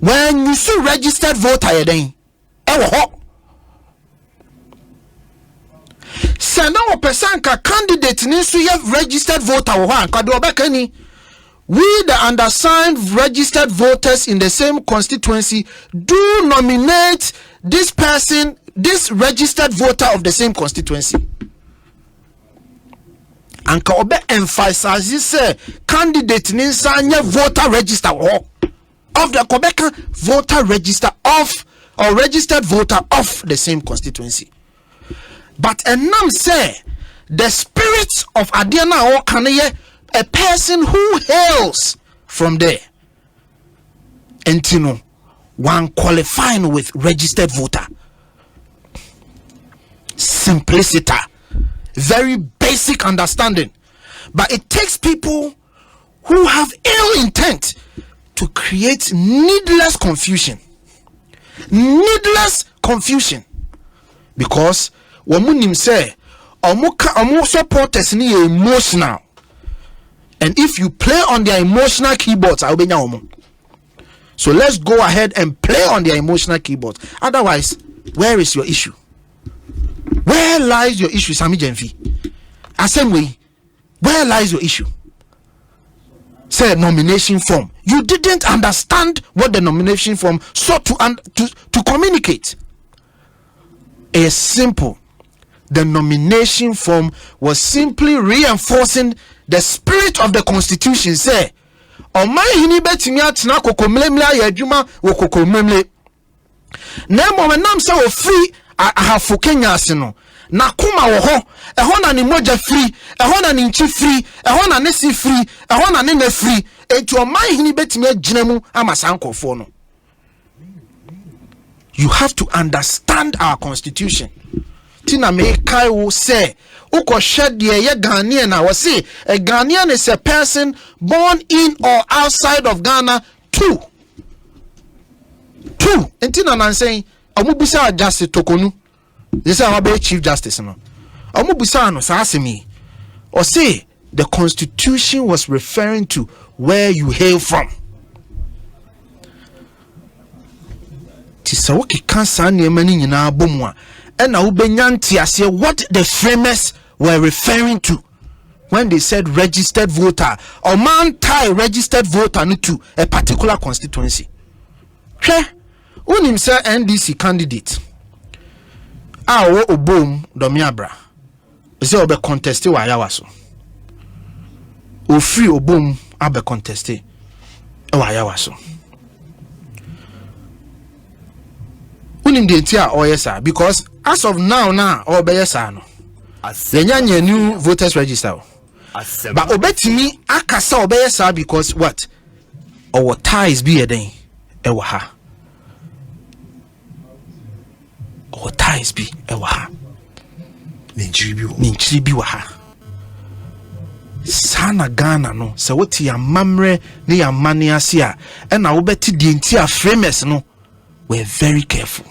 When you see registered voter yeden, ho. Send our person candidate needs to have registered voter. We the undersigned registered voters in the same constituency do nominate this person, this registered voter of the same constituency. And Kaobe emphasizes say candidate needs to voter register of the Quebec voter register of or registered voter of the same constituency. But enam say the spirits of Adiana or Kanaye, a person who hails from there. Entino, one qualifying with registered voter. Simplicity, very basic understanding. But it takes people who have ill intent to create needless confusion. Needless confusion. Because Wamunim say, omu supporters ni emotional, and if you play on their emotional keyboards, I'll be omu. So let's go ahead and play on their emotional keyboards. Otherwise, where is your issue? Where lies your issue, Sami Jenfi? Assembly, where lies your issue? Say nomination form. You didn't understand what the nomination form sought to communicate. It's simple. The nomination form was simply reinforcing the spirit of the Constitution. Say, "Omai hini betimi atena kokomlemle ayadwuma wo kokomlemle." Na mo menam say o free ahafo Kenya ase no. Na kuma wo ho, ehon na ni moja free, ehon na ni nchi free, ehon na ne si free, ehon na ne free. Enti omai hini betimi agina mu amasankofo no. You have to understand our Constitution. Tina me kai will say, uko shed ye Ghanaian. I was say a Ghanaian is a person born in or outside of Ghana. Two. And Tina nan saying, Omubisa justice tokonu. This is our chief justice. No, Omubisa no sasimi. Or say the Constitution was referring to where you hail from. Tisawoki kansa ni emani nyina bomwa. And now what the framers were referring to. when they said registered voter or man tie registered voter to a particular constituency. Unim say NDC candidate awo obom domiabra say obe contest wa yawaso o free obom abe contest wa yawaso unim de ntia oyesa because as of now obeyesa no the new voters register but obetimi akasa obeyesa because what our ties be eden ewa ha our ties be ewa ha ninchiri bi wa ha sana Ghana no se woti ya mamre ne ya mane ase a na wobeti de ntia framers no we're very careful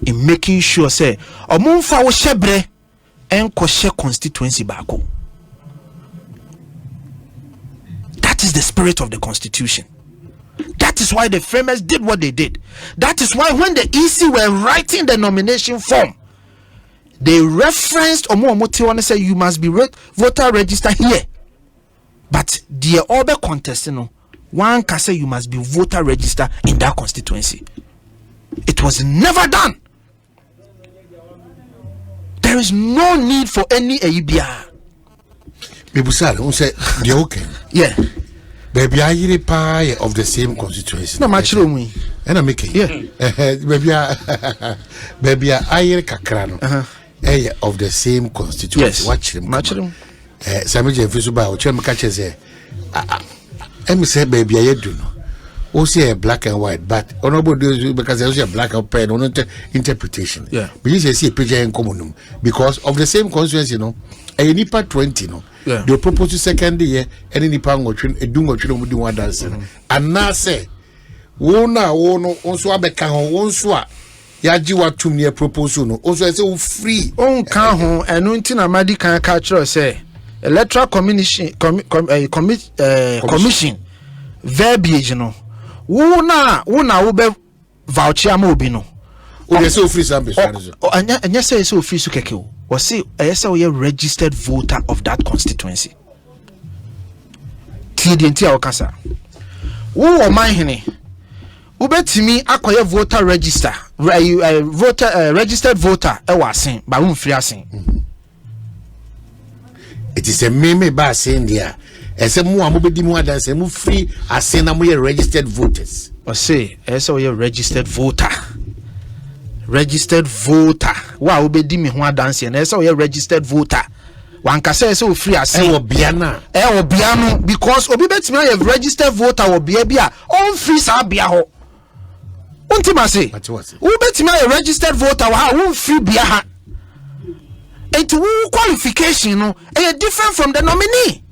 in making sure say omunfa wo hyebre enko hye constituency baako. That is the spirit of the Constitution. That is why the framers did what they did. That is why when the EC were writing the nomination form, they referenced Omo and say you must be voter register here. But the other contest, one can say you must be voter register in that constituency. It was never done. There is no need for any ABR. People say they're okay. Yeah. Baby, I hear pie of the same constituency. No, much room. And I'm making. Yeah. Baby, I hear Kakrano. Of the same constituency. Yes. Watch him. Much room. Sammy Jeffisuba, which I'm catching say. I'm say, baby, I do know. Also, a black and white, but honorable because there's a black and pen on interpretation. Yeah. But you see a picture in common because of the same constituency, a nipa 20, yeah. They propose to second year, and any pang or train, a doom or train would do one dance. And now say, Wona, also Abekan, one swat. Yajiwa to me a proposal. Also, I say, free. On Kaho, and Untina Madi can catch us say, electoral commission, commission, verbiage, Wona, ube voucher mobino. Oh, you're so free, something. And yes, say so free Sukeko. Or say, I say, we are registered voter of that constituency. TDNT Okasa. Who or my henny? Ubetimi acquire voter register, registered voter, Assin, Baum Friasin. It is a meme by saying there. As a more than say, move free, Assin, and we are registered voters. Or say, as we are registered voter. Registered voter. Wow, be dimi ho adanse na ese we registered voter. Wan ka say so free as e obiana. Obiano because obi betimi have registered voter obia bia on free sa bia ho. Untima say. Obi betimi have registered voter wa on free bia ha. It qualification no different from the nominee.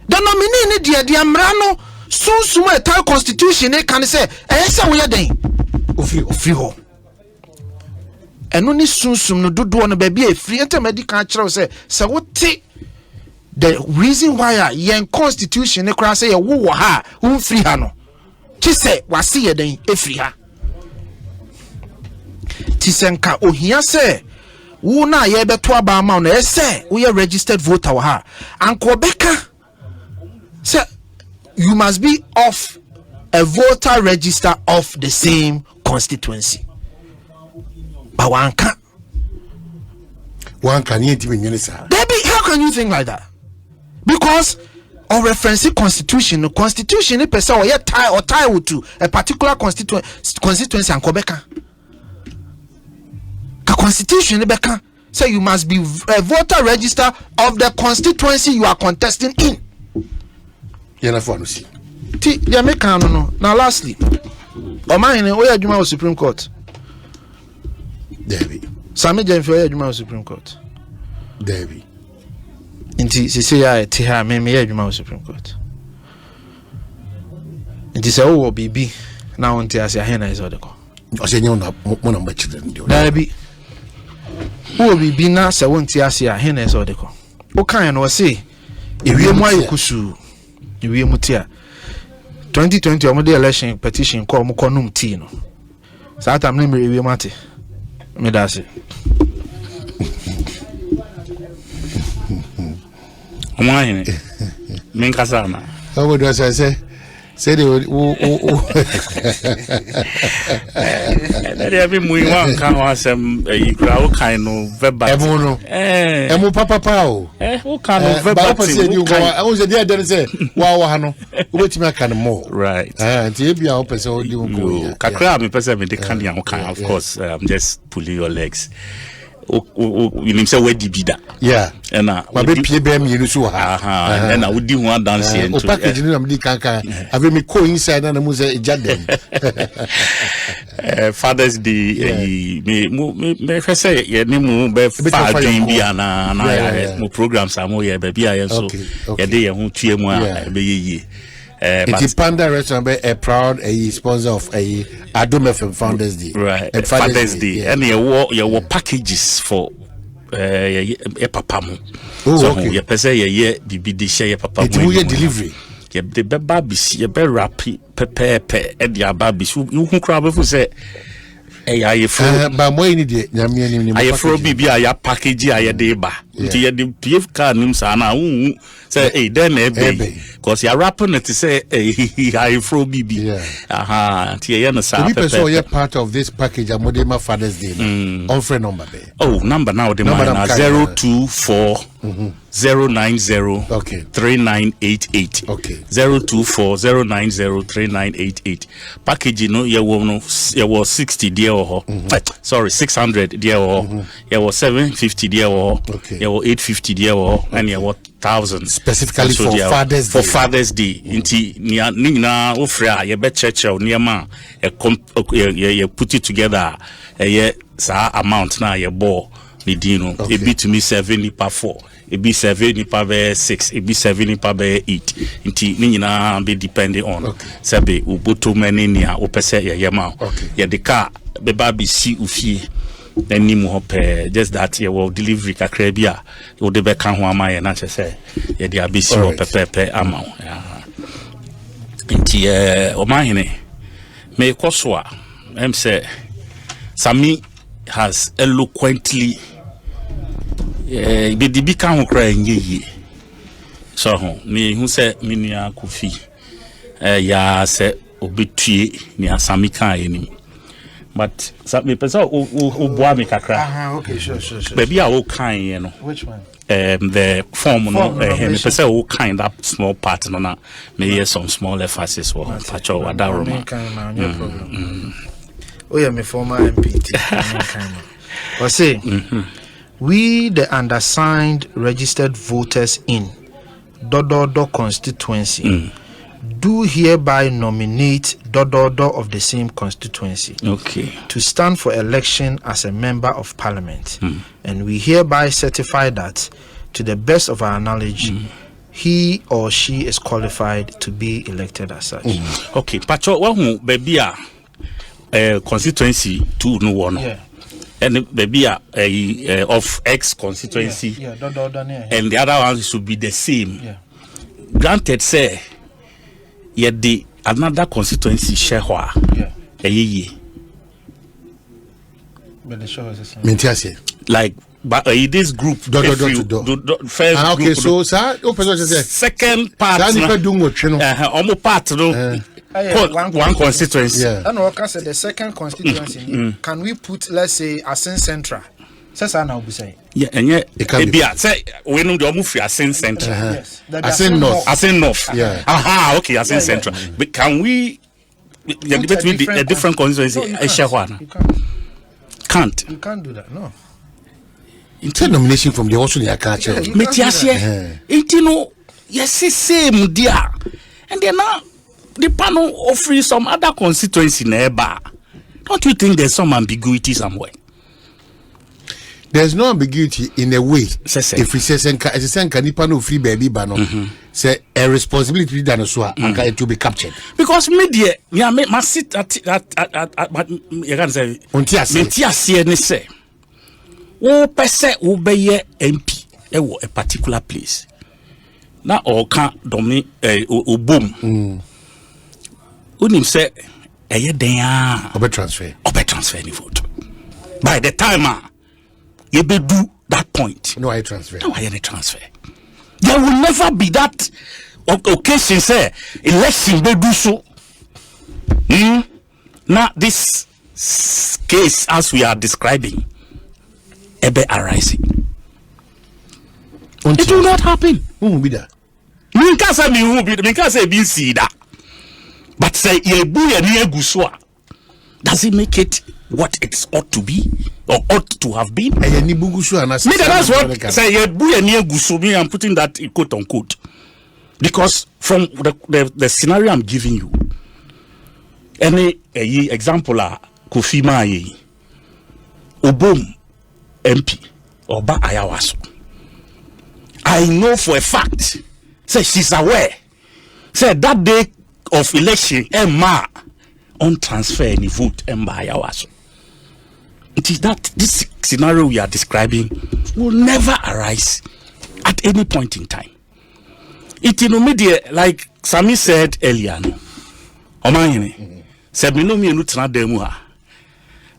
The nominee ni dia amra no so a entire constitution e kan say say we den. Ofri ho. And only soon no do on a baby a free medical say what the reason why yen constitution ne cry say a woo ha who free hano. She say was see a day a free ha. Tisenka ohia say woo na ye beto aba ma na say we are registered voter ha. And Quebeca say you must be off a voter register of the same constituency. One can Debbie, how can you think like that? Because on referencing constitution per se or tie to a particular constituency and Quebec. The constitution say you must be a voter register of the constituency you are contesting in. Now lastly, Omani we are Supreme Court. Debbie. Sami Jennifer Juma Supreme Court. Debbie. Inti say I tiha me Juma Supreme Court. Inti say oh bibi na onti ase ahena is odeko. O say nyo na mo number children. Debbie. Oh bibi na say onti ase ahena is odeko. O kan no say ewiem ayekusu. Ewiem tia. 2020 omode election petition call mo konum tea no. Sa tam na me ewiem ate. Me that's it. Why? Minkasana. How would I say? Say they would. Every one can was a crowd kind of verbal. Emo Papa Pao. What kind of verbal? I was there, then say, wow, Hano, which me can more. Right. And be our person, you Kakra, me person, the candy, of course, I'm just pulling your legs. You say where did that? Yeah, and my baby PBM you so and I would do one dance here. Package you know me kanka. Have me co inside and mu say jadem. Father's Day me say ye ne mu be fa dream bia na mo programs am here baby ayen so ye dey ye ho tue mu a be ye. It's Panda Restaurant, a proud sponsor of a Adom FM Founders Day. Right, Founders Day. And your packages for a papamu. So you say ye bibi de share papa. It's your delivery. You the babies, you be rapid pepe and your babies. You can crab if you say. Aye, but more in the Yamian, I throw BB, I package, I deba. Tia the PF car names are now say, then because you're rapping it to say, I throw BB. Aha, Tiana Sa. You're part of this package. I'm Modema Father's Day. On friend number. Oh, number now, the number 024 090 3988. Okay. 024 090 3988. Package, you know, you was 60 dear or sorry, 600 dear or you was 750 dear or you was 850 dear or and you was 1,000 specifically for Father's Day. For Father's Day. Inti nina ofra you bet church or near man you put it together sa amount na you bore ni dino it be to me 70 per 4. It be 7 per 6, it be 7 per 8. Inti nina be depending on sabe ubuto many near opese ya yama. Ya the car be baby si ufi then ni mu just that you will delivery kakra bia you de be kan ho ama ya na say ya de abisi ho pepepe ama inti o mahene me koswa em say Sami has eloquently the dibi kan ho kra nyeye so ho me hu say minia Kofi ya say obetue ni Asami kan enim. But me person o boa me kakra. Okay, sure. Baby a o kind, you know. Which one? The form no me person o kind that small part no na me hear some small emphasis for pacho adaroma. No problem. Oh yeah, me former MPT. Or say we the undersigned registered voters in Dododo constituency do hereby nominate Dododo of the same constituency to stand for election as a member of parliament. And we hereby certify that, to the best of our knowledge, he or she is qualified to be elected as such. Okay, Pacho, what baby constituency 2 no one. And baby of X constituency. And the other ones should be the same. Granted, say yet the another constituency share like but this group first okay group, so second part part one constituency and the second constituency can we put, let's say, Assin Central? Yeah, and yet it can be say we know the move Assin Central. Yes, Assin North. Yeah. Aha, okay, Assin Central. But can we debate with a different constituency? You can't do that. No. It's a nomination from the Australian culture. Metiasie. It no yes same dear. And then now the panel offering some other constituency neighbor. Don't you think there's some ambiguity somewhere? There's no ambiguity in a way. If we say Senka no free baby bano, say a responsibility that it to be captured. Because media, must sit at you can say Mentia say oh pese obeye MP a particular place. Now or can domi boom. Unim say a den obe transfer any vote. By the time you be do that point. No, I transfer. No, I any transfer. There will never be that occasion, say, election they do so. Now, this case, as we are describing, ebe arising. It will not happen. Who will be there? Me can't say me who be. Me can't say be see that. But say ye bu ye ni eguswa. Does it make it what it ought to be or ought to have been? Me that's what say ye bu ye ni egusu. Me, I'm putting that in quote unquote because from the scenario I'm giving you, any example Kofi Maye, Obom MP or Ba Ayawaso. I know for a fact. Say she's aware. Say that day of election, Emma on transfer any vote by Ayawaso. It is that this scenario we are describing will never arise at any point in time. It in media, like Sami said earlier, no. Omayini said me no me no tena demu ha.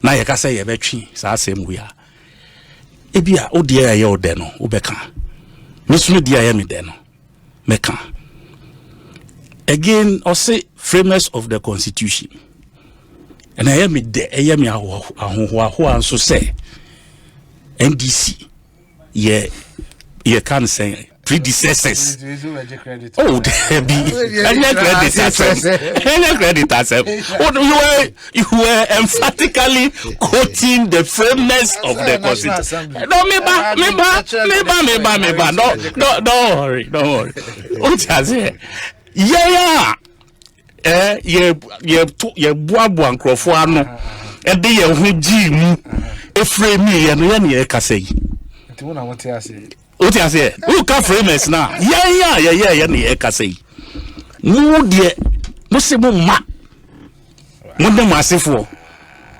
Na ye ka say ye betwi sa asem we a. Ebia o de ye o de no, o beka. Me so de ye me de no. Meka. Again, I say framers of the Constitution. And I am de and so say NDC ye can say predecessors. Oh, there be any credit as you were emphatically quoting the framers of the Constitution. No, don't worry. What I say? Yeah. Ye boabo ankrofo ano e de ye ho gi mu e frame ye no ye ne ye kasa yi nti wona wote ase who ka framers na ye ne ye kasa yi mu de mo se mo ma mo de mo asefo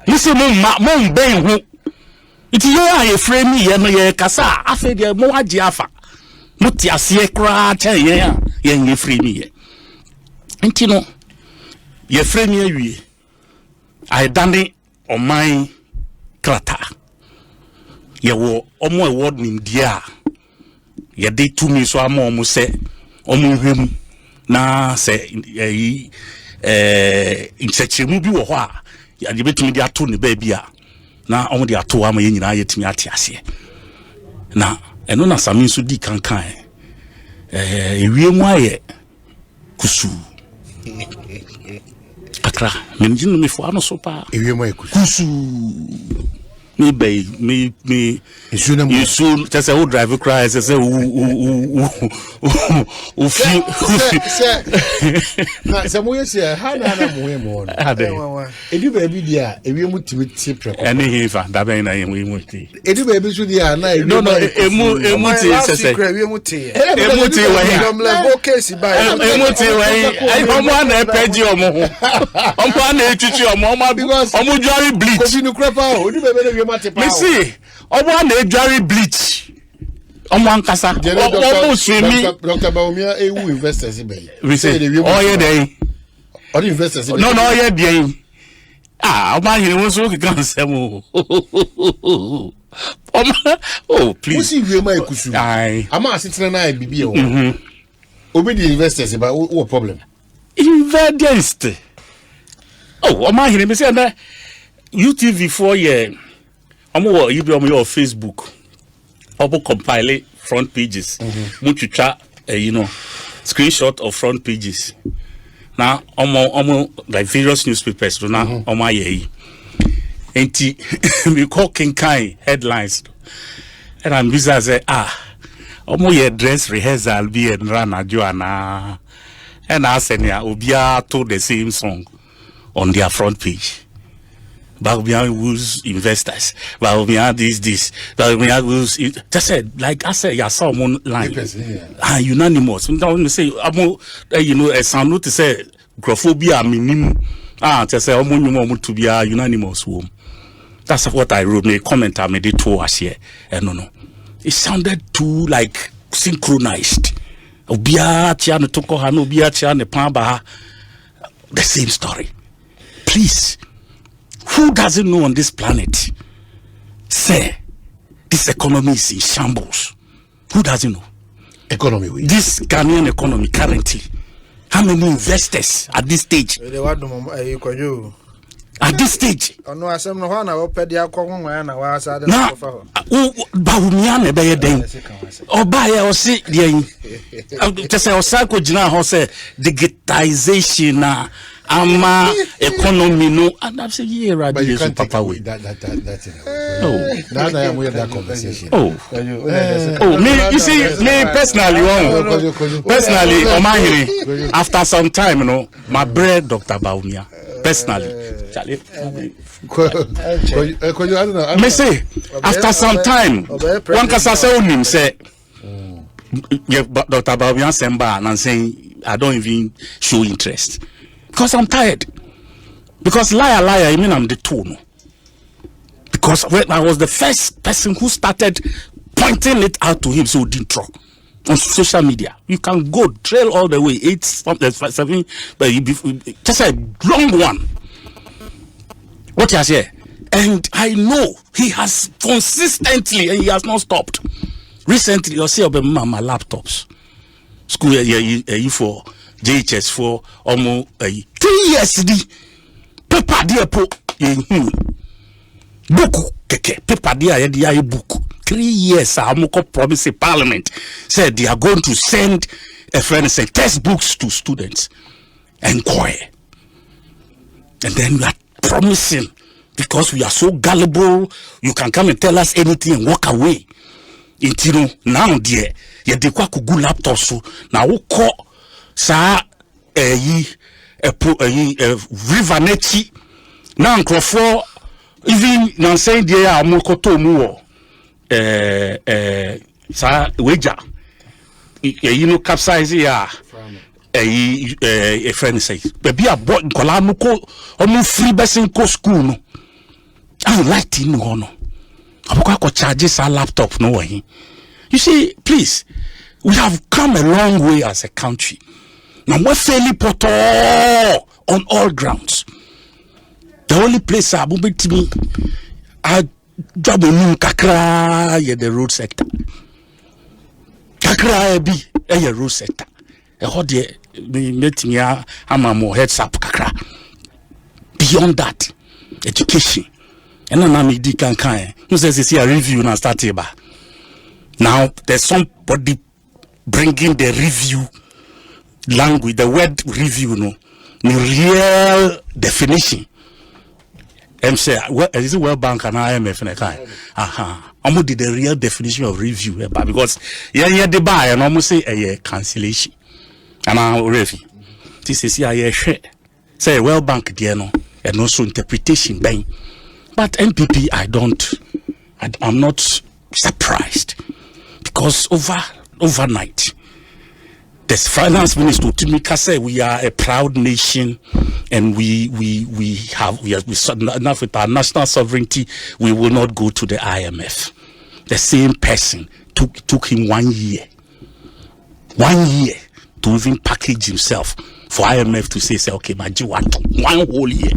mo se mo ma mo ben ho nti ye frame ye no ye kasa afa de mo agi afa mo ti ase kra cha ye frame ye nti no ye frame ye wi I done on my krata ye wo omo award nim dia ye dey to me so am omo se omo hwem na se inchechemu bi wo ho a ye betumi dia to ne ba bia na omo dia to ama ye nyina ye timi ate ase na eno na sami so di kankan ewie mu aye kusu Akra, menjin me fo ano so pa. Ewie mo kusu. Me you just say who drive cry say who feel na se mo yesi ha na mo edu ba bi dia ewie mu timi ti preko ene hifa da ben na yemu mu ti edu ba bi so dia na no emu ti se ewie mu ti we dom level case ba emu ti we ai omo na peji omo na etutu omo jury bleach ko bi nu krepa o edu ba be na we me see omo na jury bleach omo ankasa omo swimi Dr. Baumia ewu investors be we say oh yeah dey all investors no yeah dey omo here won so kan sem omo oh please we see we ma ekusu ama asitena na bibi o obi the investors ba what problem investors omo here me say na UTV 4 year omo you be on your Facebook obo compile front pages muchucha screenshot of front pages na omo like various newspapers do na omo aye enti we call kinkai headlines and I'm busy say omo ye dress rehearsal be and run ajuana and asenia obia to the same song on their front page. Baumia who's investors. Baumia this. Baumia who's just said like I said, ya saw one line. Unanimous. Don't say a sound note to say grophobia minimum. Just say to be a unanimous womb. That's what I wrote. Me comment I made it to us here. No. It sounded too like synchronized. Obia chiano toko hano obia chiane pamba. The same story. Please. Who doesn't know on this planet? Say, this economy is in shambles. Who doesn't know? economy. This Ghanaian economy currently. How many investors at this stage? At this stage. No, I said no one open the alcohol and I was at the Bahumian be den. Or buy or see the just say Osako Jina Hose digitization ama economy no and I've said yeah right but you can't papa take way that now I am with that conversation. Me you see me personally after some time you know my bread Dr. Baumia personally me say after some time one can say him say yeah, but Dr. Baumia Semba and I'm saying I don't even show interest because I'm tired. Because liar, I mean I'm the tone. Because when I was the first person who started pointing it out to him, so didn't try on social media. You can go trail all the way 8 7, but just a long one. What he has here, and I know he has consistently and he has not stopped. Recently, you see about my laptops, school for JHS for almost 3 years. Paper dear po book keke paper dear book 3 years. Amoko promise Parliament said they are going to send a friend say textbooks to students. Inquire, and then we are promising because we are so gullible. You can come and tell us anything and walk away. Until now, dear, you de kwa kugu laptop so now we call sa river nechi now Crawford even now saying they are mokoto mu sa wager you know capsize ya a friend say baby a boy nkola no ko omo free person ko school no I like to know no aboko charge sa laptop no way. You see, please, we have come a long way as a country. Now we're fairly put on all grounds. The only place I move to me, I job in kakra the road sector. Kakra be a road sector. A hot me met me I'm more heads up kakra. Beyond that, education. And then I'm a who says it's a review now start here. Now there's somebody bringing the review language, the word review, no, the real definition. Say, is it World Bank and IMF and a kind? Almost did the real definition of review, because the buy and almost say a cancellation. And now review. This is share. Say World Bank, dear no, and also interpretation bang. But MPP, I'm not surprised because overnight, the finance minister Timika said we are a proud nation and we enough with our national sovereignty. We will not go to the IMF. The same person took him 1 year to even package himself for IMF to say okay, my G one whole year.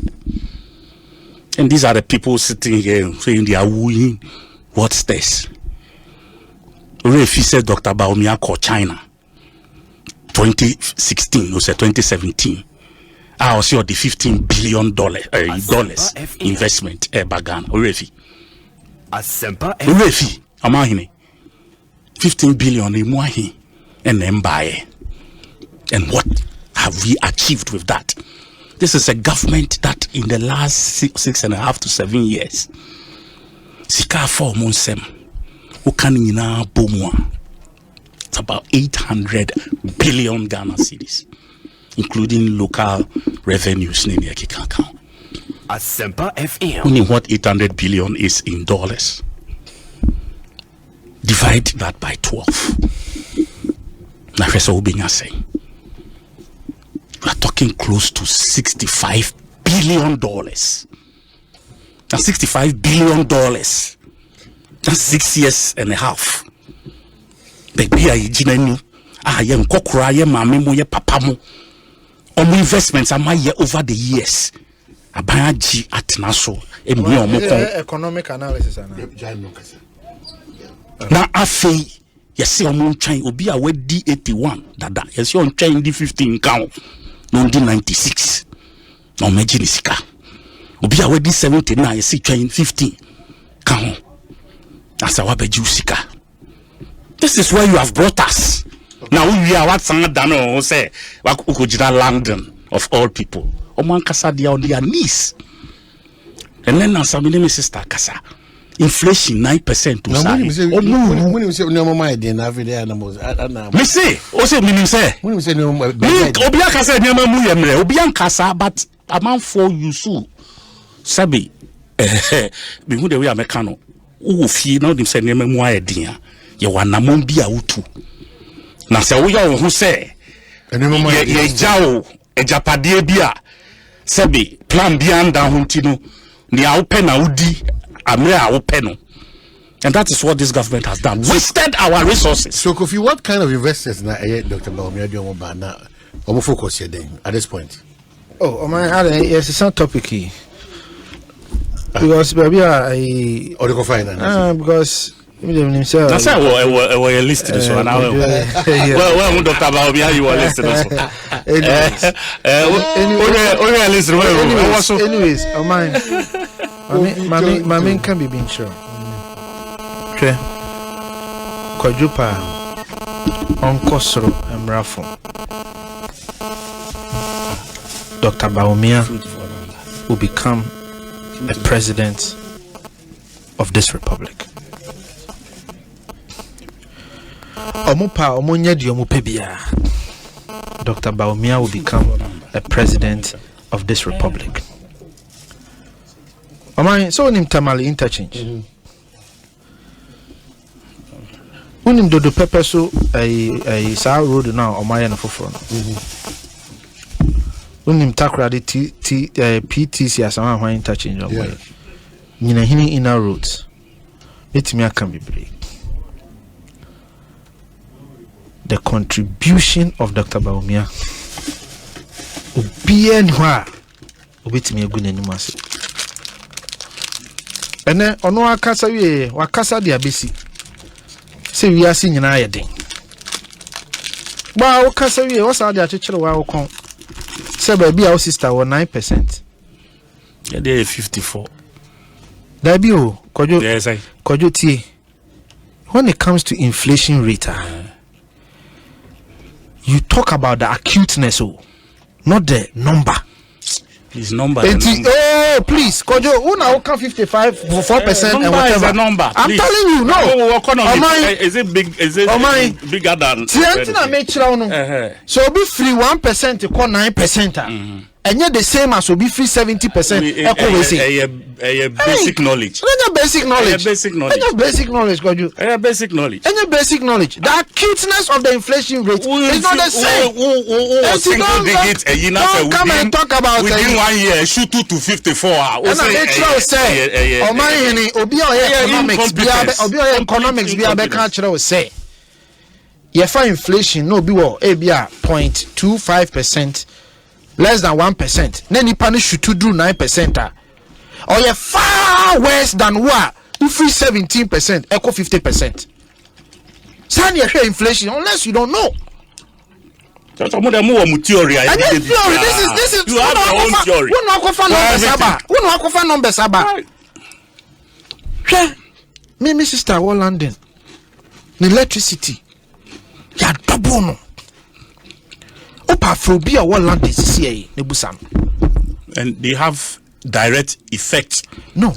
And these are the people sitting here saying they are wooing. What's this? Refi said Dr. Baumia called China 2016, no, 2017. I was the $15 billion dollars investment bagan. Refi. Refi, amahine. 15 billion imuahi and then buy. And what have we achieved with that? This is a government that in the last 6.5 to 7 years, Sika for Monsem, who can in our Bomwa, it's about 800 billion Ghana cedis, including local revenues. Asempa FM. Only what 800 billion is in dollars. Divide that by 12. Professor Obinya saying. We are talking close to $65 billion. That's $65 billion. That's 6 years and a half. Baby, I jinenu. Yem kokura ye mami mo ye papa mo. Investments are my year over the years. Abaya G at Naso. Economic analysis. Now, I feel Yes, see on chain obi a we D81 dada. Yes, see on chain D15 count. No D96. No mejinisika. Obi a we D79 yes see chain 15 count. That's our bejusika. This is where you have brought us. Now we are what sang dano say wakujira London of all people. Oman kasa dia on their knees. And then as my sister kasa. Inflation 9% to say. When you say no my dey na every day animals. Me say, o say meaning say. When you say no Obia kasa nyama mu yemre. Obia kasa but amount for you so. Sabi be who the way America no. Wo fie na dem say nyama mu ayedin. Ye wanamon bi a wutu. Na se wo ya wo ho say. Ye jawo ejapade bi a sabi plan bi anda ho ntino. Ni a open na udi amre a open no. And that is what this government has done. Wasted our resources. So Kofi, what kind of investors na Dr. Baumia do mo ba na omo focus here then at this point? Oh, my yes, it's not topic here. Because baby I or the finance. Because himself. That's why we listed so now. Well, Dr. Baumia you were listed also. Anyways, my main can be being sure. Okay. Kwajupa Onkosro Emrafo. Dr. Baumia will become a president of this republic. Omupa omunya di omupebia. Dr. Baumia will become a president of this republic. So nim tamale interchange. Unim dodo pepper so a sa road now omaya na foforo. Unim takra de PTC asama hwan interchange omaya. Nyina hini inner roads. Etimi aka bebre. The contribution of Dr. Baumia obiye nhwa obetimi egu nanim ase. Ene ono akasa wie wakasa dia besi. Se wi ase nyina yeden. Ba wakasa wie wasa dia chechire wa wokon. Se ba bia o sister wo 9%. Yeah, they 54. Da bi o kojo. Yes, I. Kojo tie. When it comes to inflation rate, you talk about the acuteness, not the number. His number. Oh, please, Kojo, una oka 55 for 4% and whatever. Number. I'm please. telling you, no. Is it big? Is it bigger than? So be free 1% to call 9%. And yet the same as will be free 70%. Basic knowledge. Basic knowledge. Basic knowledge. Basic knowledge, Kojo. Basic knowledge. Basic knowledge. The acuteness of the inflation rate is not the same. Don't come and talk about within 1 year, shoot 2 to 54. And I say, economics be a cultural say. If inflation no be well, a 0.25%. Less than 1%. Then you punish you to do 9%. Or you're far worse than what? You free 17%, echo 50%. Stand your inflation unless you don't know. That's a more theory. This is you have your own theory. Who no offer numbers about? Me sister wa London. The electricity. Ya double no. Opa what land is CA nebusam. And they have direct effects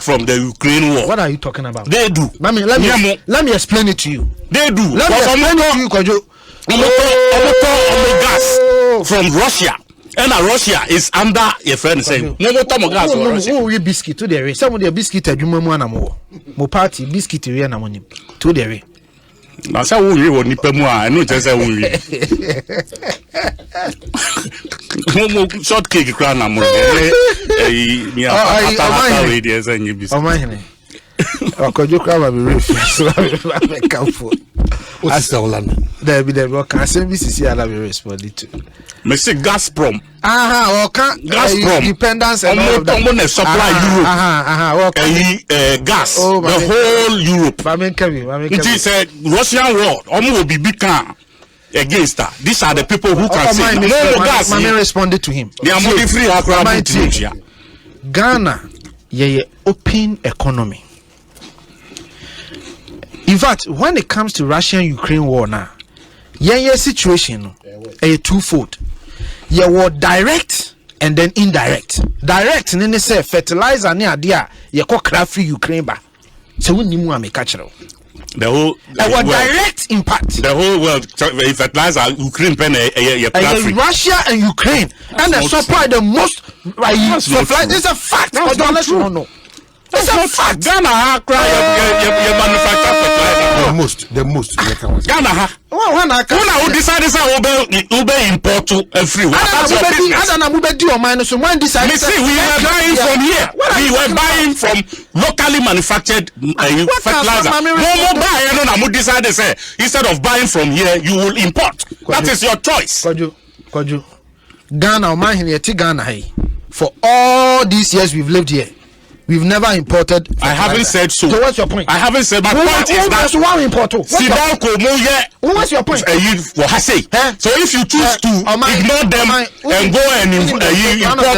from the Ukraine war. What are you talking about? They do. Let me explain it to you. They do. Let me explain it to you, Kojo. Gas from Russia. And Russia is under a friend saying, no, we biscuit to the some of the biscuit at Jumamuanamo. Mo party biscuit to the I say we won't need more. I know just say we. Short cake crown am. Kojo crab be refuse. So I come for. What's the Holland? There be the rock. I say this is here. I be responding to. Me say Gazprom. Gazprom. Dependence and all of that. Supply Europe. Gas. Oh, the whole Europe. It is a Russian war. Will be big against that. These are the people who can say no gas. Mami responded to him. They are more free. Ghana, open economy. In fact, when it comes to Russian-Ukraine war now, situation is twofold. War direct and then indirect. Direct, nene say fertilizer ni adia ye ko free Ukraine ba. So we nimu ameka chero. The whole direct impact. The whole world fertilizer Ukraine pen Russia and Ukraine and they supply the most supply. It's a fact. But don't let you know. It's a fact. Ghana manufacture fertilizer. The most. Ghana who decide to import to everywhere. We were buying from here. We were buying from locally manufactured fertilizer. No decide to say instead of buying from here, you will import. That is your choice. Koju. Ghana, for all these years we've lived here. We've never imported. I haven't said so. So what's your point? I haven't said. My point is that what's your point? So if you choose to ignore them and go and import,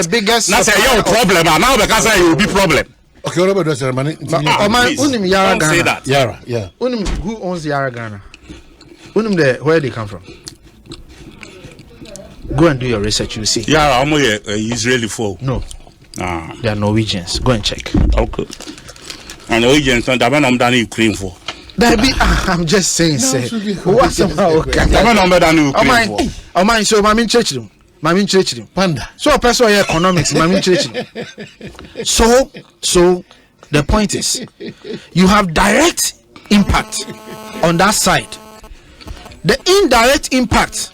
that's your problem. And now because it will be problem. Okay, what about the ceremony? Don't say that. Yara, yeah. Who owns Yara Ghana? Where they come from? Go and do your research. You see. Yara, I'm Israeli for. No. They are Norwegians. Go and check. Okay. And Norwegians, I'm done Ukraine for. Baby, I'm just saying, say. What's about Ukraine? So, Mamin Church. Panda. So, personal economics, Mamin Church. So, the point is, you have direct impact on that side. The indirect impact,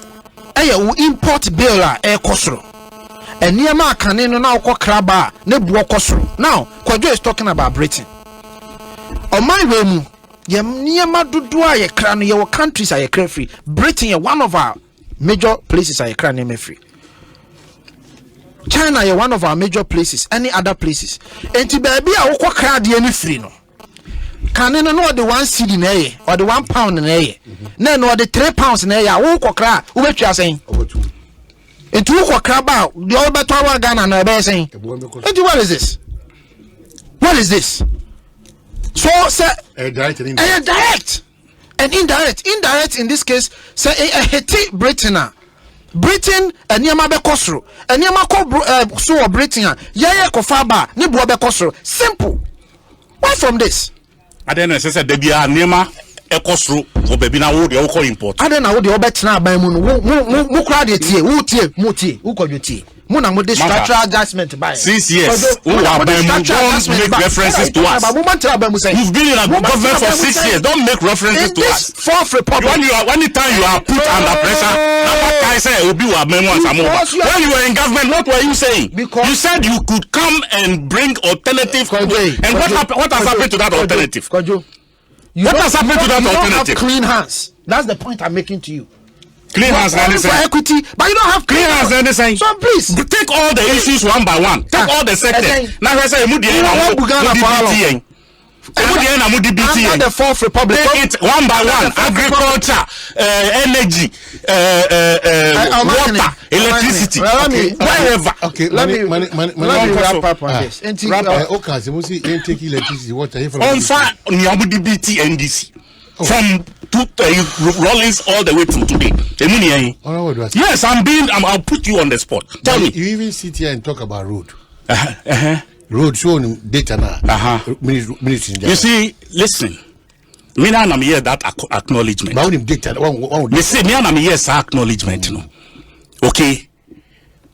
will import bill Ekosro. And Niama Canino now craba, ne buokosro. Now, Kwadjo is talking about Britain. On my way, Niama Dudua, ye crown, your countries are a free. Britain, one of our major places are a crown free. China, one of our major places, any other places. And to baby, I will crowd any free no. Canino know the 1 cedi in a or the £1 in a. No, no, the £3 in a. I will cry. What you are saying? It will crab the old Batawa Ghana and saying, what is this? What is this? So, sir, direct and indirect. Indirect in this case, say a heti Britain and Yamabe Kosro, and Yamako so Britain, Yaya Kofaba, Nibuabe Kosro. Simple. Why from this? I didn't say that they are Nema. Ekosro or baby now would you call import? I don't know what the obet now by moon. Who cried it here? Who called you tea? Muna with this structural adjustment by 6 years. Who are don't make references to us. You've been in a government for 6 years. Don't make references to us. Fourth Republic. Anytime you are put under pressure, I say will be our memoirs. When you were in government, what were you saying? Because you said you could come and bring alternative. And what has happened to that alternative? What has happened to that alternative? Have clean hands. That's the point I'm making to you. Clean hands, for equity, but you don't have clean hands. So please take all the issues one by one. Take all the sectors. Now I say, under the Fourth Republic. Take it one by one. Agriculture, energy, water, electricity. Wherever. Okay, let me wrap up on this. Okay, so we see take electricity, water. On fire, NDC from Rollins all the way to today. Yes, I'll put you on the spot. Tell me. You even sit here and talk about road. Road showing data now. You see, listen. Me na am here that acknowledgement. But when data, me say me na am here acknowledgement. No, okay.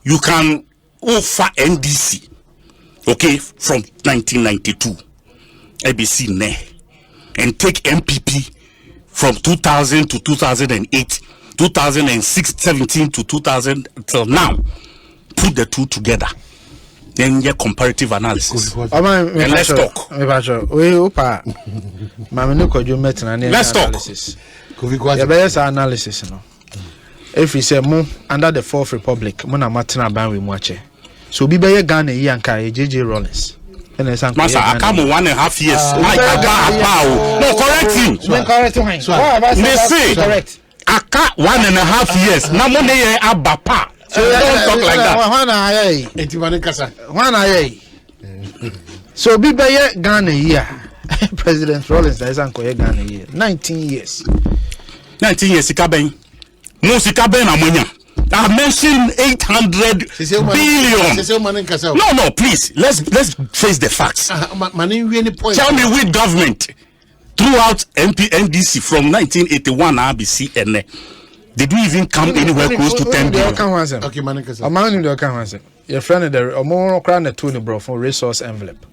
You can offer NDC, okay, from 1992, ABC ne, and take MPP from 2000 to 2008, 2006, 17 to 2000 till now. Put the two together. Then get comparative analysis. And let's talk. Let's talk. Analysis. if we say mo under the Fourth Republic mo na matena ban we mu ache so bi be Ghana yi anka JJ Rollins Master, I come 1.5 years. No, correct him. Correct him. Me say, correct. I can't 1.5 years. Na mo ne abapa. So don't talk like that. So be Ghana here. President Rollins is anko Ghana here. 19 years. 19 years sikaben. No sikaben amonya. I mentioned 800 billion. No, please. Let's face the facts. Tell me which government throughout NDC from 1981 RBC and did we even come anywhere close to 10 billion? Okay, Manikasa. Your friend the more crown the Tony bro for resource envelope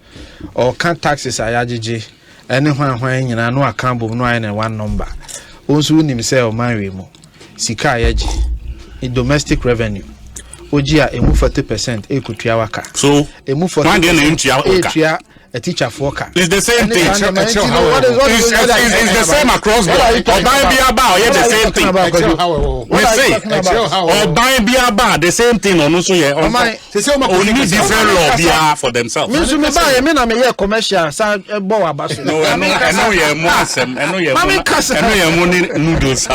or can't taxes ayajiji anyone when you know account no and one number. Also himself marry mo sika ayaji. In domestic revenue, Ojia emu 40% ekutua waka. So emu 40% a teacher for waka. It's the same thing. It's the same across board. Or buying beer bar, yeah, the same thing. We say, or buying beer bar, the same thing. On also, yeah, only different law beer for themselves. Me buy. I mean, I'm a commercial. So boy, abasu. No, I know you're more. I know you're money noodles.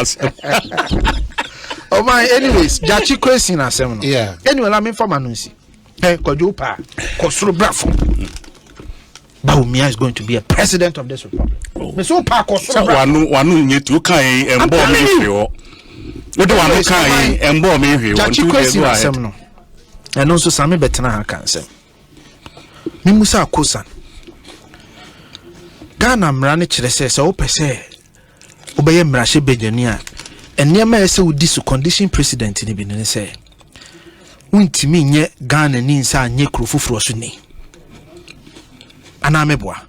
Oh my, anyways, Jachi question asem no. Yeah. Anyway, I mean for manusi. Hey, kojo pa, kosuro brafo. Bawumia is going to be a president of this republic. Me so pa kosuro brafo. Wanu nyetu kan embo me hwe. Wo de wanu kan embo me hwe. Jachi question asem no. And also same betena ha kan asem. Me musa akosan. Ghana mrane kire se wo pese obeye mrahye bedwani a and near me say would this condition president in the say untimi nye Ghana ni nsa nye krofufuro so ni ana meboa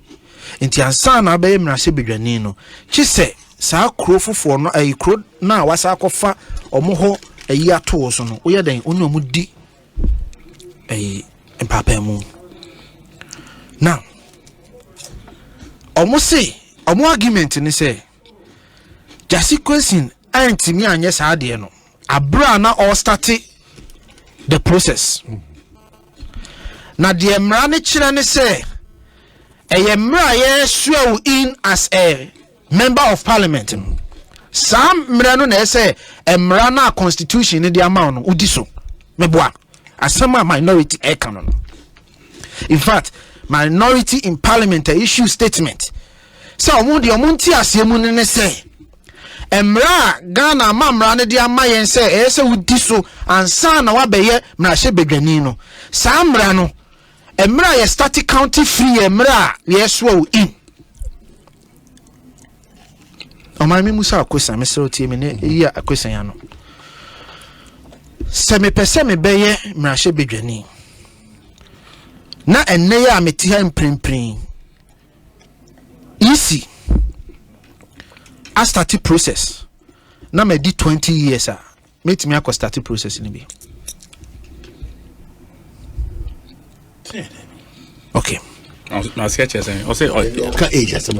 nti ansa na be mrase bedwani no chi se saa krofufuro no ayi kro na wasa akofa omoho ayi ato so no oye den onu omudi ayi empapa mu now omo say omo argument ni say Jasi question antimi anye saade no abra na all start the process na de mra ne kire ne say eye mra ye swear in as a member of parliament sam mra no na say mra na constitution ne de ama no udi so meboa asema minority e kan no in fact minority in parliament issue statement so omunti asemu ne say Emra Ghana mamra ne dia mayen se ese wudi so ansa na wabeye mrahye bedwani no sa mra no emra ye start county free emra ye so in o ma mi musa akosa me se otie me ne ya akosa ya no se me pese me beye mrahye bedwani na enne ya meti ha mprimprin easy I started process. Now me did 20 years. Make me a started process in be. Okay. Now sketch as I say age. So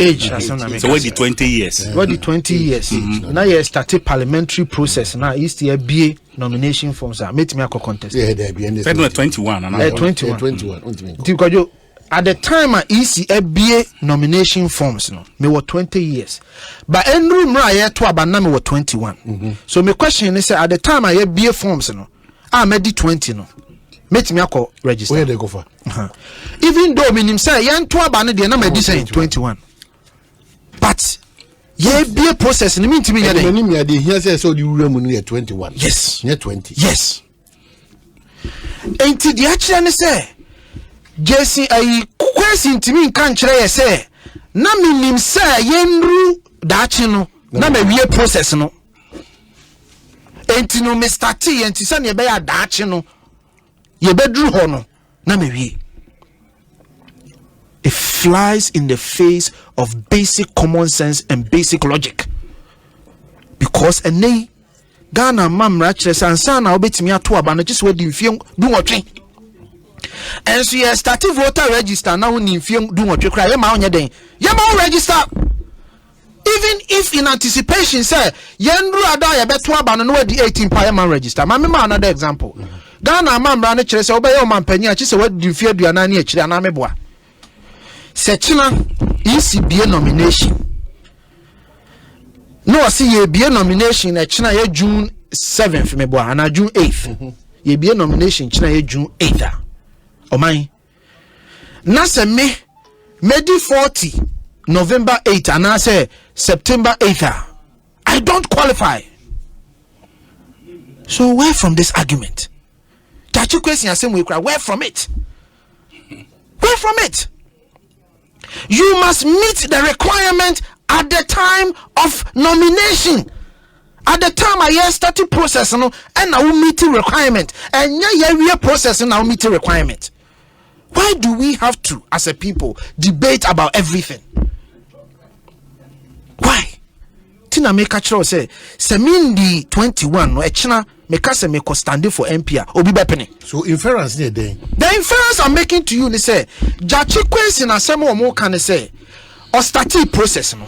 what did 20 years? What did 20 years? Now you started parliamentary process. Now is the BA nomination forms. Make me a contest. Yeah, there be 21 and 21. At the time I ECBA nomination forms no me were 20 years but enru mra ye to abana me were 21 so my question is at the time I BA forms no I made 20 no make me akọ register where they go for even though minim say yen to abana de na me di say 21 but ye BA process no mean to me ya dey here say so the room no 21 yes near 20 yes enti the actually say Jesse ayi question timi nka nkyere ye say na minim say yenru daachi no na me wie process no enti no me start enti say na be ya daachi no ye bedru ho no na me wie. It flies in the face of basic common sense and basic logic because ene Ghana mamra kire sansa na obetimi ato aba no just we di mfie du nwotwe. And so you started voter register now in film do what you cry. You ma onye den. You ma register. even if in anticipation say yendru ada ya beto aba no the 18 parliament register ma me ma another example Ghana amambra ne kire se obeye o mampanya chi se wadi fie aduana ne akire ana meboa se china ECBA nomination no see ye be nomination e china ye June 7th meboa ana June 8th ye be nomination china ye June 8th o man na se me Medi 40 November 8 and I say September 8th. I don't qualify. So where from this argument? That you question same way cry. Where from it? Where from it? You must meet the requirement at the time of nomination. At the time I started process and I will meet the requirement. And yeah, process and I will meet the requirement. Why do we have to, as a people, debate about everything? Why? Tina make a choice say, Semindi 21 no echina make us make stand for MP obi bepene. So inference near day. The inference I'm making to you, they say, Jachi question asemo mo can say, or started process no.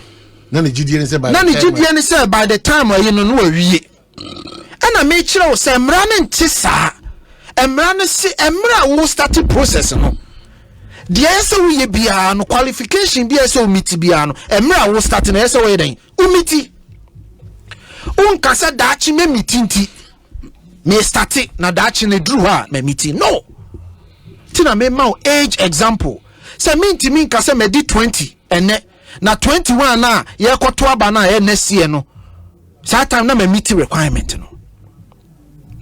Nani GDN say by. Nani GDN say by the time where you know we. And I make sure say mrane ntisa. Emra si emra wo start process no the ese we bia no qualification bia ese umiti bia no emra wo start na ese we den umiti unkasa dachi me mitinti me start na dachi ne dru ha me miti no tina me ma age example say minti min kasa me di 20 ene na 21 na ye koto aba na ye nesie no that time na me miti requirement no.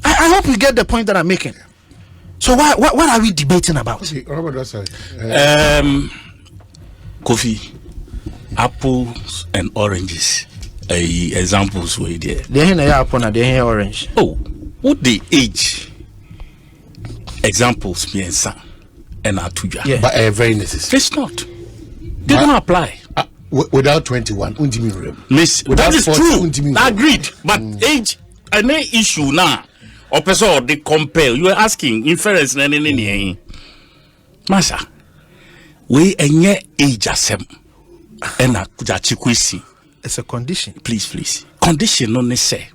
I hope you get the point that I'm making. So what are we debating about? Okay, Kofi, apples and oranges. Examples were there. They have apple and they have orange. Oh, what the age? Examples me and son and Atuja. Yeah. But very necessary. It's not. They don't apply. Without 21, Miss, that is true. Agreed. But age, an issue now. Or person they compel. You are asking inference na nini. Masa, we enye age asem. Ena kuja chikwisi. It's a condition. Please. Condition no ne say.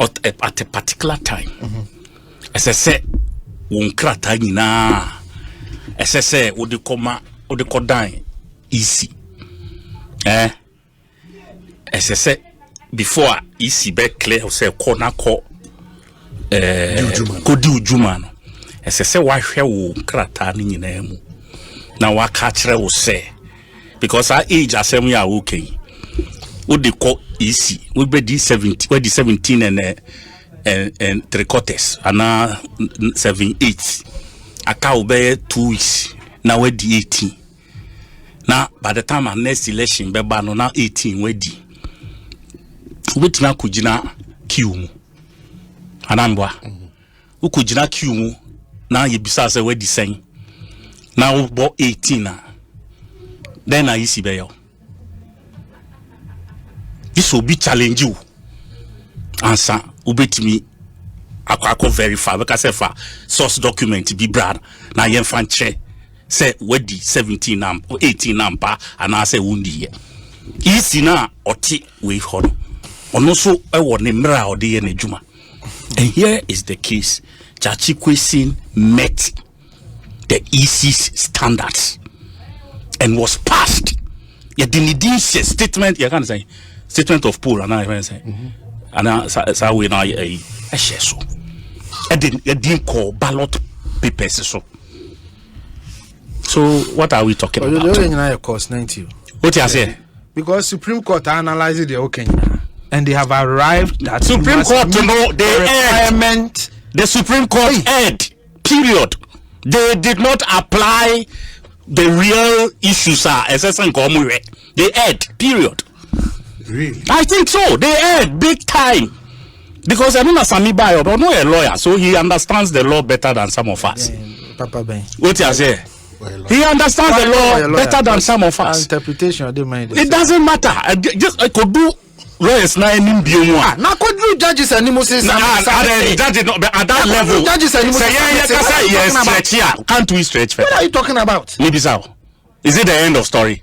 At a particular time. As I say, wonkrata nyina. As I say, odi kodan easy. As I say, before easy be clear, say corner call. Kodi ujuma no esese wahwe wo krata ni nyina mu na waka kire wo se because our age asem ya wo kan wo de ko easy we be di 70 we di 17 and 3/4 ana 7/8 aka wo be 2 weeks na we di 18 na by the time our next election be ba no na 18 we di we tina kujina queue mu anambwa ukujina queue mu na yebisa se we di sen na wo bo 18 na then na yisi be yo this will be challenge you answer ubetimi akwa verify because fa source document bi brad na yen fan che say we di 17 na 18 na mpa ana say wundi ye isi na oti we hono ono so e wo ne mra odi ye na djuma. And here is the case. Chachikwesin met the EC's standards and was passed. You didn't say statement. You can't say statement of poor. And I say, and so we now a share so. I didn't call ballot papers so. So what are we talking about? Course 90. What you say? Because Supreme Court analyzed the Okenya. And they have arrived at Supreme Court to know the requirement. The Supreme Court erred. Period. They did not apply the real issues. They erred. Period. Really? I think so. They erred big time. Because I mean, Sami Bayo, but not a lawyer, so he understands the law better than some of us. Papa Ben. What you say? He understands the law better than some of us. Interpretation, I don't mind. It doesn't matter. I could do. Lawyers na enim biomwa na kodru judges animu say judge not at that level judges animu say yes stretch here can't we stretch what are you talking about maybe so is it the end of story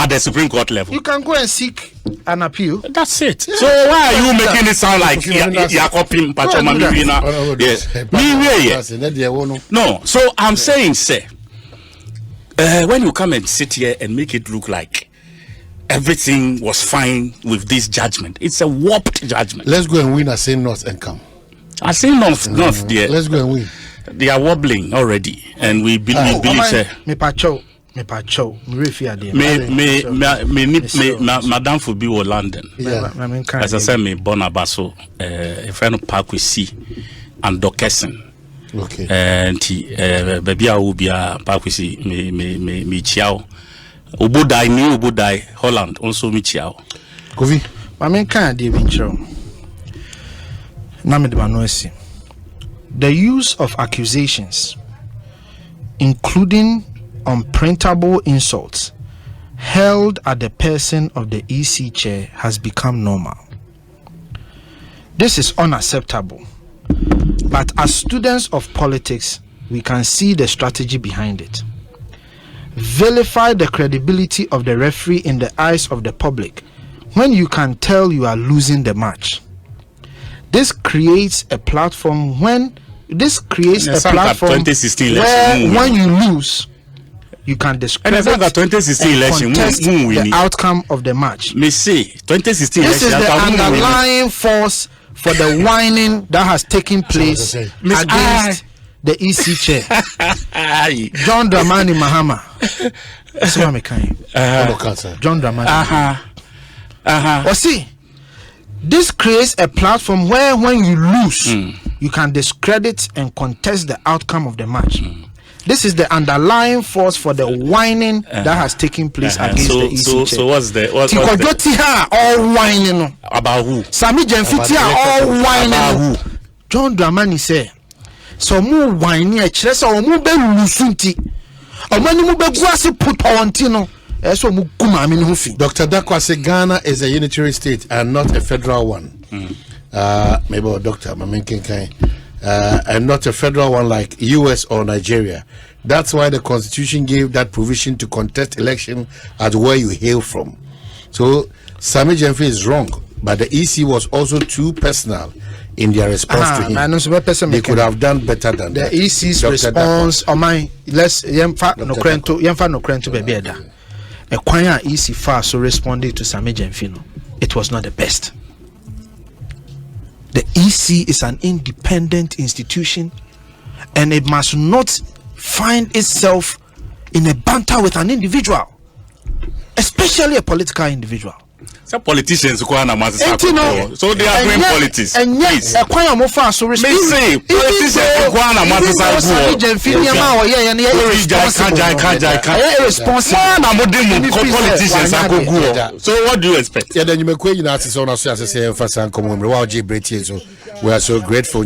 at the Supreme Court level. You can go and seek an appeal. That's it. So why are you making it sound like you're copying Pachoma Mirina? Yes. No. So I'm saying, say, when you come and sit here and make it look like everything was fine with this judgment, it's a warped judgment. Let's go and win Assin North and come. Assin North, there. Let's go and win. They are wobbling already, and we believe. Me pacho. Me Madame Fubi or London. As I said, me Bonabaso, a friend of Park with C and Dockerson. Okay. And baby, I will be a Park with C, me Chiao. Ubudai, New Ubudai, Holland, also me Chiao. Kofi. I mean, can't be intro. Namid. The use of accusations, including unprintable insults, hurled at the person of the EC chair has become normal. This is unacceptable. But as students of politics, we can see the strategy behind it. Vilify the credibility of the referee in the eyes of the public when you can tell you are losing the match. This creates a platform where when you lose, you can describe and contest the outcome of the match. This is the underlying force for the whining that has taken place against the EC chair. John Dramani Mahama. That's what I'm saying. John Dramani. Well, see, this creates a platform where when you lose, you can discredit and contest the outcome of the match. This is the underlying force for the whining that has taken place against the EC chair. So what's the all whining about who? Sami Jenfiti all whining about who? John Dramani say, so mu whining a chere so mu be lusunti. Omani mu be guase put on tino. Dr. Dakwase, Ghana is a unitary state and not a federal one. Maybe Dr. Maminkin and not a federal one like US or Nigeria. That's why the Constitution gave that provision to contest election at where you hail from. So Sami Jenfi is wrong, but the EC was also too personal in their response to him. They could have done better than the that. EC's response. Oh my, let's yemfa no krento baby da. A choir EC far so responded to Sami Jenfino. It was not the best. The EC is an independent institution and it must not find itself in a banter with an individual, especially a political individual. Some politicians so they are doing politics. And yes, a choir more far so politicians so what do you expect? Yeah, then you make we are so grateful.